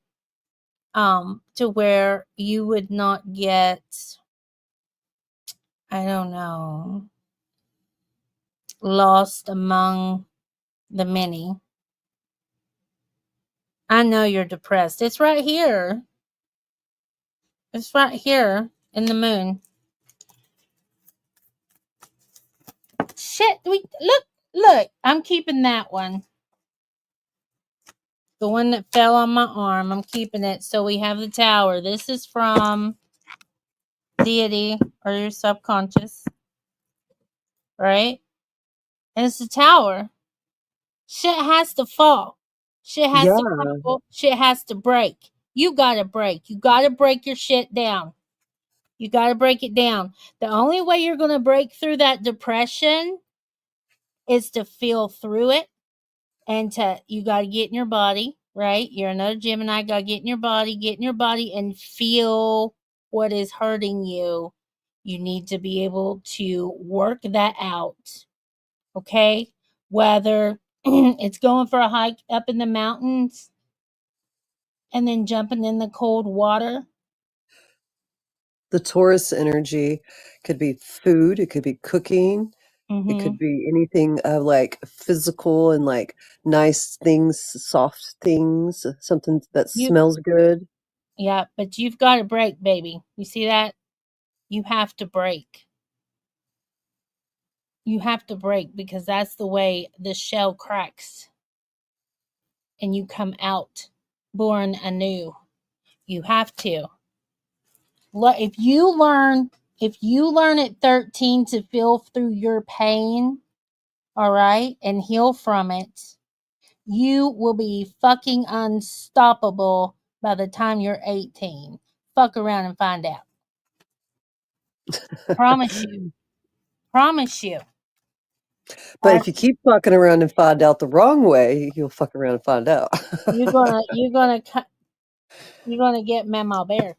to where you would not get, I don't know, lost among the many. I know you're depressed. It's right here. It's right here in the moon. Shit, look, I'm keeping that one. The one that fell on my arm, I'm keeping it. So we have the tower. This is from deity or your subconscious, right? And it's the tower. Shit has to fall. Shit has Yeah. to crumble. Shit has to break. You gotta break. You gotta break your shit down. You got to break it down. The only way you're going to break through that depression is to feel through it, and you got to get in your body, right? You're another Gemini, got to get in your body and feel what is hurting you. You need to be able to work that out. Okay? Whether it's going for a hike up in the mountains and then jumping in the cold water. The Taurus energy could be food, it could be cooking, it Mm-hmm. could be anything like physical and like nice things, soft things, something that You smells good. Yeah, but you've got to break, baby. You see that? You have to break. You have to break because that's the way the shell cracks and you come out born anew. You have to. If you learn at 13 to feel through your pain, all right, and heal from it, you will be fucking unstoppable by the time you're 18. Fuck around and find out. Promise you. Promise you. But All if you keep fucking around and find out the wrong way, you'll fuck around and find out. you're gonna get Mama Bear.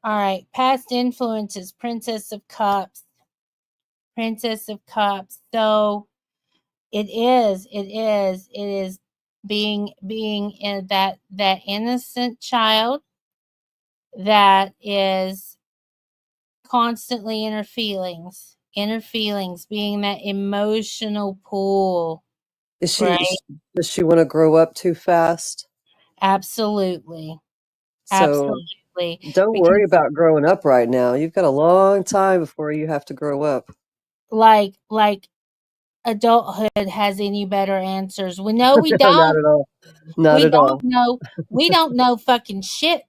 All right, past influences, Princess of Cups, Princess of Cups. So it is being in that innocent child that is constantly inner feelings, being that emotional pool, Is she right? does she want to grow up too fast? Absolutely, So absolutely, don't worry because about growing up right now. You've got a long time before you have to grow up. like adulthood has any better answers. We know we Not don't. at all. Not We at don't all. know. We don't know fucking shit.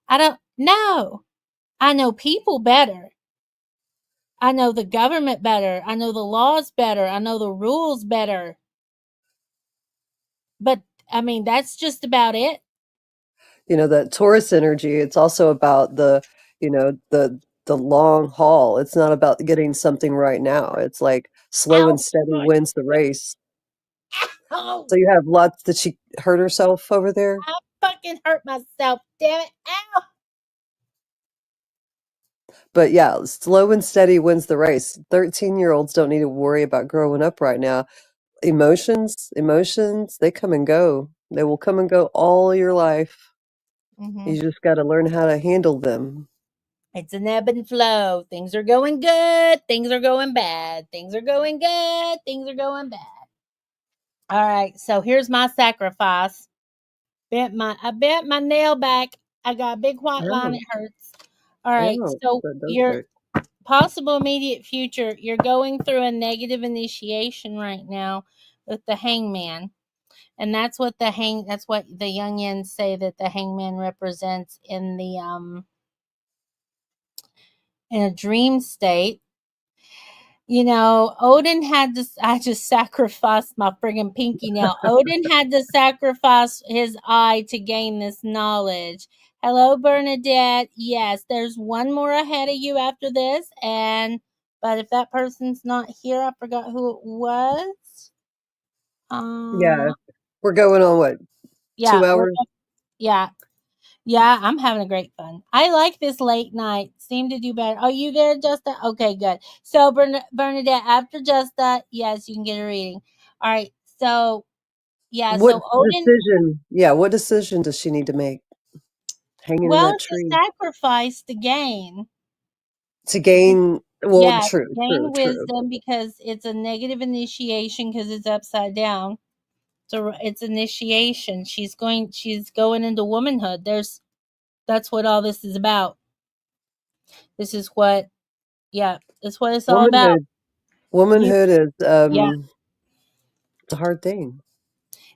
I don't know. I know people better. I know the government better. I know the laws better. I know the rules better. But I mean, that's just about it. That Taurus energy, it's also about the long haul. It's not about getting something right now. It's like slow and Ow! steady God. wins the race. Oh, So you have lots. Did she hurt herself over there? I fucking hurt myself. Damn it. Ow. But yeah, slow and steady wins the race. 13-year-olds don't need to worry about growing up right now. Emotions, they come and go. They will come and go all your life. Hmm. You just got to learn how to handle them. It's an ebb and flow. Things are going good. Things are going bad. Things are going good. Things are going bad. All right. So here's my sacrifice. I bent my nail back. I got a big white line. Oh, It hurts. All right. oh, So that does your hurt. possible immediate future, you're going through a negative initiation right now with the hangman. And that's what the Jungians say that the hangman represents in a dream state. Odin had to, I just sacrificed my friggin' pinky nail. Odin had to sacrifice his eye to gain this knowledge. Hello, Bernadette. Yes, there's one more ahead of you after this. But if that person's not here, I forgot who it was. Yeah, Uh, we're going on what, yeah, 2 hours? yeah. Yeah, I'm having a great fun. I like this late night. Seem to do better. Are you there, Justa? Okay, good. So, Bernadette, after Justa, yes, you can get a reading. All right. So, yeah. What So Odin, decision? Yeah, what decision does she need to make? Hanging in well, that it's a tree sacrifice to gain. to gain. Well, Yeah, true, to gain true, true. wisdom because it's a negative initiation because it's upside down. So it's initiation. She's going into womanhood. That's what all this is about. This is what, yeah, that's what it's all about. Womanhood, You, womanhood is yeah, it's a hard thing,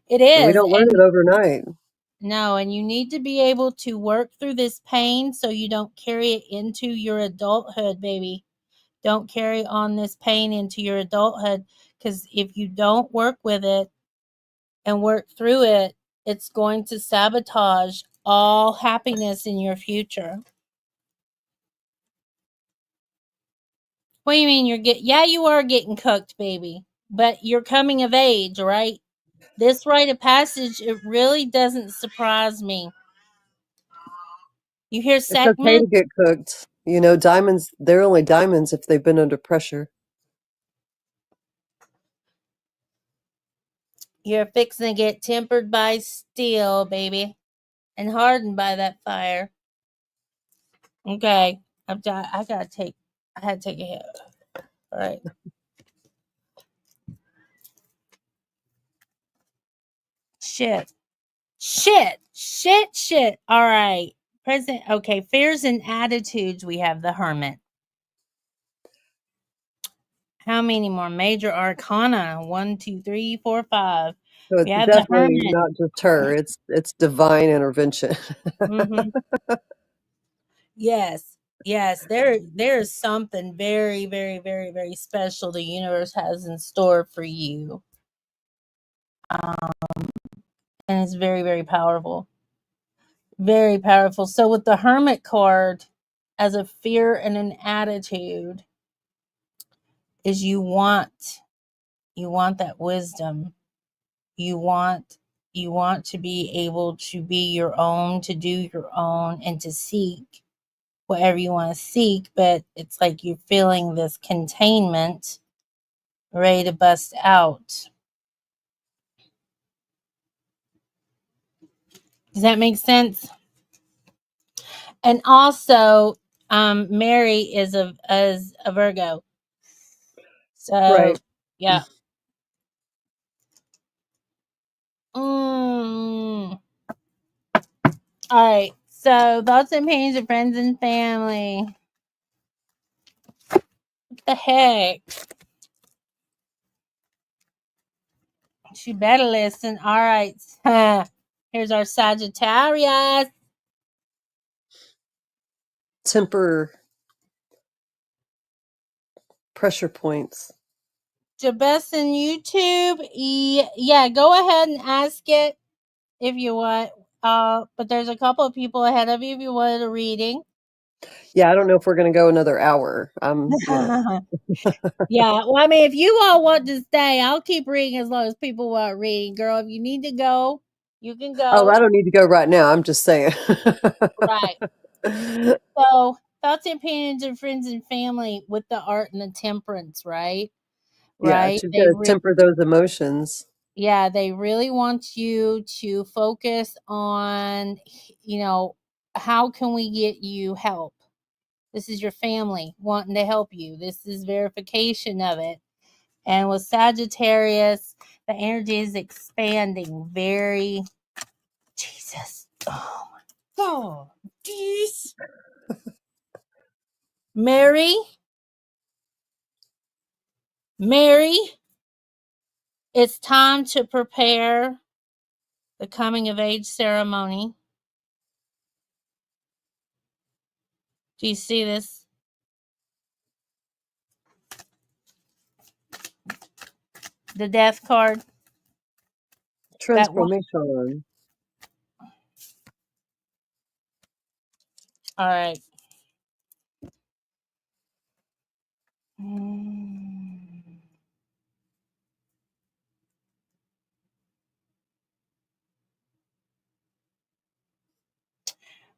it and we is. don't learn it overnight. No, and you need to be able to work through this pain so you don't carry it into your adulthood, baby. Don't carry on this pain into your adulthood because if you don't work with it and work through it, it's going to sabotage all happiness in your future. What do you mean yeah, you are getting cooked, baby. But you're coming of age, right? This rite of passage, it really doesn't surprise me. You hear It's okay to segments? get cooked. Diamonds, they're only diamonds if they've been under pressure. You're fixing to get tempered by steel, baby, and hardened by that fire. Okay, I had to take a hit. All right. Shit. Shit. All right. Present. Okay. Fears and attitudes. We have the Hermit. How many more major arcana? 1, 2, 3, 4, 5. So We it's have the definitely Hermit. not just her. It's divine intervention. Hmm. Yes. There is something very, very, very, very special the universe has in store for you, and it's very, very powerful. Very powerful. So with the Hermit card as a fear and an attitude is you want that wisdom. You want to be able to be your own, to do your own, and to seek whatever you want to seek, but it's like you're feeling this containment ready to bust out. Does that make sense? And also, Mary is a Virgo. So, Right. yeah. Mm. All right. So, thoughts and opinions of friends and family. What the heck? She better listen. All right. Here's our Sagittarius. Temper pressure points. Jabez in YouTube. Yeah, go ahead and ask it if you want. But there's a couple of people ahead of you if you wanted a reading. Yeah, I don't know if we're going to go another hour. Yeah, well, I mean, if you all want to stay, I'll keep reading as long as people want reading. Girl, if you need to go, you can Oh, go. I don't need to go right now. I'm just saying. Right. So, thoughts and opinions of friends and family with the art and the temperance, right? Yeah, Right. she's got to temper those emotions. Yeah, they really want you to focus on, how can we get you help? This is your family wanting to help you. This is verification of it. And with Sagittarius, the energy is expanding very. Jesus. Oh my God. Jeez. Mary, Mary, it's time to prepare the coming of age ceremony. Do you see this? The death card. That one. Transformation. All right. Mm.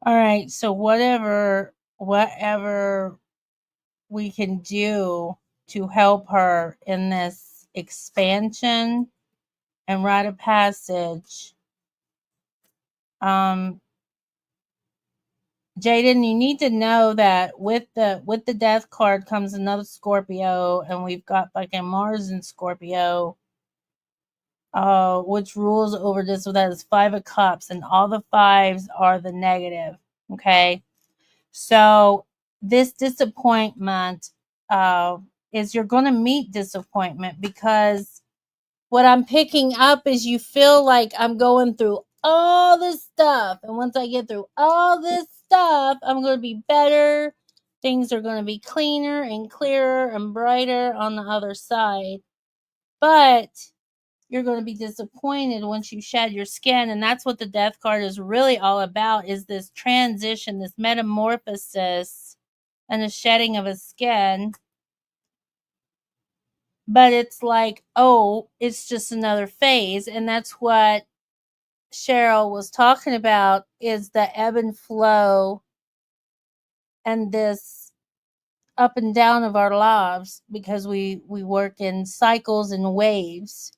All right. So whatever we can do to help her in this expansion and rite of passage. Jaden, you need to know that with the death card comes another Scorpio, and we've got fucking Mars in Scorpio, which rules over this. So that is 5 of Cups, and all the fives are the negative. Okay, so this disappointment is you're going to meet disappointment because what I'm picking up is you feel like I'm going through all this stuff. And once I get through all this stuff, I'm going to be better. Things are going to be cleaner and clearer and brighter on the other side. But you're going to be disappointed once you shed your skin. And that's what the death card is really all about, is this transition, this metamorphosis and the shedding of a skin. but it's like, oh, it's just another phase. And that's what Cheryl was talking about, is the ebb and flow and this up and down of our lives, because we work in cycles and waves,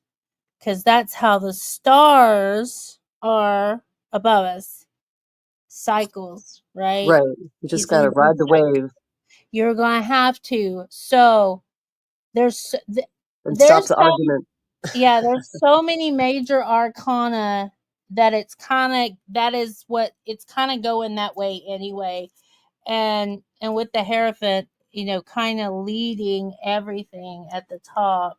because that's how the stars are above us. Cycles, right? Right. You just got to Seasons and ride the cycles. wave You're gonna have to. So there's and stop there's the so argument. yeah, there's so many major arcana that it's kind of, that is what it's kind of going that way anyway. And with the Hierophant, kind of leading everything at the top,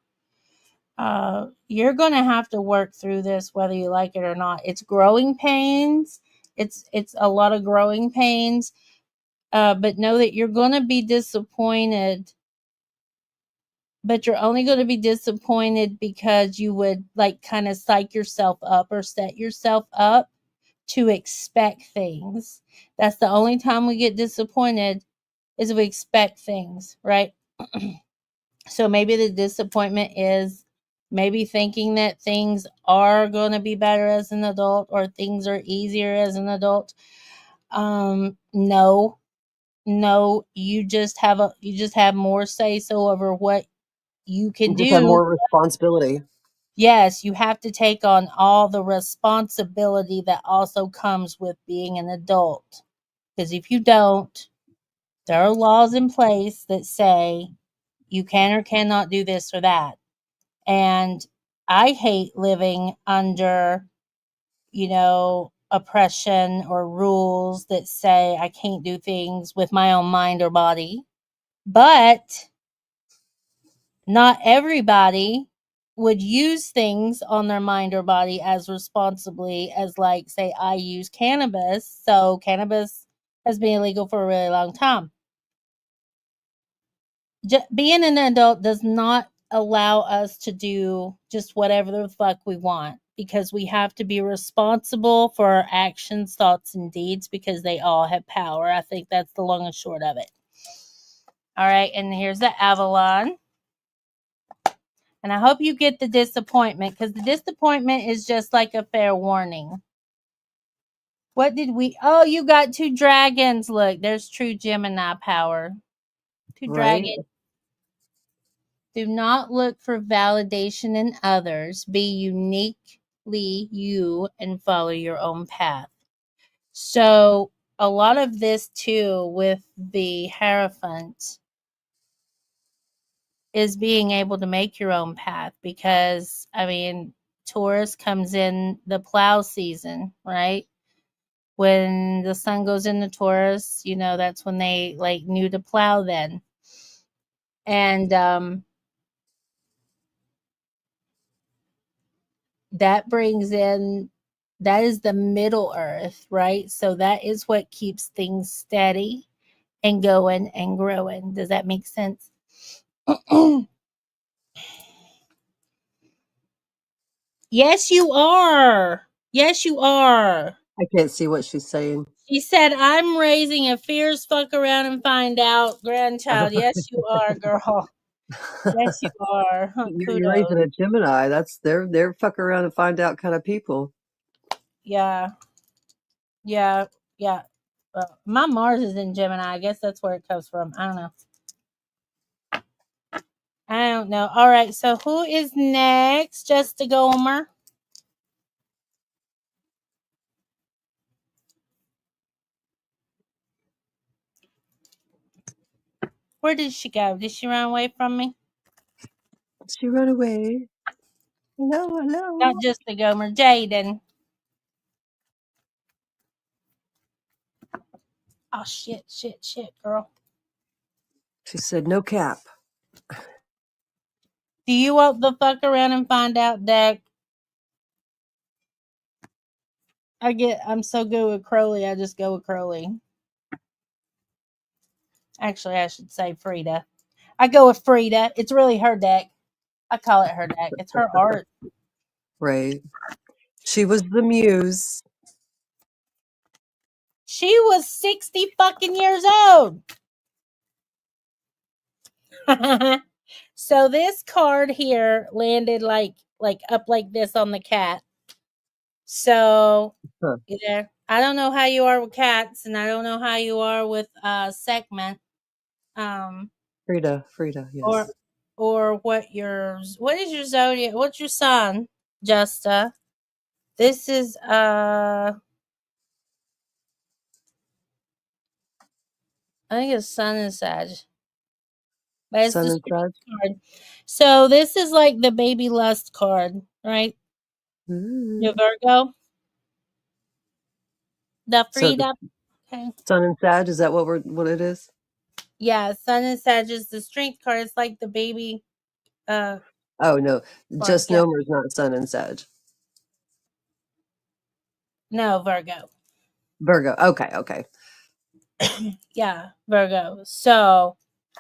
you're gonna have to work through this whether you like it or not. It's growing pains. It's a lot of growing pains. But know that you're gonna be disappointed, but you're only going to be disappointed because you would like kind of psych yourself up or set yourself up to expect things. That's the only time we get disappointed, is if we expect things, right? So maybe the disappointment is maybe thinking that things are going to be better as an adult, or things are easier as an adult. No, you just have more say so over what you can You just have do. more responsibility. Yes, you have to take on all the responsibility that also comes with being an adult. Because if you don't, there are laws in place that say you can or cannot do this or that. And I hate living under, oppression or rules that say I can't do things with my own mind or body. But not everybody would use things on their mind or body as responsibly as, like, say, I use cannabis. So cannabis has been illegal for a really long time. Being an adult does not allow us to do just whatever the fuck we want, because we have to be responsible for our actions, thoughts, and deeds, because they all have power. I think that's the long and short of it. All right, and here's the Avalon. And I hope you get the disappointment, because the disappointment is just like a fair warning. What did we? Oh, you got two dragons. Look, there's true Gemini power. Two Right. dragons. Do not look for validation in others. Be uniquely you and follow your own path. So, a lot of this too with the Hierophant is being able to make your own path, because Taurus comes in the plow season, right? When the sun goes into Taurus, that's when they like knew to plow then. And that brings in, that is the middle earth, right? So that is what keeps things steady and going and growing. Does that make sense? Yes, you are. Yes, you are. I can't see what she's saying. She said, I'm raising a fierce fuck around and find out grandchild. Yes, you are, girl. Yes, you are. You're Kudos. raising a Gemini. They're fuck around and find out kind of people. Yeah. Yeah. Yeah. Well, my Mars is in Gemini. I guess that's where it comes from. I don't know. I don't know. All right. So who is next? Just a Gomer. Where did she go? Did she run away from me? She run away. Hello, Not hello. just a Gomer. Jaden. Oh, shit, girl. She said no cap. Do you want the fuck around and find out, Deck? I'm so good with Crowley, I just go with Crowley. Actually, I should say Frida. I go with Frida. It's really her deck. I call it her deck. It's her art. Right. She was the muse. She was 60 fucking years old. So this card here landed like up like this on the cat. So Huh. yeah, I don't know how you are with cats, and I don't know how you are with segment. Um, Frida, or yes. what is your zodiac? What's your sun, Justa? This is I think it's sun and Sag. But it's Sun the and strength Sag. card. So this is like the baby lust card, right? Your Ooh. Virgo, the So the Frida. Okay. Sun and Sag, is that what it is? Yeah, sun and Sag is the strength card. It's like the baby uh Oh no, card. just Yeah. Nomer is not Sun and Sag. No, Virgo. Virgo. Okay. Yeah, Virgo. So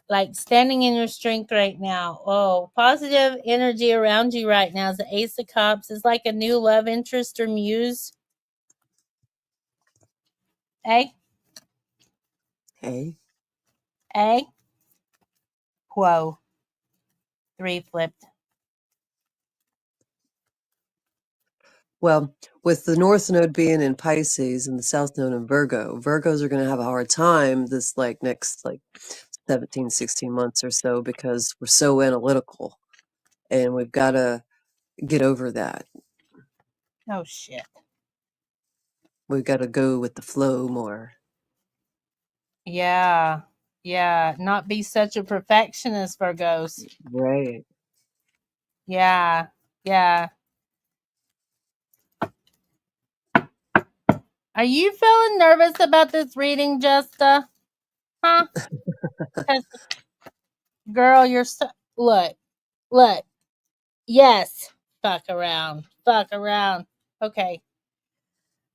like standing in your strength right now. Oh, positive energy around you right now is the Ace of Cups. It's like a new love interest or muse. Eh? Hey. Eh? Whoa. 3 flipped. Well, with the North Node being in Pisces and the South Node in Virgo, Virgos are going to have a hard time this next 17, 16 months or so because we're so analytical and we've got to get over that. Oh shit. We've got to go with the flow more. Yeah. Yeah. Not be such a perfectionist, Virgos. Right. Yeah. Yeah. Are you feeling nervous about this reading, Justa? Huh? 'Cause, girl, you're so look. Look. Yes. Fuck around. Fuck around. Okay.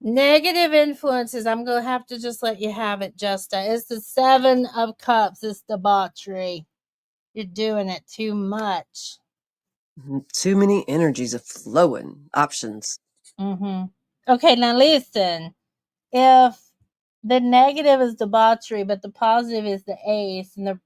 Negative influences. I'm gonna have to just let you have it, Justa. It's the 7 of Cups. It's debauchery. You're doing it too much. Too many energies of flowing options. Mm-hmm. Okay, now listen. If the negative is debauchery, but the positive is the ace, and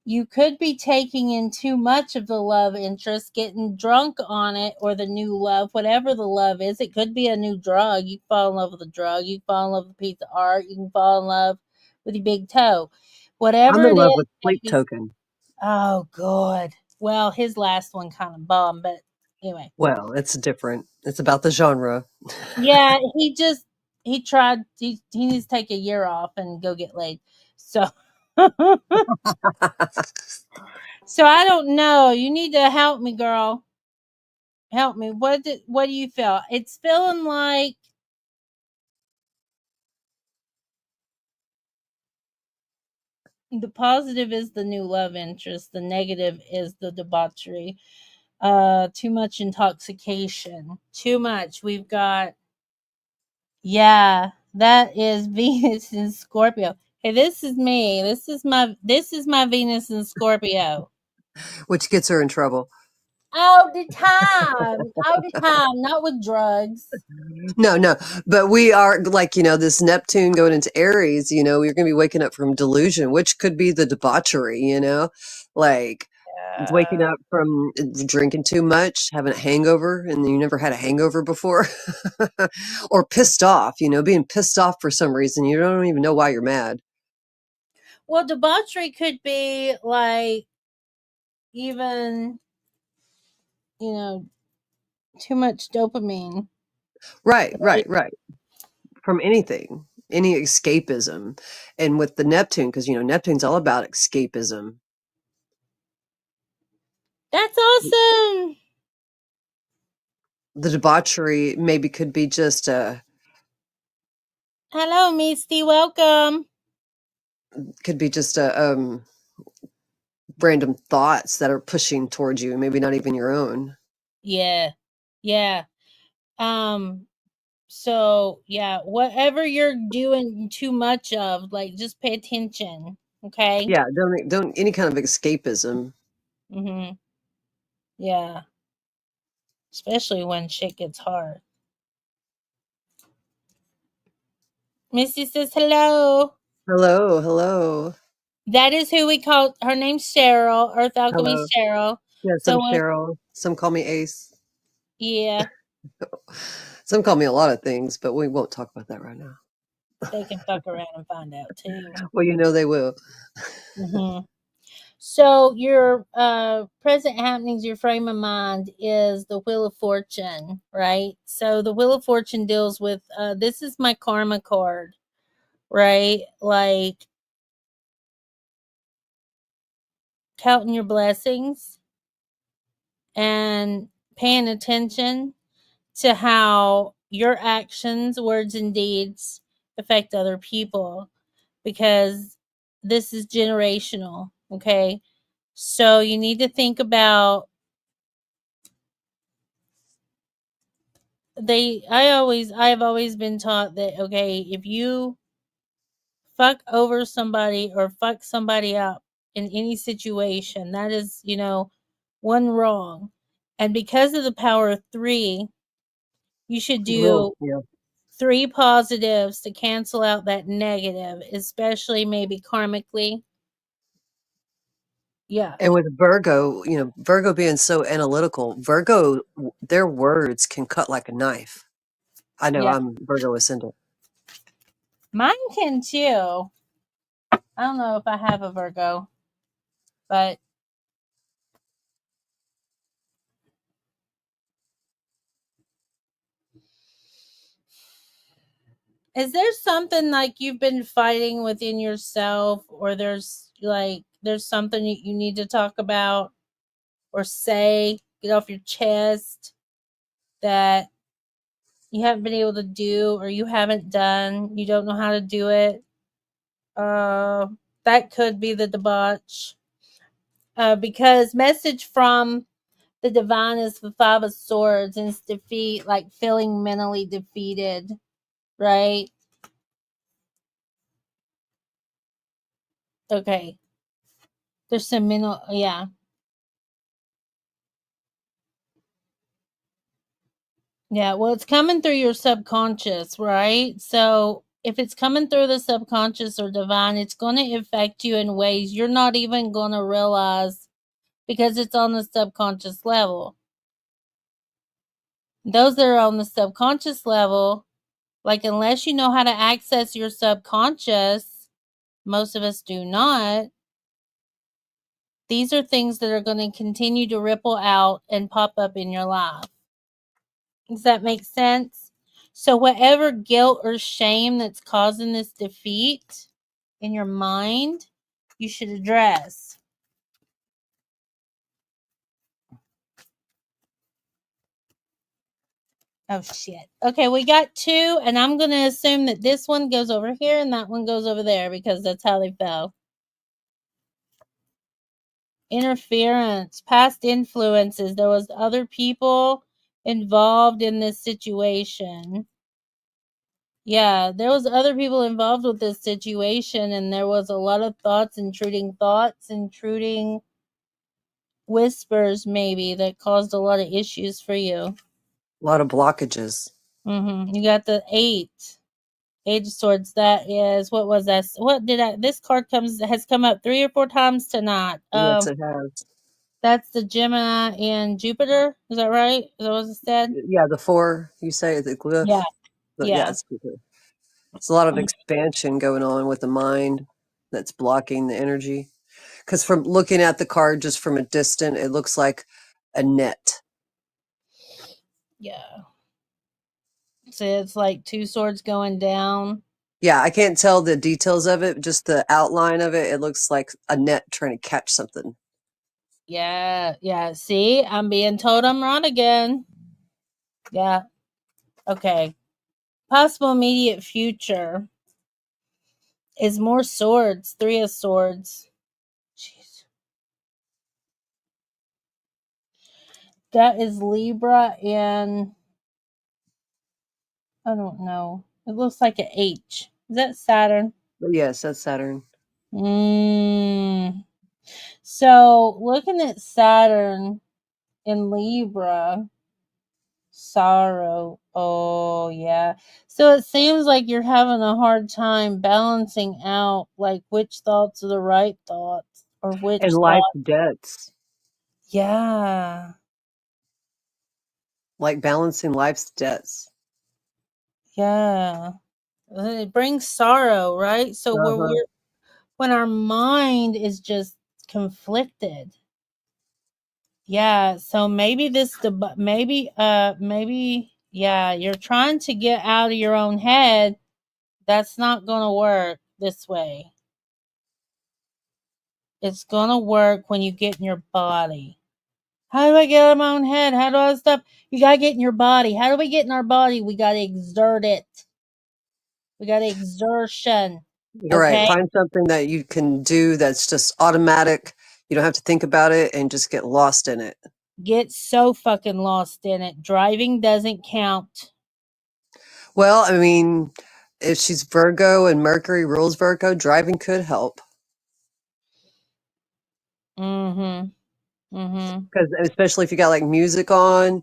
you could be taking in too much of the love interest, getting drunk on it, or the new love, whatever the love is. It could be a new drug. You can fall in love with a drug. You can fall in love with a piece of art. You can fall in love with your big toe. I'm Whatever in it love is, with Sleep baby. Token. Oh, good. Well, his last one kind of bummed, but anyway. Well, it's different. It's about the genre. Yeah, he tried. He needs to take a year off and go get laid. So, so I don't know. You need to help me, girl. Help me. What do you feel? It's feeling like the positive is the new love interest. The negative is the debauchery. Too much intoxication. Too much. We've got yeah, that is Venus in Scorpio. Hey, this is me. This is my Venus in Scorpio. Which gets her in trouble. All the time. All the time. Not with drugs. No, but we are this Neptune going into Aries, you're going to be waking up from delusion, which could be the debauchery, like waking up from drinking too much, having a hangover, and you never had a hangover before, or pissed off, being pissed off for some reason. You don't even know why you're mad. Well, debauchery could be like even, you know, too much dopamine. Right, Right? right, right. From anything, any escapism. And with the Neptune, because, Neptune's all about escapism. That's awesome. The debauchery maybe could be just Hello, Misty. Welcome. a random thoughts that are pushing towards you, maybe not even your own. Yeah. Yeah. Um, so yeah, whatever you're doing too much of, like just pay attention. Okay. Yeah, don't any kind of escapism. Mm-hmm. Yeah. Especially when shit gets hard. Missy says hello. Hello, hello. That is who we call her. Name's Cheryl. Earth Alchemy Hello. Cheryl. Yeah, So some Cheryl. Some call me Ace. yeah, Some call me a lot of things, but we won't talk about that right now. they can fuck around and find out too. Well, you know they will. hmm So your present happenings, your frame of mind is the Wheel of Fortune, right? So the Wheel of Fortune deals with this is my karma card, right? Like counting your blessings and paying attention to how your actions, words, and deeds affect other people because this is generational, okay? So you need to think about I've always been taught that okay, if you fuck over somebody or fuck somebody up in any situation, that is, one wrong. And because of the power of 3, you should You will. do Yeah. 3 positives to cancel out that negative, especially maybe karmically. Yeah. And with Virgo, Virgo being so analytical, Virgo, their words can cut like a knife. I know Yeah. I'm Virgo ascendant. Mine can too. I don't know if I have a Virgo, but is there something like you've been fighting within yourself, or there's something you need to talk about or say, get off your chest that you haven't been able to do or you haven't done, you don't know how to do it? Uh, that could be the debauch. Because message from the divine is the 5 of Swords, and it's defeat, like feeling mentally defeated, right? Okay. There's some mental, yeah. Yeah, well, it's coming through your subconscious, right? So if it's coming through the subconscious or divine, it's going to affect you in ways you're not even going to realize because it's on the subconscious level. Those that are on the subconscious level, like, unless you know how to access your subconscious, most of us do not. These are things that are going to continue to ripple out and pop up in your life. Does that make sense? So, whatever guilt or shame that's causing this defeat in your mind, you should address. Oh, shit. Okay, we got 2, and I'm going to assume that this one goes over here and that one goes over there because that's how they fell. Interference, past influences. There was other people involved in this situation. Yeah, there was other people involved with this situation, and there was a lot of intruding whispers maybe that caused a lot of issues for you. A lot of blockages. You got the 8 of Swords. That is, what was that? This card has come up 3 or 4 times tonight. Yes, it has. That's the Gemini and Jupiter. Is that right? Is that what it said? Yeah, the 4 you say the Yeah. glyph. But yeah, Yeah. it's a lot of expansion going on with the mind that's blocking the energy. Because from looking at the card just from a distance, it looks like a net. Yeah. So it's like 2 swords going down. Yeah, I can't tell the details of it, just the outline of it. It looks like a net trying to catch something. Yeah. Yeah. See, I'm being told I'm wrong again. Yeah. Okay. Possible immediate future is more swords. 3 of Swords. Jeez. That is Libra, and I don't know. It looks like an H. Is that Saturn? But yes, that's Saturn. So looking at Saturn in Libra, Sorrow. Oh, yeah. So it seems like you're having a hard time balancing out like which thoughts are the right thoughts or which And life's thought. debts, Yeah. like balancing life's debts. Yeah. It brings sorrow, right? So Uh-huh. when our mind is just conflicted. Yeah, so maybe maybe yeah, you're trying to get out of your own head. That's not going to work this way. It's going to work when you get in your body. How do I get out of my own head? How do I stop? You got to get in your body. How do we get in our body? We got to exert it. We got exertion. You're right. Okay? Find something that you can do that's just automatic. You don't have to think about it and just get lost in it. Get so fucking lost in it. Driving doesn't count. Well, I mean, if she's Virgo and Mercury rules Virgo, driving could help. Mhm. Mhm. Because especially if you got like music on,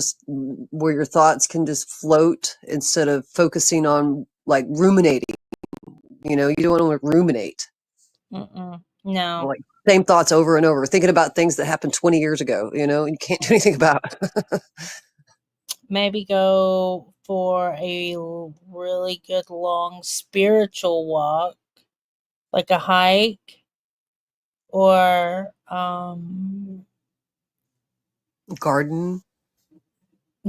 just where your thoughts can just float instead of focusing on like ruminating. You don't want to ruminate. No. Like same thoughts over and over, thinking about things that happened 20 years ago, and you can't do anything about. Maybe go for a really good long spiritual walk, like a hike, or Garden.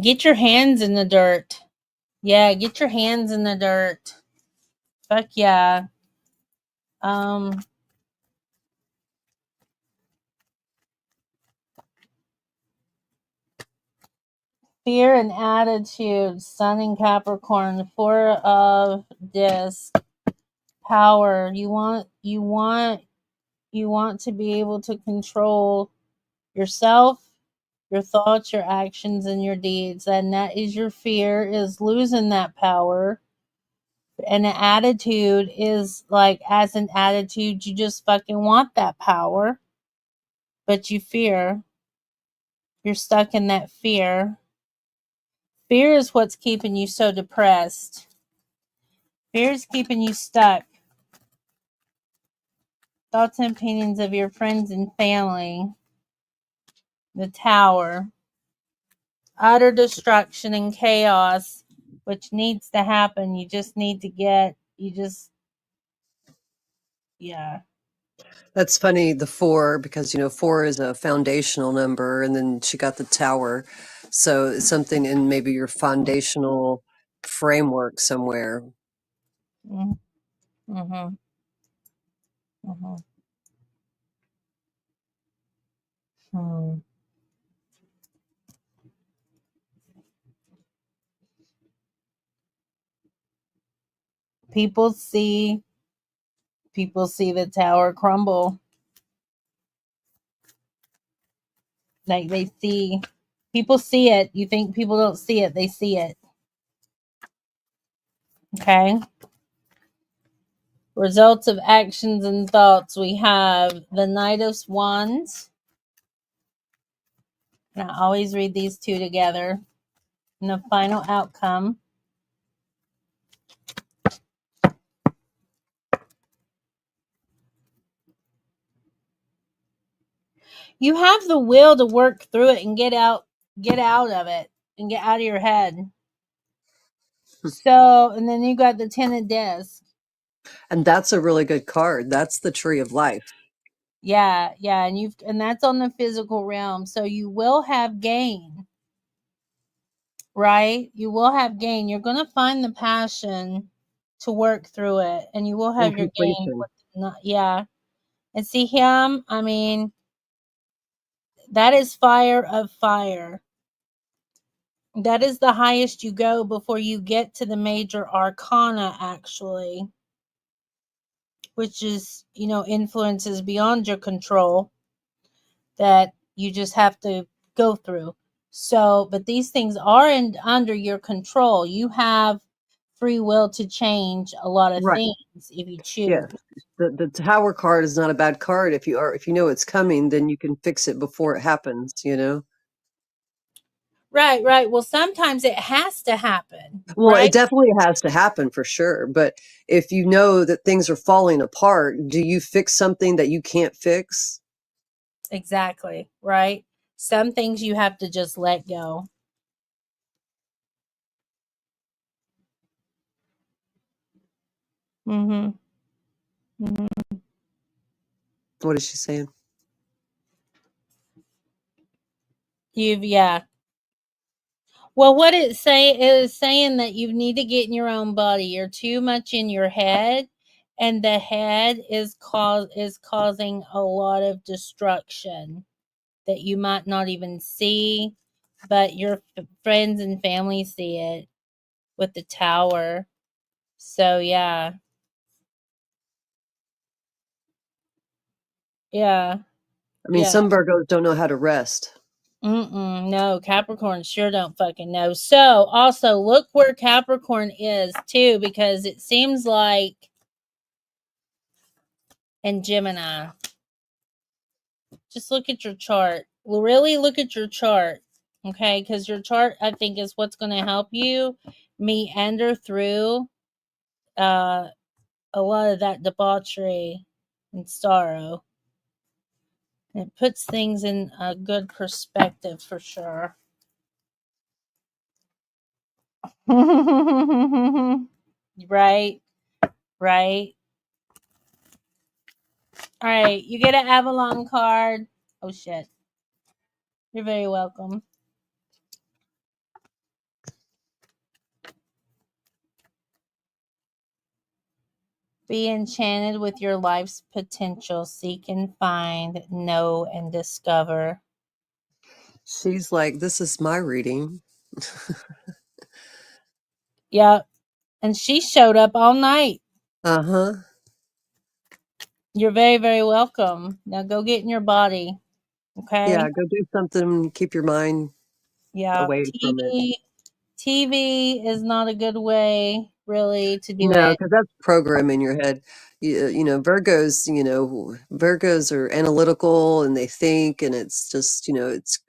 get your hands in the dirt. Yeah, get your hands in the dirt. Fuck yeah. Um Fear and attitude, Sun in Capricorn, Four of Disc, power. You want to be able to control yourself, your thoughts, your actions, and your deeds. And that is your fear, is losing that power. And an attitude is like, as an attitude, you just fucking want that power, but you fear. You're stuck in that fear. Fear is what's keeping you so depressed. Fear is keeping you stuck. Thoughts and opinions of your friends and family. The Tower. Utter destruction and chaos, which needs to happen. You just need to yeah. That's funny, the four, because four is a foundational number, and then she got the tower. So it's something in maybe your foundational framework somewhere. Mm-hmm. Mm-hmm. Mm-hmm. Hmm. People see the tower crumble. Like people see it. You think people don't see it, they see it. Okay. Results of actions and thoughts. We have the Knight of Wands. And I always read these two together. And the final outcome. You have the will to work through it and get out of it and get out of your head. So, and then you got the Ten of Discs. And that's a really good card. That's the tree of life. Yeah, yeah, and that's on the physical realm. So you will have gain, right? You will have gain. You're going to find the passion to work through it, and you will And have your gain. completion. Yeah, and see him. I mean, that is fire of fire. That is the highest you go before you get to the major arcana, actually, which is, influences beyond your control that you just have to go through. So, but these things are under your control. You have free will to change a lot of Right. things if you Yeah. choose. The tower card is not a bad card. If you know it's coming, then you can fix it before it happens. Right. Well, sometimes it has to happen, Well, it right? definitely has to happen for sure. But if you know that things are falling apart, do you fix something that you can't fix? Exactly, right? Some things you have to just let go. Mhm. Mhm. What is she saying? Yeah. Well, what it say is saying that you need to get in your own body. You're too much in your head, and the head is causing a lot of destruction that you might not even see, but your friends and family see it with the tower. So yeah. Yeah. I mean, Yeah. some Virgos don't know how to rest. No, Capricorn sure don't fucking know. So, also look where Capricorn is too, because it seems like in Gemini. Just look at your chart. Really look at your chart, okay? Because your chart, I think, is what's going to help you meander through uh, a lot of that debauchery and sorrow. It puts things in a good perspective for sure. Right, right. All right, you get an Avalon card. Oh shit. You're very welcome. Be enchanted with your life's potential. Seek and find, know and discover. She's like, this is my reading. Yep. And she showed up all night. Uh-huh. You're very, very welcome. Now go get in your body. Yeah, Okay. go do something, keep your mind Yeah. away from it. TV is not a good way really to do No, it. because that's program in your head. Virgos, Virgos are analytical and they think, and it's just,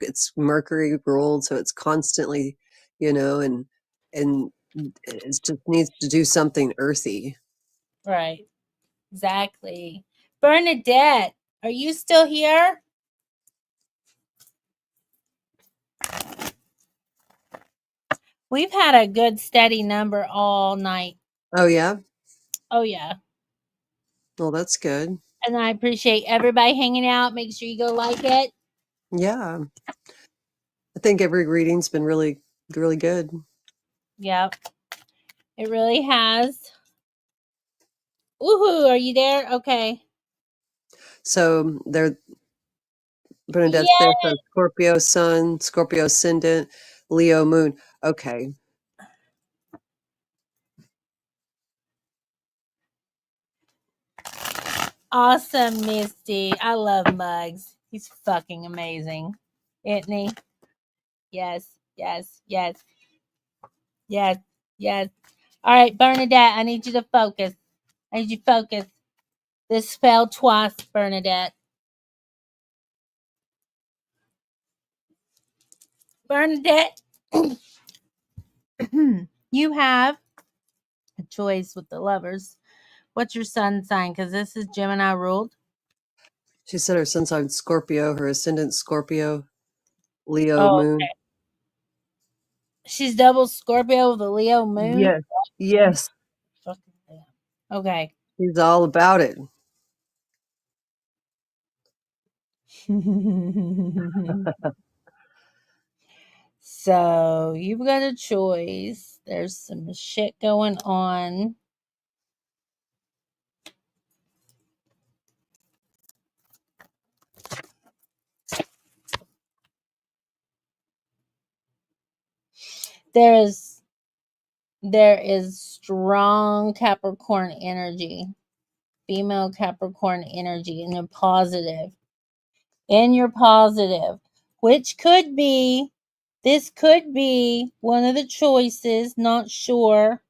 it's Mercury ruled, so it's constantly, and it just needs to do something earthy. Right. Exactly. Bernadette, are you still here? We've had a good steady number all night. Oh yeah? Oh yeah. Well, that's good. And I appreciate everybody hanging out. Make sure you go like it. Yeah. I think every reading's been really, really good. Yep. It really has. Woohoo, are you there? Okay. So Bernadette's there, Yeah. so Scorpio Sun, Scorpio Ascendant, Leo Moon. Okay. Awesome, Misty. I love Muggs. He's fucking amazing. Isn't he? Yes, yes, yes, yes, yes. All right, Bernadette, I need you to focus. I need you to focus. This fell twice, Bernadette. Bernadette, you have a choice with the lovers. What's your sun sign? Because this is Gemini ruled. She said her sun sign Scorpio, her ascendant Scorpio, Leo Oh, Moon. she's double Scorpio with a Leo moon. Yes. Yes. Fucking damn. Okay. She's all about it. So you've got a choice. There's some shit going on. There's there is strong Capricorn energy, female Capricorn energy in your positive, which could be, this could be one of the choices, not sure.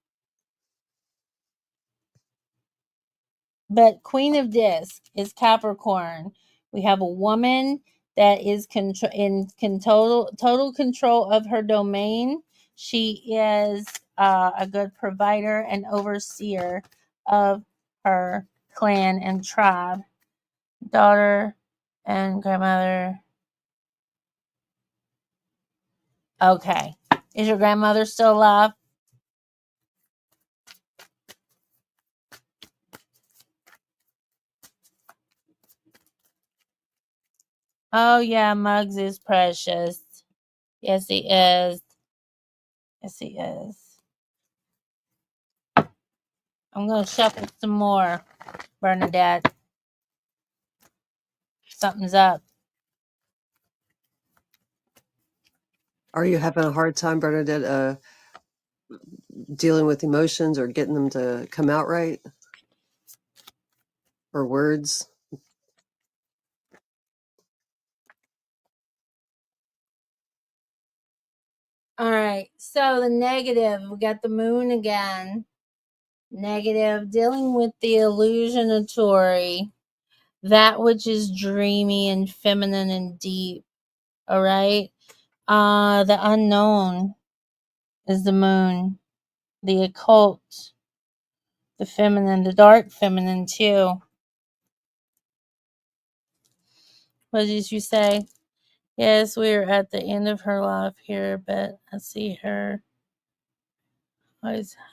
But Queen of Disc is Capricorn. We have a woman that is total control of her domain. She is a good provider and overseer of her clan and tribe. Daughter and grandmother. Okay. Is your grandmother still alive? Oh, yeah, Muggs is precious. Yes, he is. Yes, he is. I'm going to shuffle some more, Bernadette. Something's up. Are you having a hard time, Bernadette, dealing with emotions or getting them to come out right? Or words? All right. So the negative, we got the moon again. Negative, dealing with the illusionatory, that which is dreamy and feminine and deep. All right. The unknown is the moon, the occult, the feminine, the dark feminine too. What did you say? Yes, we're at the end of her life here, but I see her. Always have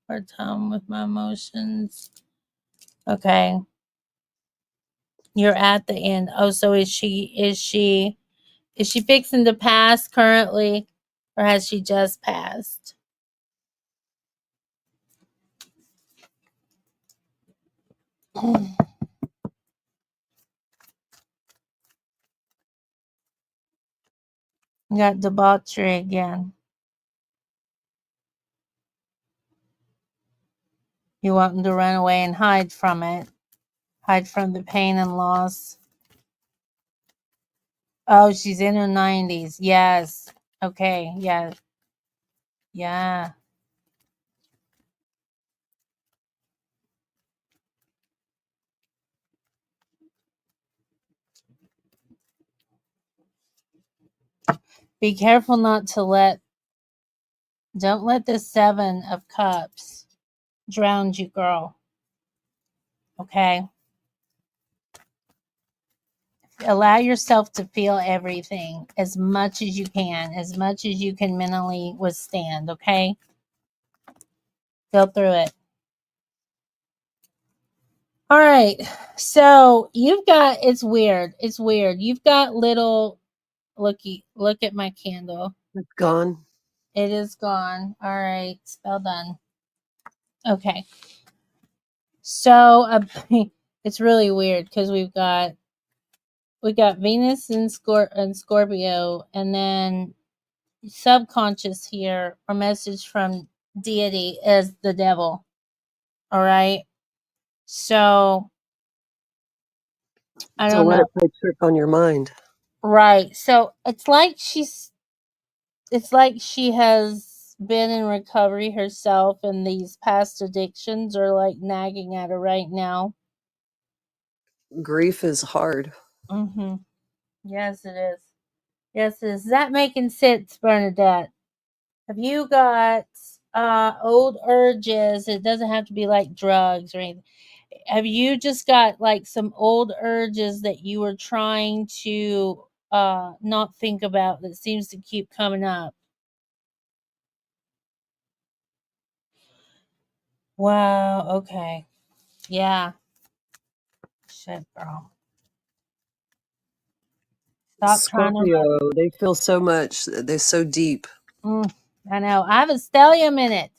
a hard time with my emotions. Okay. You're at the end. Oh, so is she fixing to pass currently, or has she just passed? Got debauchery again. You want them to run away and hide from it. Hide from the pain and loss. Oh, she's in her 90s. Yes. Okay. Yeah. Yeah. Be careful not to don't let the 7 of Cups drown you, girl. Okay? Allow yourself to feel everything as much as you can mentally withstand, okay? Go through it. All right. So it's weird. It's weird. You've got little look at my candle. It's gone. It is gone. All right. Spell done. Okay. So it's really weird because we got Venus and Scorpio, and then subconscious here, or message from deity is the devil. All right. So I So don't let know. it play trick on your mind. Right. So it's like she has been in recovery herself, and these past addictions are like nagging at her right now. Grief is hard. Mm-hmm. Yes, it is. Yes, it is. Is that making sense, Bernadette? Have you got old urges? It doesn't have to be like drugs or anything. Have you just got like some old urges that you were trying to not think about that seems to keep coming up? Wow, okay. Yeah. Shit, girl. Stop trying to Scorpio, they feel so much. They're so deep. I know. I have a stellium in it.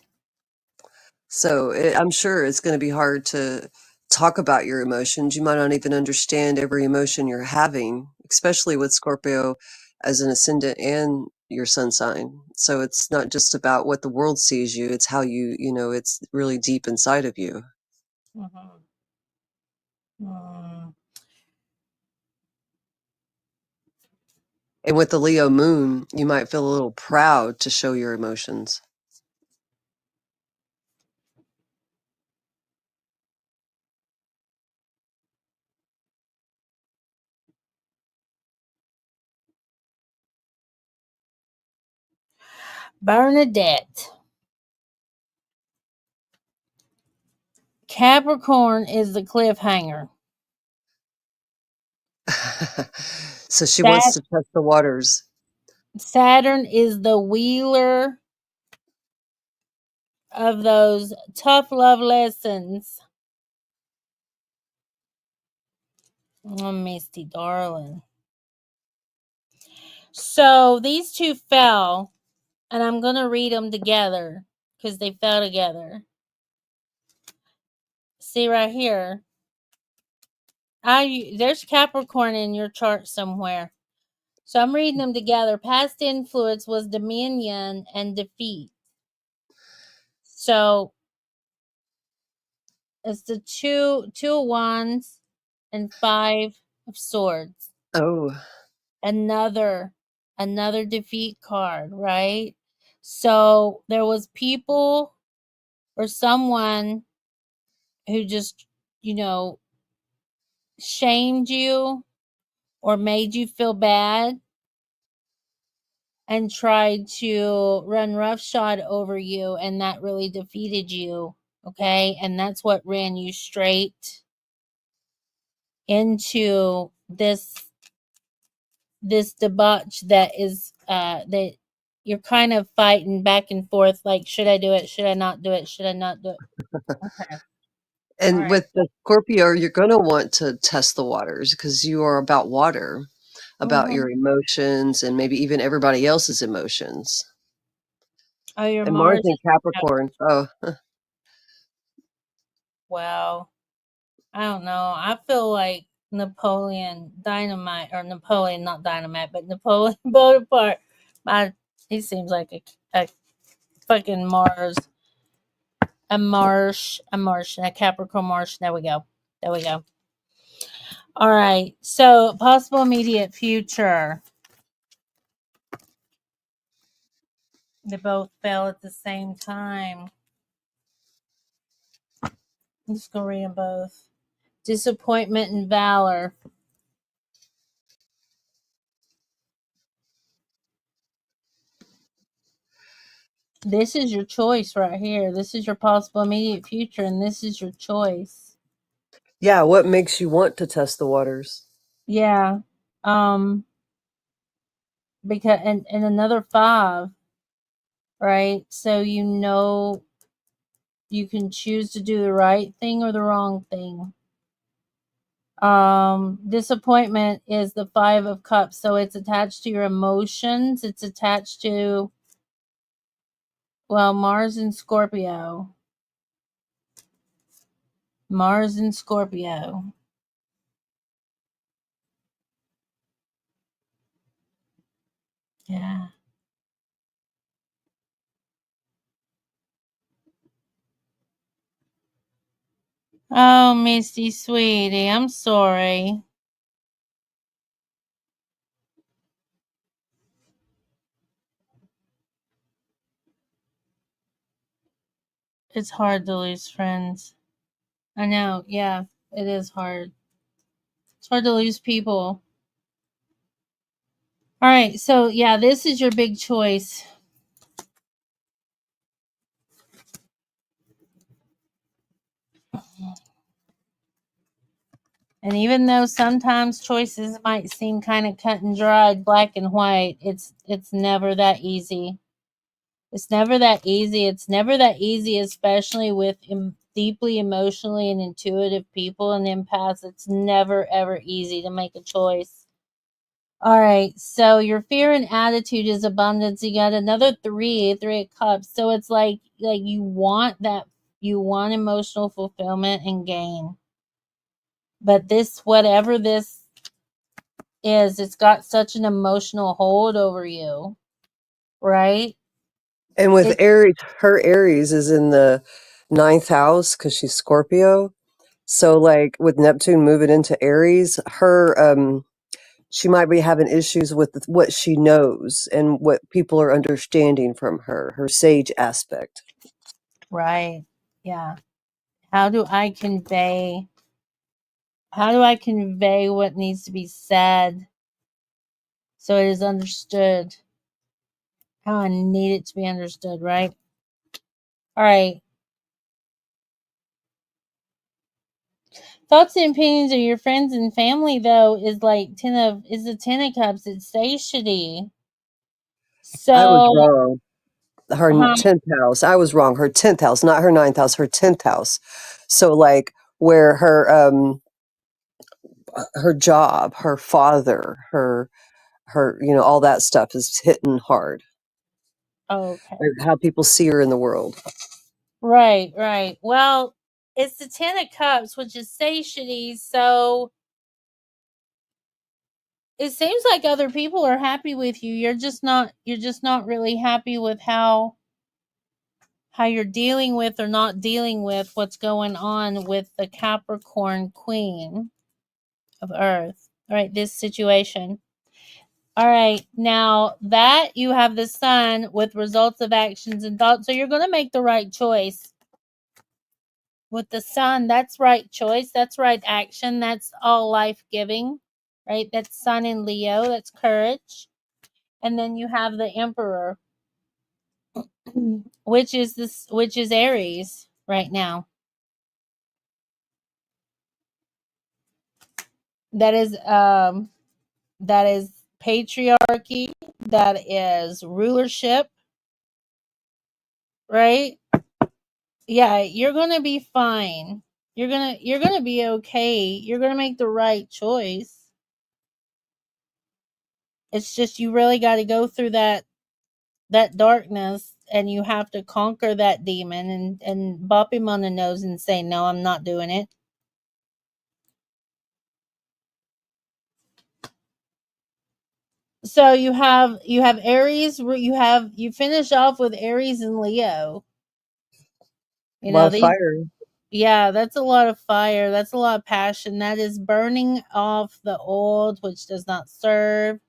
So I'm sure it's going to be hard to talk about your emotions. You might not even understand every emotion you're having, especially with Scorpio as an ascendant and your sun sign. So it's not just about what the world sees you, it's how it's really deep inside of you. Mhm. Mm. And with the Leo moon, you might feel a little proud to show your emotions. Bernadette. Capricorn is the cliffhanger. So she wants to test the waters. Saturn is the wheeler of those tough love lessons. Oh, Misty, darling. So these two fell, and I'm going to read them together because they fell together. See right here. There's Capricorn in your chart somewhere. So I'm reading them together. Past influence was dominion and defeat. So it's the two of wands and 5 of swords. Oh, Another defeat card, right? So there was people or someone who just, shamed you or made you feel bad and tried to run roughshod over you, and that really defeated you. Okay, and that's what ran you straight into this debauch that is that you're kind of fighting back and forth, like, should I do it, should I not do it, should I not do it? Okay. All and right. with the Scorpio, you're going to want to test the waters because you are about water, about your emotions, and maybe even everybody else's emotions. Oh, your And Mars Mars in is Capricorn. Oh, wow. I don't know. I feel like Napoleon Dynamite, or Napoleon, not Dynamite, but Napoleon Bonaparte. He seems like a fucking Mars, a Capricorn Marsh. There we go. There we go. All right. So, possible immediate future. They both fell at the same time. I'm just going to read them both. Disappointment and valor. This is your choice right here. This is your possible immediate future, and this is your choice. yeah. What makes you want to test the waters? Yeah. Because and another 5, right? So you can choose to do the right thing or the wrong thing. Disappointment is the 5 of cups, so it's attached to your emotions. It's attached to, well, Mars and Scorpio. Mars and Scorpio. Yeah. Oh, Misty, sweetie, I'm sorry. It's hard to lose friends. I know. Yeah, it is hard. It's hard to lose people. All right. So, yeah, this is your big choice. And even though sometimes choices might seem kind of cut and dried, black and white, it's never that easy. It's never that easy. It's never that easy, especially with deeply emotionally and intuitive people and empaths. It's never ever easy to make a choice. All right, so your fear and attitude is abundance. You got another 3 of cups. So it's like you want that, you want emotional fulfillment and gain. But this, whatever this is, it's got such an emotional hold over you, right? And with It Aries, her Aries is in the 9th house because she's Scorpio. So, like with Neptune moving into Aries, she might be having issues with what she knows and what people are understanding from her sage aspect. right. Yeah. How do I convey what needs to be said so it is understood? How I need it to be understood, right? All right. Thoughts and opinions of your friends and family, though, is like the 10 of cups. It's satiety. I was So, wrong. Her um, 10th house. I was wrong. Her 10th house, not her 9th house, her 10th house. So like where her job, her father, her all that stuff is hitting hard. okay. Like how people see her in the world. Right, right. Well, it's the 10 of cups, which is satiety. So it seems like other people are happy with you. You're just not really happy with how you're dealing with or not dealing with what's going on with the Capricorn Queen of Earth. All right, this situation. All right, now that you have the Sun with results of actions and thoughts, so you're going to make the right choice. With the Sun, that's right choice, that's right action, that's all life giving, right? That's Sun in Leo, that's courage. And then you have the Emperor, which is Aries right now. That is that is patriarchy, that is rulership, right? Yeah, you're going to be fine. You're going to be okay. You're going to make the right choice. It's just you really got to go through that darkness, and you have to conquer that demon and bop him on the nose and say, "No, I'm not doing it." So you have Aries, you finish off with Aries and Leo. A You lot know, of these fire. yeah, that's a lot of fire. That's a lot of passion. That is burning off the old, which does not serve,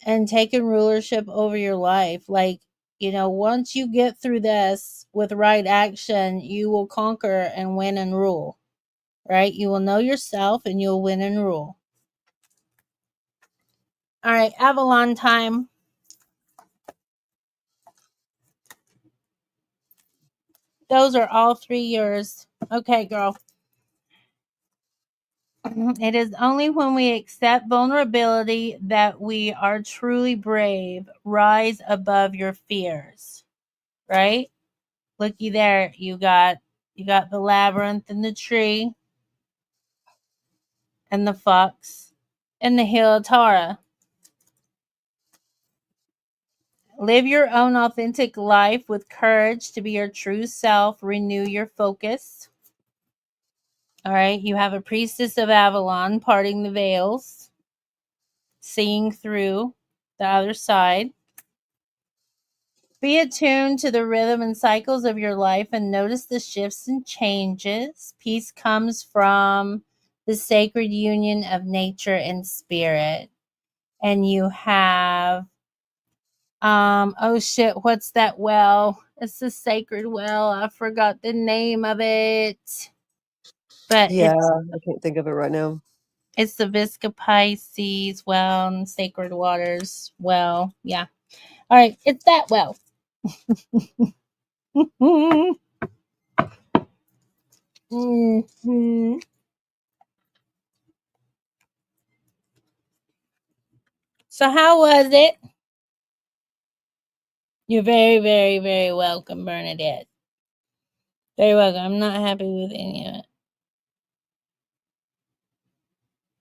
and taking rulership over your life. Like, once you get through this with right action, you will conquer and win and rule, right? You will know yourself and you'll win and rule. All right, Avalon time. Those are all 3 yours. Okay, girl. It is only when we accept vulnerability that we are truly brave. Rise above your fears. Right? Looky there. You got the labyrinth and the tree and the fox and the hill of Tara. Live your own authentic life with courage to be your true self. Renew your focus. All right. You have a priestess of Avalon parting the veils, seeing through the other side. Be attuned to the rhythm and cycles of your life and notice the shifts and changes. Peace comes from the sacred union of nature and spirit. And you have oh shit, what's that well? It's the sacred well. I forgot the name of it. But Yeah, I can't think of it right now. it's the Visca Pisces well and sacred waters well. Yeah. All right, it's that well. Mhm. So how was it? You're very, very, very welcome, Bernadette. Very welcome. I'm not happy with any of it.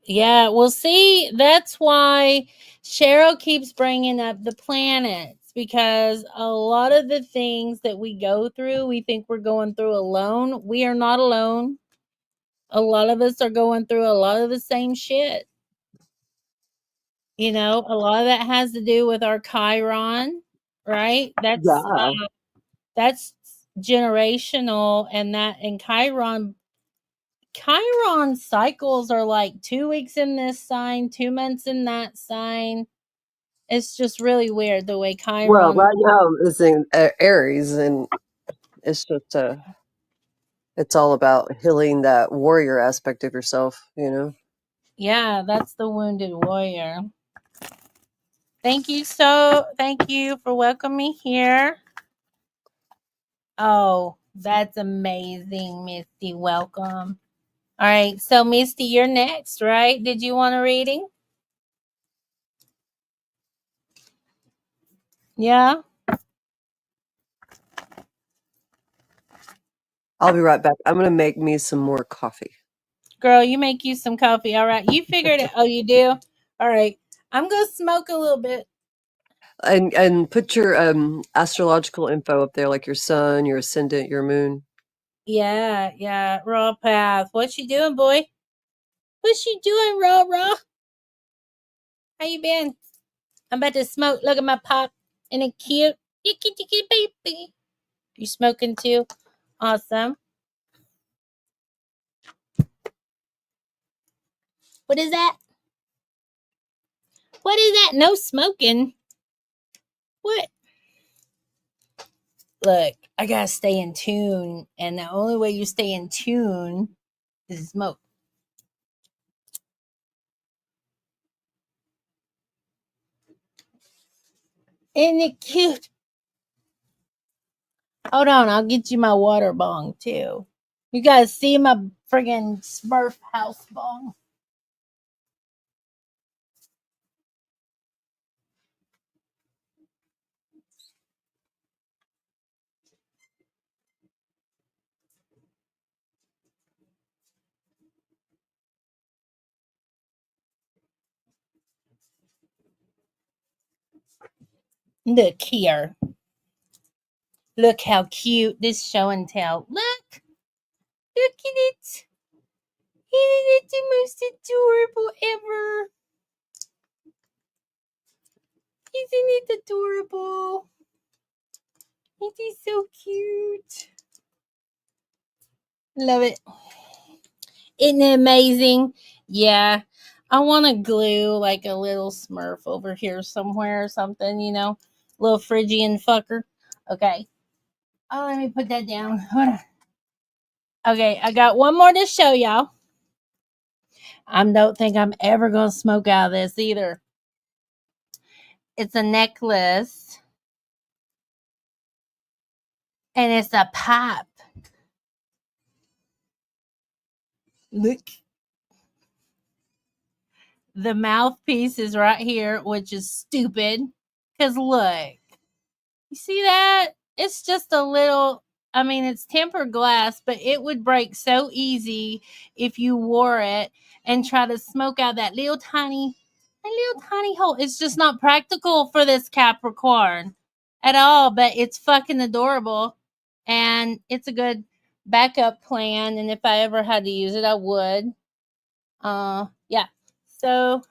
Yeah, well, see, that's why Cheryl keeps bringing up the planets, because a lot of the things that we go through, we think we're going through alone. We are not alone. A lot of us are going through a lot of the same shit. A lot of that has to do with our Chiron, right? Yeah. That's generational, and Chiron cycles are like 2 weeks in this sign, 2 months in that sign. It's just really weird the way Well, Chiron. right now is in Aries, and it's just it's all about healing that warrior aspect of yourself. Yeah, that's the wounded warrior. Thank you for welcoming me here. Oh, that's amazing, Misty. Welcome. All right, so Misty, you're next, right? Did you want a reading? Yeah. I'll be right back. I'm going to make me some more coffee. Girl, you make you some coffee. All right. You figured it. Oh, you do? All right. I'm going to smoke a little bit. And put your astrological info up there, like your sun, your ascendant, your moon. Yeah, yeah. Raw path. What you doing, boy? What you doing, raw? How you been? I'm about to smoke. Look at my pop. Isn't it cute? Icky ticky baby. You smoking too? Awesome. What is that? What is that? No smoking. What? Look, I gotta stay in tune, and the only way you stay in tune is smoke. Isn't it cute? Hold on, I'll get you my water bong too. You guys see my friggin' Smurf house bong? Look here. Look how cute this show and tell. Look at it. Isn't it the most adorable ever? Isn't it adorable? It is so cute. Love it. Isn't it amazing? Yeah. I want to glue like a little Smurf over here somewhere or something, little Phrygian fucker. Okay. Oh, let me put that down. Hold on. Okay, I got one more to show y'all. I don't think I'm ever going to smoke out of this either. It's a necklace. And it's a pipe. Look. The mouthpiece is right here, which is stupid. Because look. You see that? It's just a little, it's tempered glass, but it would break so easy if you wore it and try to smoke out that little tiny hole. It's just not practical for this Capricorn at all, but it's fucking adorable. And it's a good backup plan. And if I ever had to use it, I would. Yeah. So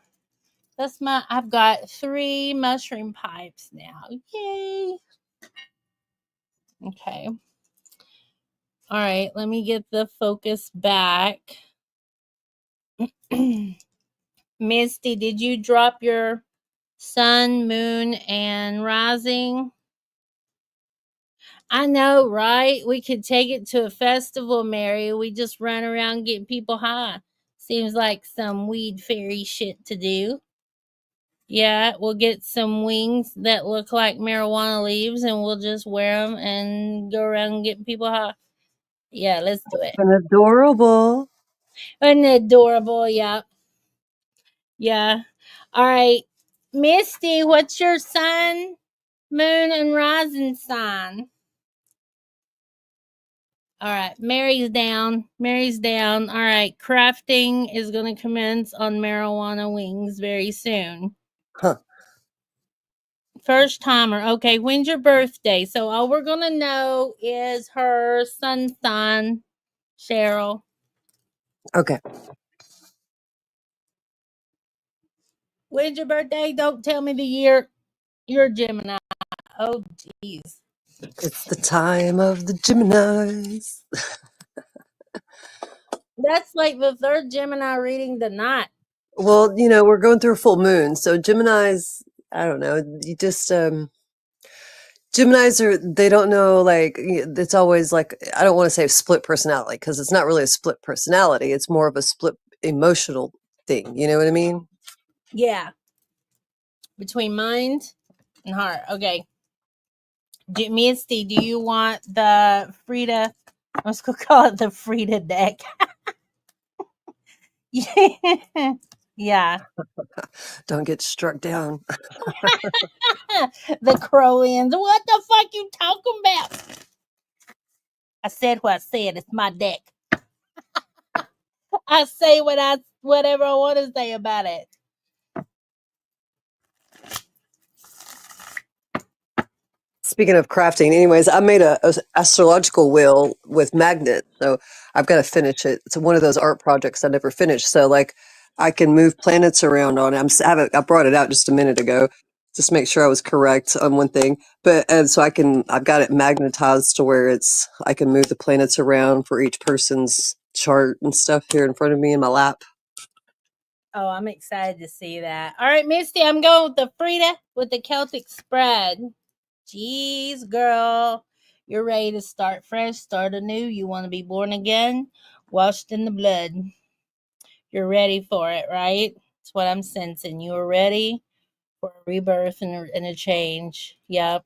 I've got 3 mushroom pipes now. Yay. Okay. All right, let me get the focus back. Misty, did you drop your sun, moon, and rising? I know, right? We could take it to a festival, Mary. We just run around getting people high. Seems like some weed fairy shit to do. Yeah, we'll get some wings that look like marijuana leaves and we'll just wear them and go around getting people high. Yeah, let's do it. And adorable. Isn't it adorable? Yeah. Yeah. All right. Misty, what's your sun, moon, and rising sign? All right. Mary's down. All right. Crafting is going to commence on marijuana wings very soon. Huh. First timer. Okay. When's your birthday? So all we're going to know is her sun sign, Cheryl. Okay. When's your birthday? Don't tell me the year. You're a Gemini. Oh, jeez. It's the time of the Geminis. That's like the 3rd Gemini reading tonight. Well, we're going through a full moon. So Geminis, I don't know. You just, Geminis they don't know, like, it's always like, I don't want to say split personality because it's not really a split personality. It's more of a split emotional thing. You know what I mean? Yeah. between mind and heart. Okay. Misty, do you want the Frida? I was going to call it the Frida deck. Yeah. Don't get struck down. The Crowins. What the fuck you talking about? I said what I said. It's my deck. I say whatever I want to say about it. Speaking of crafting, anyways, I made a astrological wheel with magnets, so I've got to finish it. It's one of those art projects I never finished. So like, I can move planets around on it. I brought it out just a minute ago, just to make sure I was correct on one thing. But and so I've got it magnetized to where I can move the planets around for each person's chart and stuff here in front of me in my lap. Oh, I'm excited to see that. All right, Misty, I'm going with the Frida with the Celtic spread. Jeez, girl. You're ready to start fresh, start anew. You want to be born again, washed in the blood. You're ready for it, right? That's what I'm sensing. You are ready for a rebirth and a change. Yep.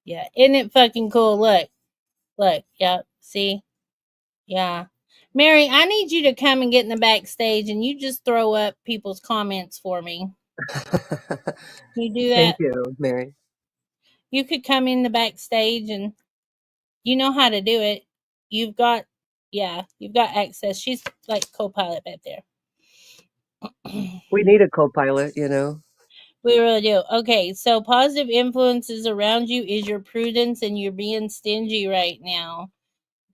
Yeah. Isn't it fucking cool? Look. Yep. See? Yeah. Mary, I need you to come and get in the backstage and you just throw up people's comments for me. Can you do Thank that? you, Mary. You could come in the backstage and you know how to do it. You've got access. She's like co-pilot back there. We need a co-pilot, you know. We really do. Okay, so positive influences around you is your prudence and you're being stingy right now.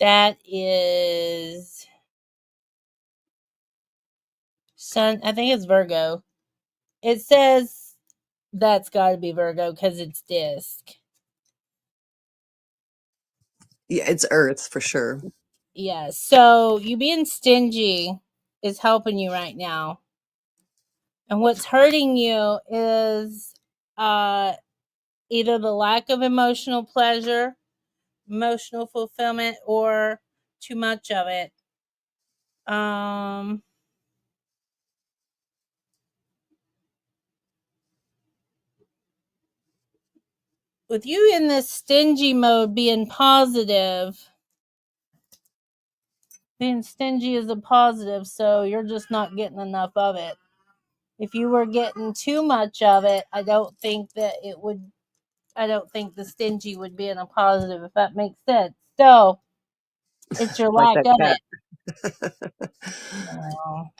That is Sun, I think it's Virgo. It says that's got to be Virgo because it's disc. Yeah, it's Earth for sure. Yeah, so you being stingy is helping you right now. And what's hurting you is either the lack of emotional pleasure, emotional fulfillment, or too much of it. With you in this stingy mode, being stingy is a positive, so you're just not getting enough of it. If you were getting too much of it, I don't think the stingy would be in a positive, if that makes sense. So it's your Like lack that of cat. it. No.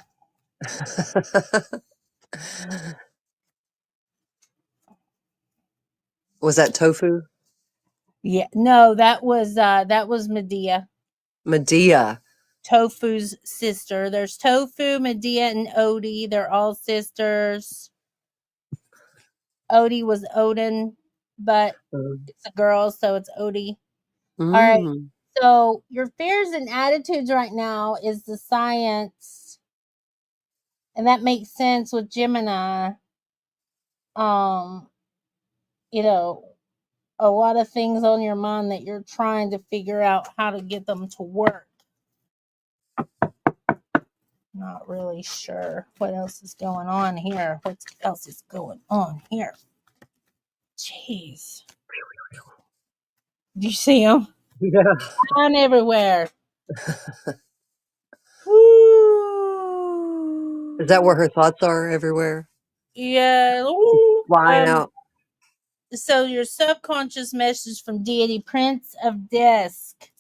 Was that tofu? Yeah, no, that was Medea. Medea. Tofu's sister. There's Tofu, Medea, and Odie. They're all sisters. Odie was Odin, but it's a girl, so it's Odie. All right. Mm. So your fears and attitudes right now is the science, and that makes sense with Gemini. Um, you know, a lot of things on your mind that you're trying to figure out how to get them to work. Not really sure what else is going on here. What else is going on here? Jeez. Do you see them? Yeah. On everywhere. Is that where her thoughts are everywhere? Yeah. Flying out. So your subconscious message from deity, Prince of Disc.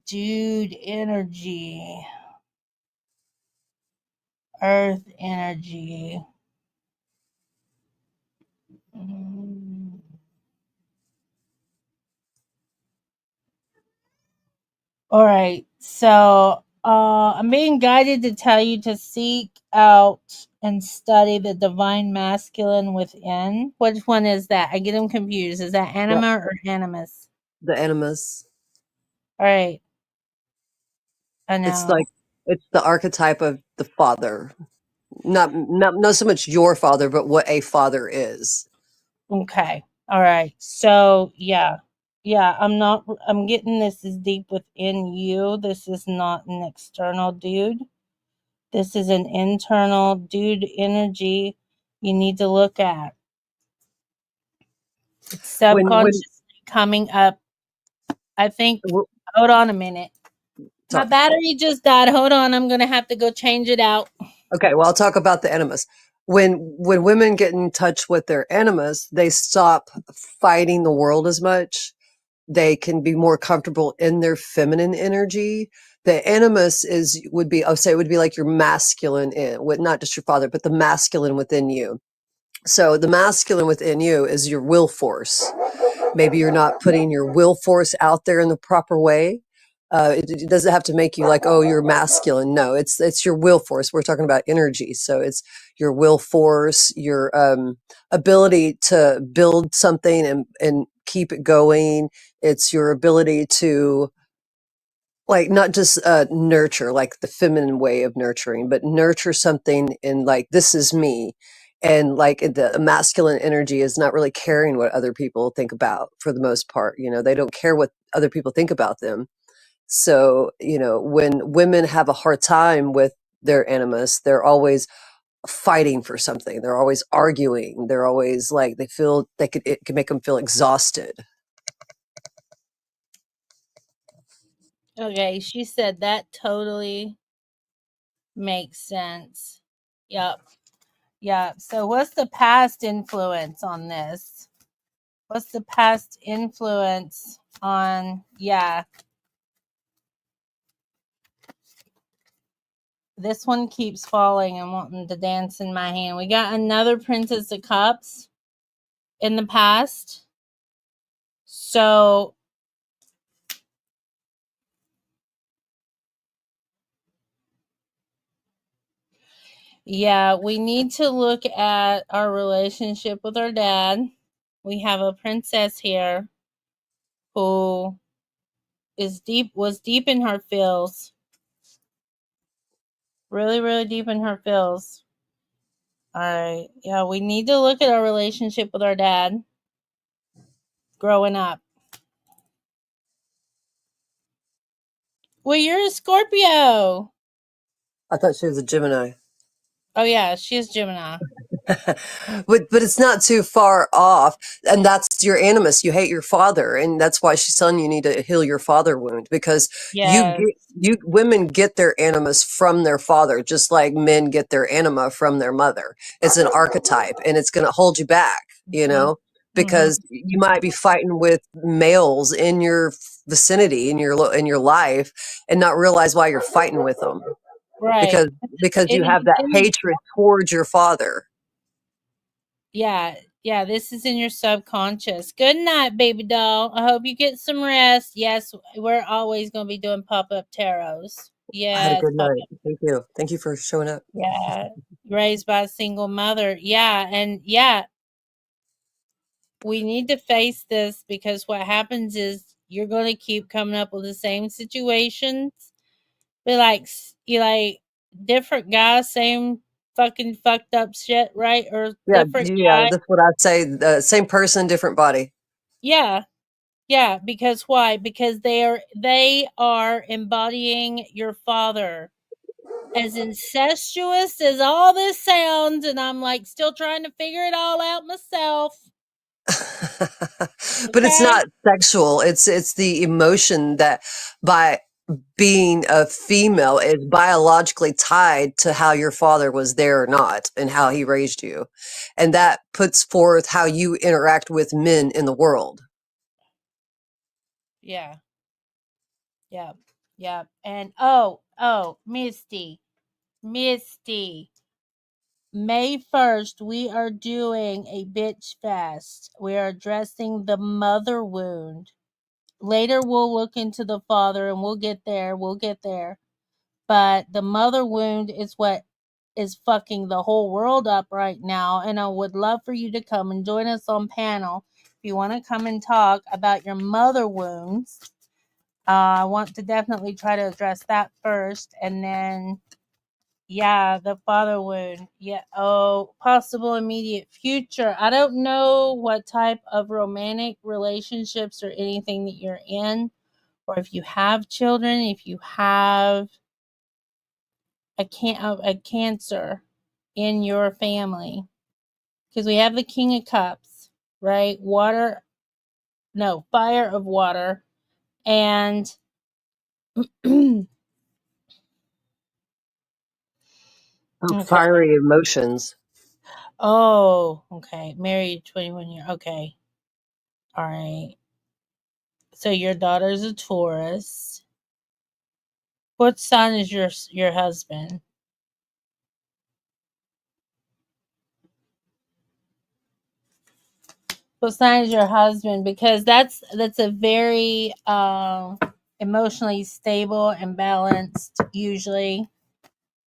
Dude energy. Earth energy. Mm. All right. So I'm being guided to tell you to seek out and study the divine masculine within. Which one is that? I get them confused. Is that Yeah. anima or animus? The animus. All right. I It's know. like it's the archetype of the father. Not so much your father, but what a father is. Okay. All right. So, yeah. Yeah, I'm getting this is deep within you. This is not an external dude. This is an internal dude energy you need to look at. It's When subconsciously coming up. I think, w- hold on a minute. My talk, battery just died. Hold on. I'm going to have to go change it out. okay, well, I'll talk about the enemas. When women get in touch with their enemas, they stop fighting the world as much. They can be more comfortable in their feminine energy. The animus would be, I'll say it would be like your masculine with not just your father, but the masculine within you. So the masculine within you is your will force. Maybe you're not putting your will force out there in the proper way. It doesn't have to make you like, oh, you're masculine. No, it's your will force. We're talking about energy, so it's your will force, your ability to build something and keep it going. It's your ability to like not just nurture like the feminine way of nurturing, but nurture something in like this is me. And like the masculine energy is not really caring what other people think about for the most part. They don't care what other people think about them. So when women have a hard time with their animus, they're always fighting for something, they're always arguing, they're always like they feel it can make them feel exhausted. Okay, she said that totally makes sense. Yep. Yep. So what's the past influence on this? What's the past influence on, yeah. This one keeps falling and wanting to dance in my hand. We got another Princess of Cups in the past. So yeah, we need to look at our relationship with our dad. We have a princess here who was deep in her feels. Really, really deep in her feels. All right. Yeah, we need to look at our relationship with our dad growing up. Well, you're a Scorpio. I thought she was a Gemini. Oh yeah, she's Gemini. but it's not too far off, and that's your animus. You hate your father, and that's why she's telling you need to heal your father wound, because Yes. women get their animus from their father just like men get their anima from their mother. It's an archetype, and it's going to hold you back, Mm-hmm. because you might be fighting with males in your vicinity in your life and not realize why you're fighting with them, Right. because you have that hatred towards your father. Yeah. Yeah, this is in your subconscious. Good night, baby doll. I hope you get some rest. Yes, we're always going to be doing pop-up tarots. I had a Yes, good pop-up. night. Thank you. Thank you for showing up. Yeah. Raised by a single mother. Yeah, and yeah, we need to face this, because what happens is you're going to keep coming up with the same situations. But you like different guys, same fucking fucked up shit, right? Or different Yeah, guy. that's what I'd say. Same person, different body. Yeah. Yeah, because why? Because they are embodying your father. As incestuous as all this sounds, and I'm like still trying to figure it all out myself. But it's Okay? not sexual. It's the emotion that by being a female is biologically tied to how your father was there or not and how he raised you. And that puts forth how you interact with men in the world. Yeah. Yeah. Yeah. And Misty. Misty. May 1st, we are doing a bitch fest. We are addressing the mother wound. Later, we'll look into the father and we'll get there. We'll get there. But the mother wound is what is fucking the whole world up right now. And I would love for you to come and join us on panel. If you want to come and talk about your mother wounds, I want to definitely try to address that first. And then, yeah, the father wound. Yeah. Oh, possible immediate future. I don't know what type of romantic relationships or anything that you're in, or if you have children, if you have a Cancer in your family, because we have the King of Cups, right? Fire of water, and okay. Fiery emotions. Oh, okay. Married 21 year. Okay. All right. So your daughter's a Taurus. What sign is your husband? What sign is your husband? Because that's a very emotionally stable and balanced. Usually,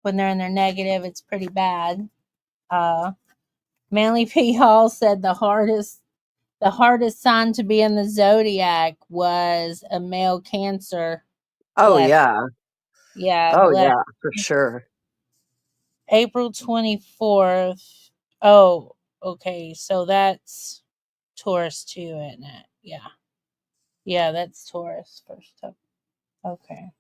when they're in their negative, it's pretty bad. Manly P. Hall said the hardest sign to be in the zodiac was a male Cancer. Oh Bless. yeah. Yeah, Oh bless. yeah, for sure. April 24th. Oh, okay. So that's Taurus too, isn't it? Yeah. Yeah, that's Taurus first up. Okay.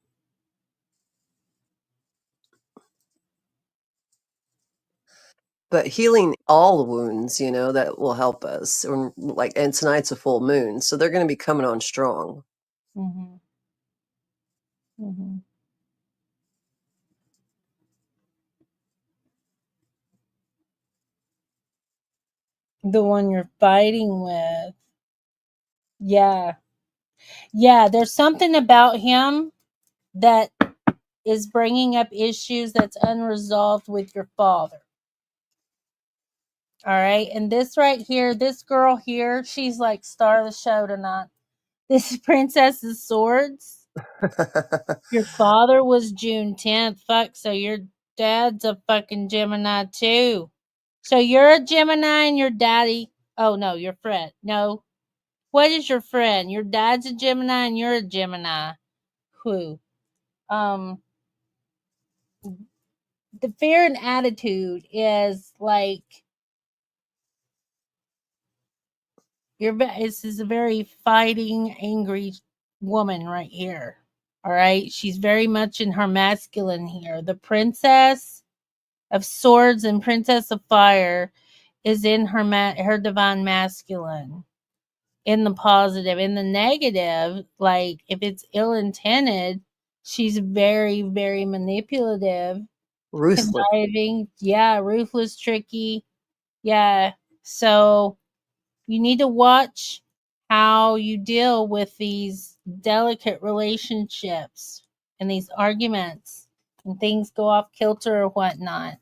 But healing all wounds, that will help us. And tonight's a full moon, so they're going to be coming on strong. Mm-hmm. Mm-hmm. The one you're fighting with. Yeah. Yeah, there's something about him that is bringing up issues that's unresolved with your father. All right. And this right here, this girl here, she's like star of the show tonight. This is Princess of Swords. Your father was June 10th. Fuck. So your dad's a fucking Gemini too. So you're a Gemini and your daddy. Oh no, your friend. No. What is your friend? Your dad's a Gemini and you're a Gemini. Who? Um, the fear and attitude is like this is a very fighting, angry woman right here. All right. She's very much in her masculine here. The Princess of Swords and Princess of Fire is in her divine masculine. In the positive, in the negative, like if it's ill intended, she's very, very manipulative, Ruthless. conniving, yeah, ruthless, tricky, yeah. So you need to watch how you deal with these delicate relationships and these arguments and things go off kilter or whatnot.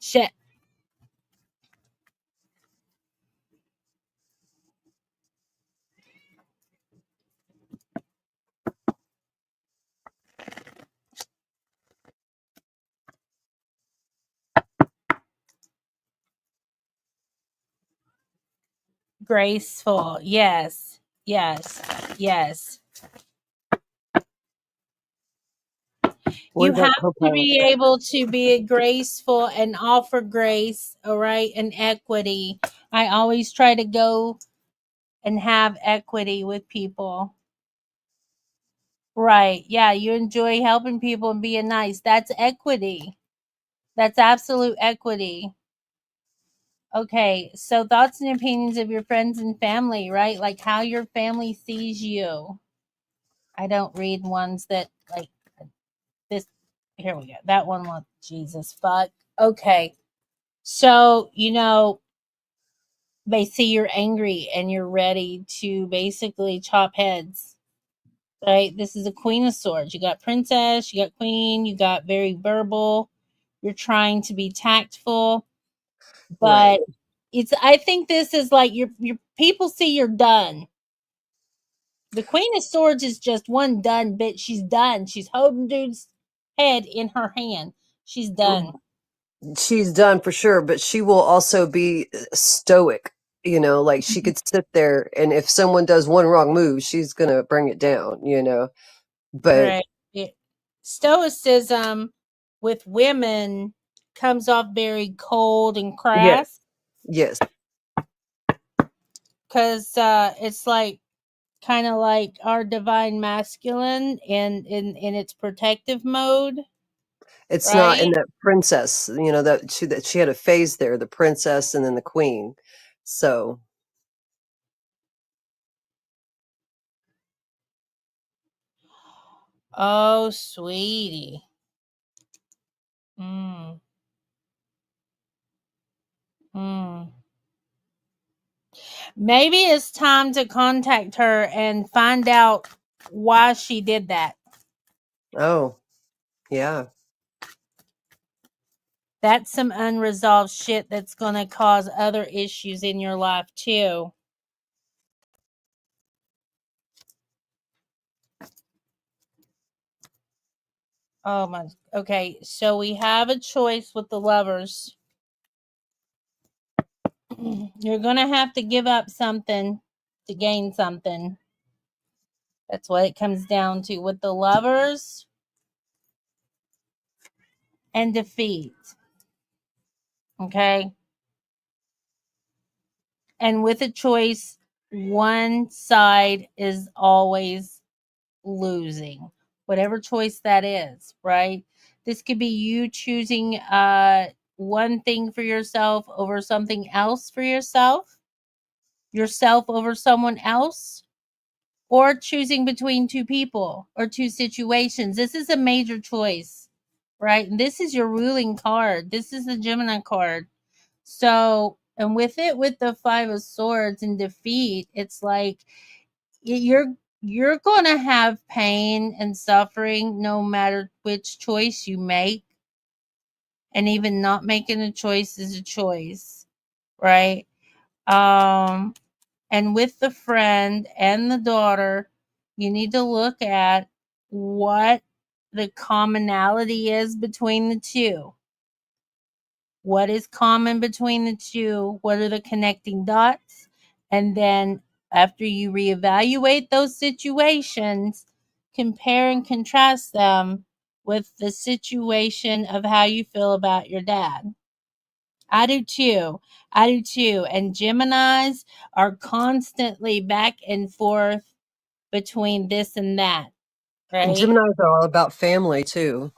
Shit. Graceful. Yes. Yes. Yes. You Where'd that have to co-pilot be go? able to be graceful and offer grace, all right, and equity. I always try to go and have equity with people. Right. Yeah, you enjoy helping people and being nice. That's equity. That's absolute equity. Okay, so thoughts and opinions of your friends and family, right? Like how your family sees you. I don't read ones that like this. Here we go. That one was Jesus fuck. Okay. So, they see you're angry and you're ready to basically chop heads, right? This is a Queen of Swords. You got Princess, you got Queen, you got very verbal. You're trying to be tactful, Right. but I think this is like your people see you're done. The Queen of Swords is just one done bitch. She's done. She's holding dude's head in her hand. She's done. She's done for sure, but she will also be stoic. Like she could sit there, and if someone does one wrong move, she's gonna bring it down. But Right. Stoicism with women comes off very cold and yes, crass yes, because it's like kind of like our divine masculine in its protective mode, It's not in right? that princess, that she had a phase there, the princess and then the queen. So Oh, sweetie. Mm, mm. Maybe it's time to contact her and find out why she did that. oh, yeah. That's some unresolved shit that's going to cause other issues in your life too. Oh my. Okay, so we have a choice with the Lovers. You're going to have to give up something to gain something. That's what it comes down to with the Lovers and defeat. Okay? And with a choice, one side is always losing, whatever choice that is, right? This could be you choosing one thing for yourself over something else for yourself over someone else, or choosing between two people or two situations. This is a major choice, right? And this is your ruling card. This is the Gemini card. So, and with it, with the Five of Swords and defeat, it's like you're going to have pain and suffering no matter which choice you make. And even not making a choice is a choice, right? Um and with the friend and the daughter, you need to look at what the commonality is between the two. What is common between the two? What are the connecting dots? And then after you reevaluate those situations, compare and contrast them with the situation of how you feel about your dad. I do too. I do too. And Geminis are constantly back and forth between this and that, And right? Geminis are all about family too.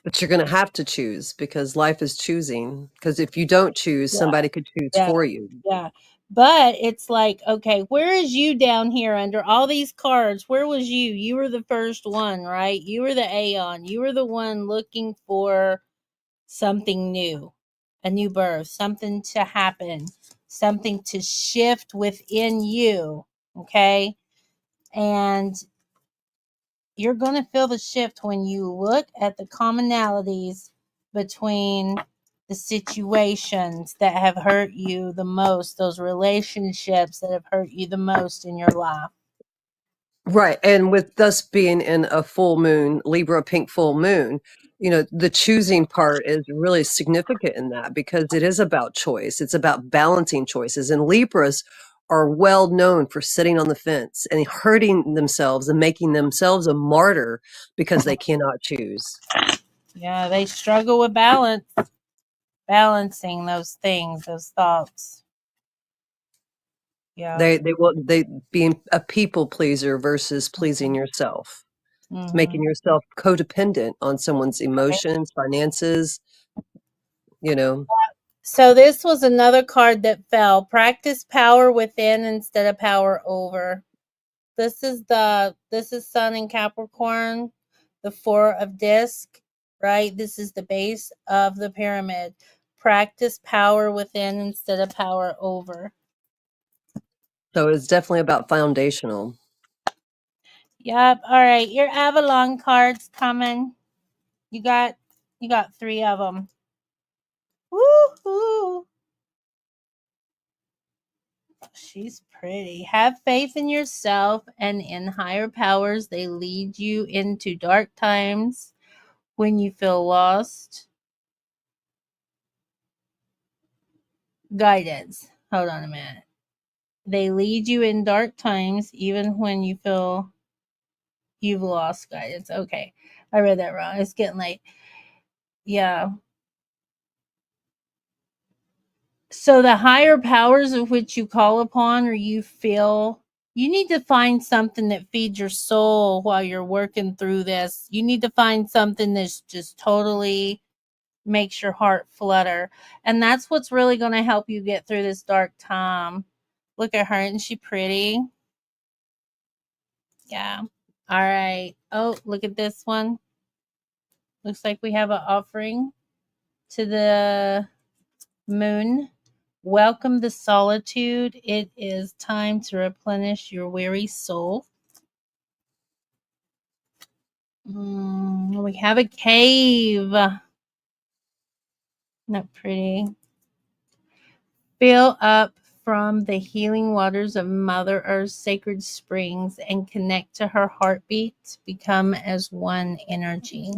But you're going to have to choose because life is choosing. Because if you don't choose, Yeah. somebody could choose Yeah. for you. Yeah. But it's like, okay, where is you down here under all these cards? Where was you? You were the first one, right? You were the Aeon. You were the one looking for something new, a new birth, something to happen, something to shift within you. Okay. And you're going to feel the shift when you look at the commonalities between the situations that have hurt you the most, those relationships that have hurt you the most in your life. Right. And with us being in a full moon, Libra pink full moon, the choosing part is really significant in that because it is about choice. It's about balancing choices. And Libras are well known for sitting on the fence and hurting themselves and making themselves a martyr because they cannot choose. Yeah, they struggle with balancing those things, those thoughts. Yeah. They being a people pleaser versus pleasing yourself, Mm-hmm. making yourself codependent on someone's emotions, finances, you know. So this was another card that fell. Practice power within instead of power over. This is Sun in Capricorn, the Four of Disc, right? This is the base of the pyramid. Practice power within instead of power over. So it's definitely about foundational. Yep. All right. Your Avalon cards coming. You got you got 3 of them. Woohoo! She's pretty. Have faith in yourself and in higher powers. They lead you into dark times when you feel lost. Guidance. Hold on a minute. They lead you in dark times even when you feel you've lost guidance. Okay. I read that wrong. It's getting late. Yeah. So the higher powers of which you call upon or you feel, you need to find something that feeds your soul while you're working through this. You need to find something that's just totally makes your heart flutter. And that's what's really going to help you get through this dark time. Look at her. Isn't she pretty? Yeah. All right. Oh, look at this one. Looks like we have an offering to the moon. Welcome the solitude. It is time to replenish your weary soul. We have a cave. Not pretty. Fill up from the healing waters of Mother Earth's sacred springs and connect to her heartbeat. Become as one energy.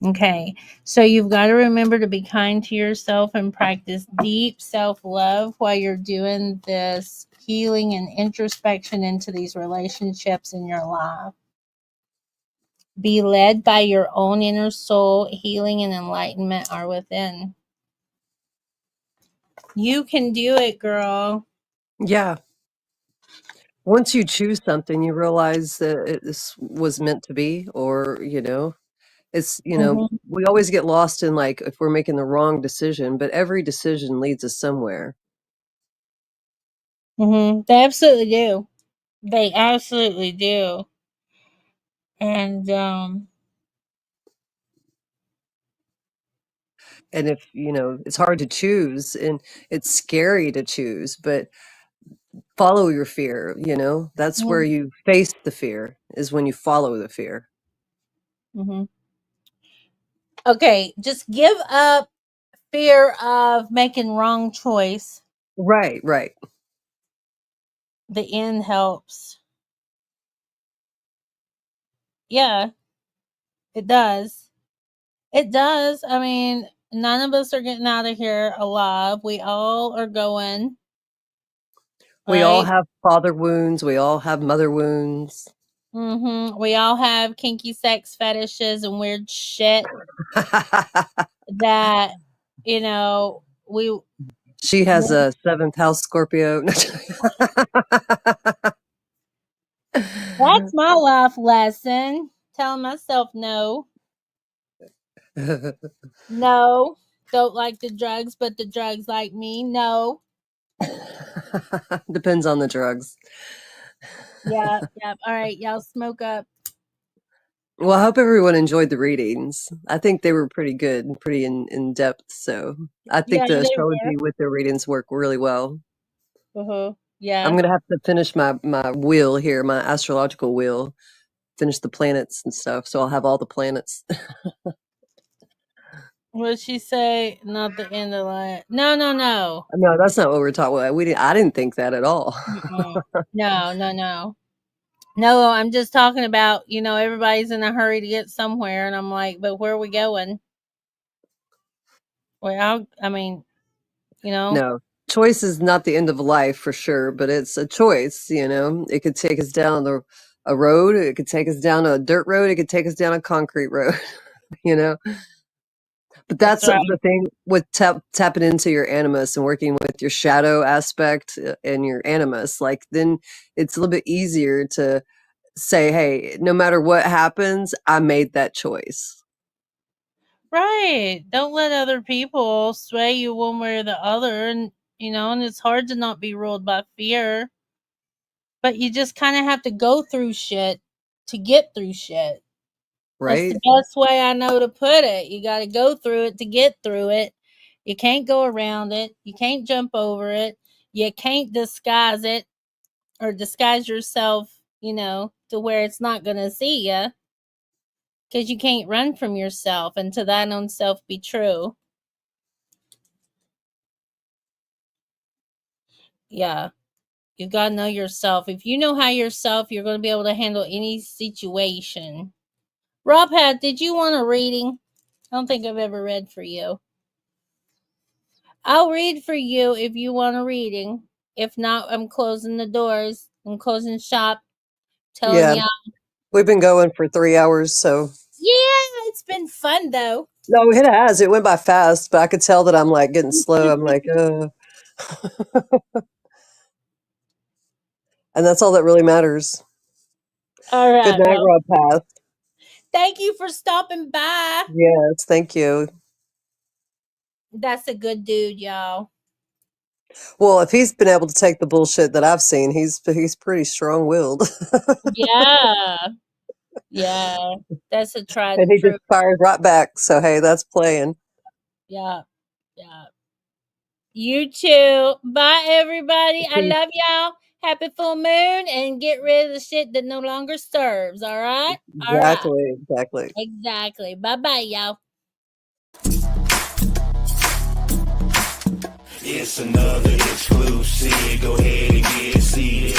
Okay, so you've got to remember to be kind to yourself and practice deep self love while you're doing this healing and introspection into these relationships in your life. Be led by your own inner soul. Healing and enlightenment are within. You can do it, girl. Yeah. Once you choose something, you realize that this was meant to be, or, it's, Hmm. we always get lost in like if we're making the wrong decision, but every decision leads us somewhere. They absolutely do. They absolutely do. And And if, it's hard to choose and it's scary to choose, but follow your fear, that's where mhm, you face the fear, is when you follow the fear. mhm. Okay, just give up fear of making wrong choice. Right, right. The end helps. Yeah, it does. It does. I mean, none of us are getting out of here alive. We all are going, We all right? have father wounds, we all have mother wounds. We all have kinky sex fetishes and weird shit that, we She has a seventh house Scorpio. that's my life lesson. Telling myself no. No. Don't like the drugs, but the drugs like me. No. Depends on the drugs. Yeah, yeah. All right, y'all smoke up. Well, I hope everyone enjoyed the readings. I think they were pretty good, and pretty in depth. So I think Yeah, the they were. astrology with their readings work really well. Uh-huh. I'm Yeah. gonna have to finish my wheel here, my astrological wheel, finish the planets and stuff. So I'll have all the planets. What did she say? Not the end of life. No, no, no. No, that's not what we're talking about. I didn't think that at all. Mm-mm. No, no, no. No, I'm just talking about, everybody's in a hurry to get somewhere. And I'm like, but where are we going? Well, I mean, you know, No, choice is not the end of life for sure, but it's a choice. It could take us down a road. It could take us down a dirt road. It could take us down a concrete road. You know. But that's that's right. the thing with tapping into your animus and working with your shadow aspect and your animus. Like then it's a little bit easier to say, "Hey, no matter what happens, I made that choice." Right. Don't let other people sway you one way or the other. And it's hard to not be ruled by fear. But you just kind of have to go through shit to get through shit. That's the Right? best way I know to put it. You got to go through it to get through it. You can't go around it. You can't jump over it. You can't disguise it or disguise yourself, to where it's not going to see you because you can't run from yourself and to thine own self be true. Yeah. You got to know yourself. If you know how yourself, you're going to be able to handle any situation. Rob Hat, did you want a reading? I don't think I've ever read for you. I'll read for you if you want a reading. If not, I'm closing the doors. I'm closing shop. Telling Yeah. y'all. We've been going for 3 hours, so Yeah, it's been fun though. No, it has. It went by fast, but I could tell that I'm like getting slow. I'm like, and that's all that really matters. All Good right. night, Well, Rob Path. thank you for stopping by. Yes, thank you. That's a good dude, y'all. Well, if he's been able to take the bullshit that I've seen, he's pretty strong-willed. Yeah. Yeah. That's a tried And and he just true. fires right back. So hey, that's playing. Yeah. Yeah. You too. Bye, everybody. I Peace. love y'all. Happy full moon and get rid of the shit that no longer serves. All right? All right. Exactly. Exactly. Bye bye, y'all. It's another exclusive. Go ahead and get seated.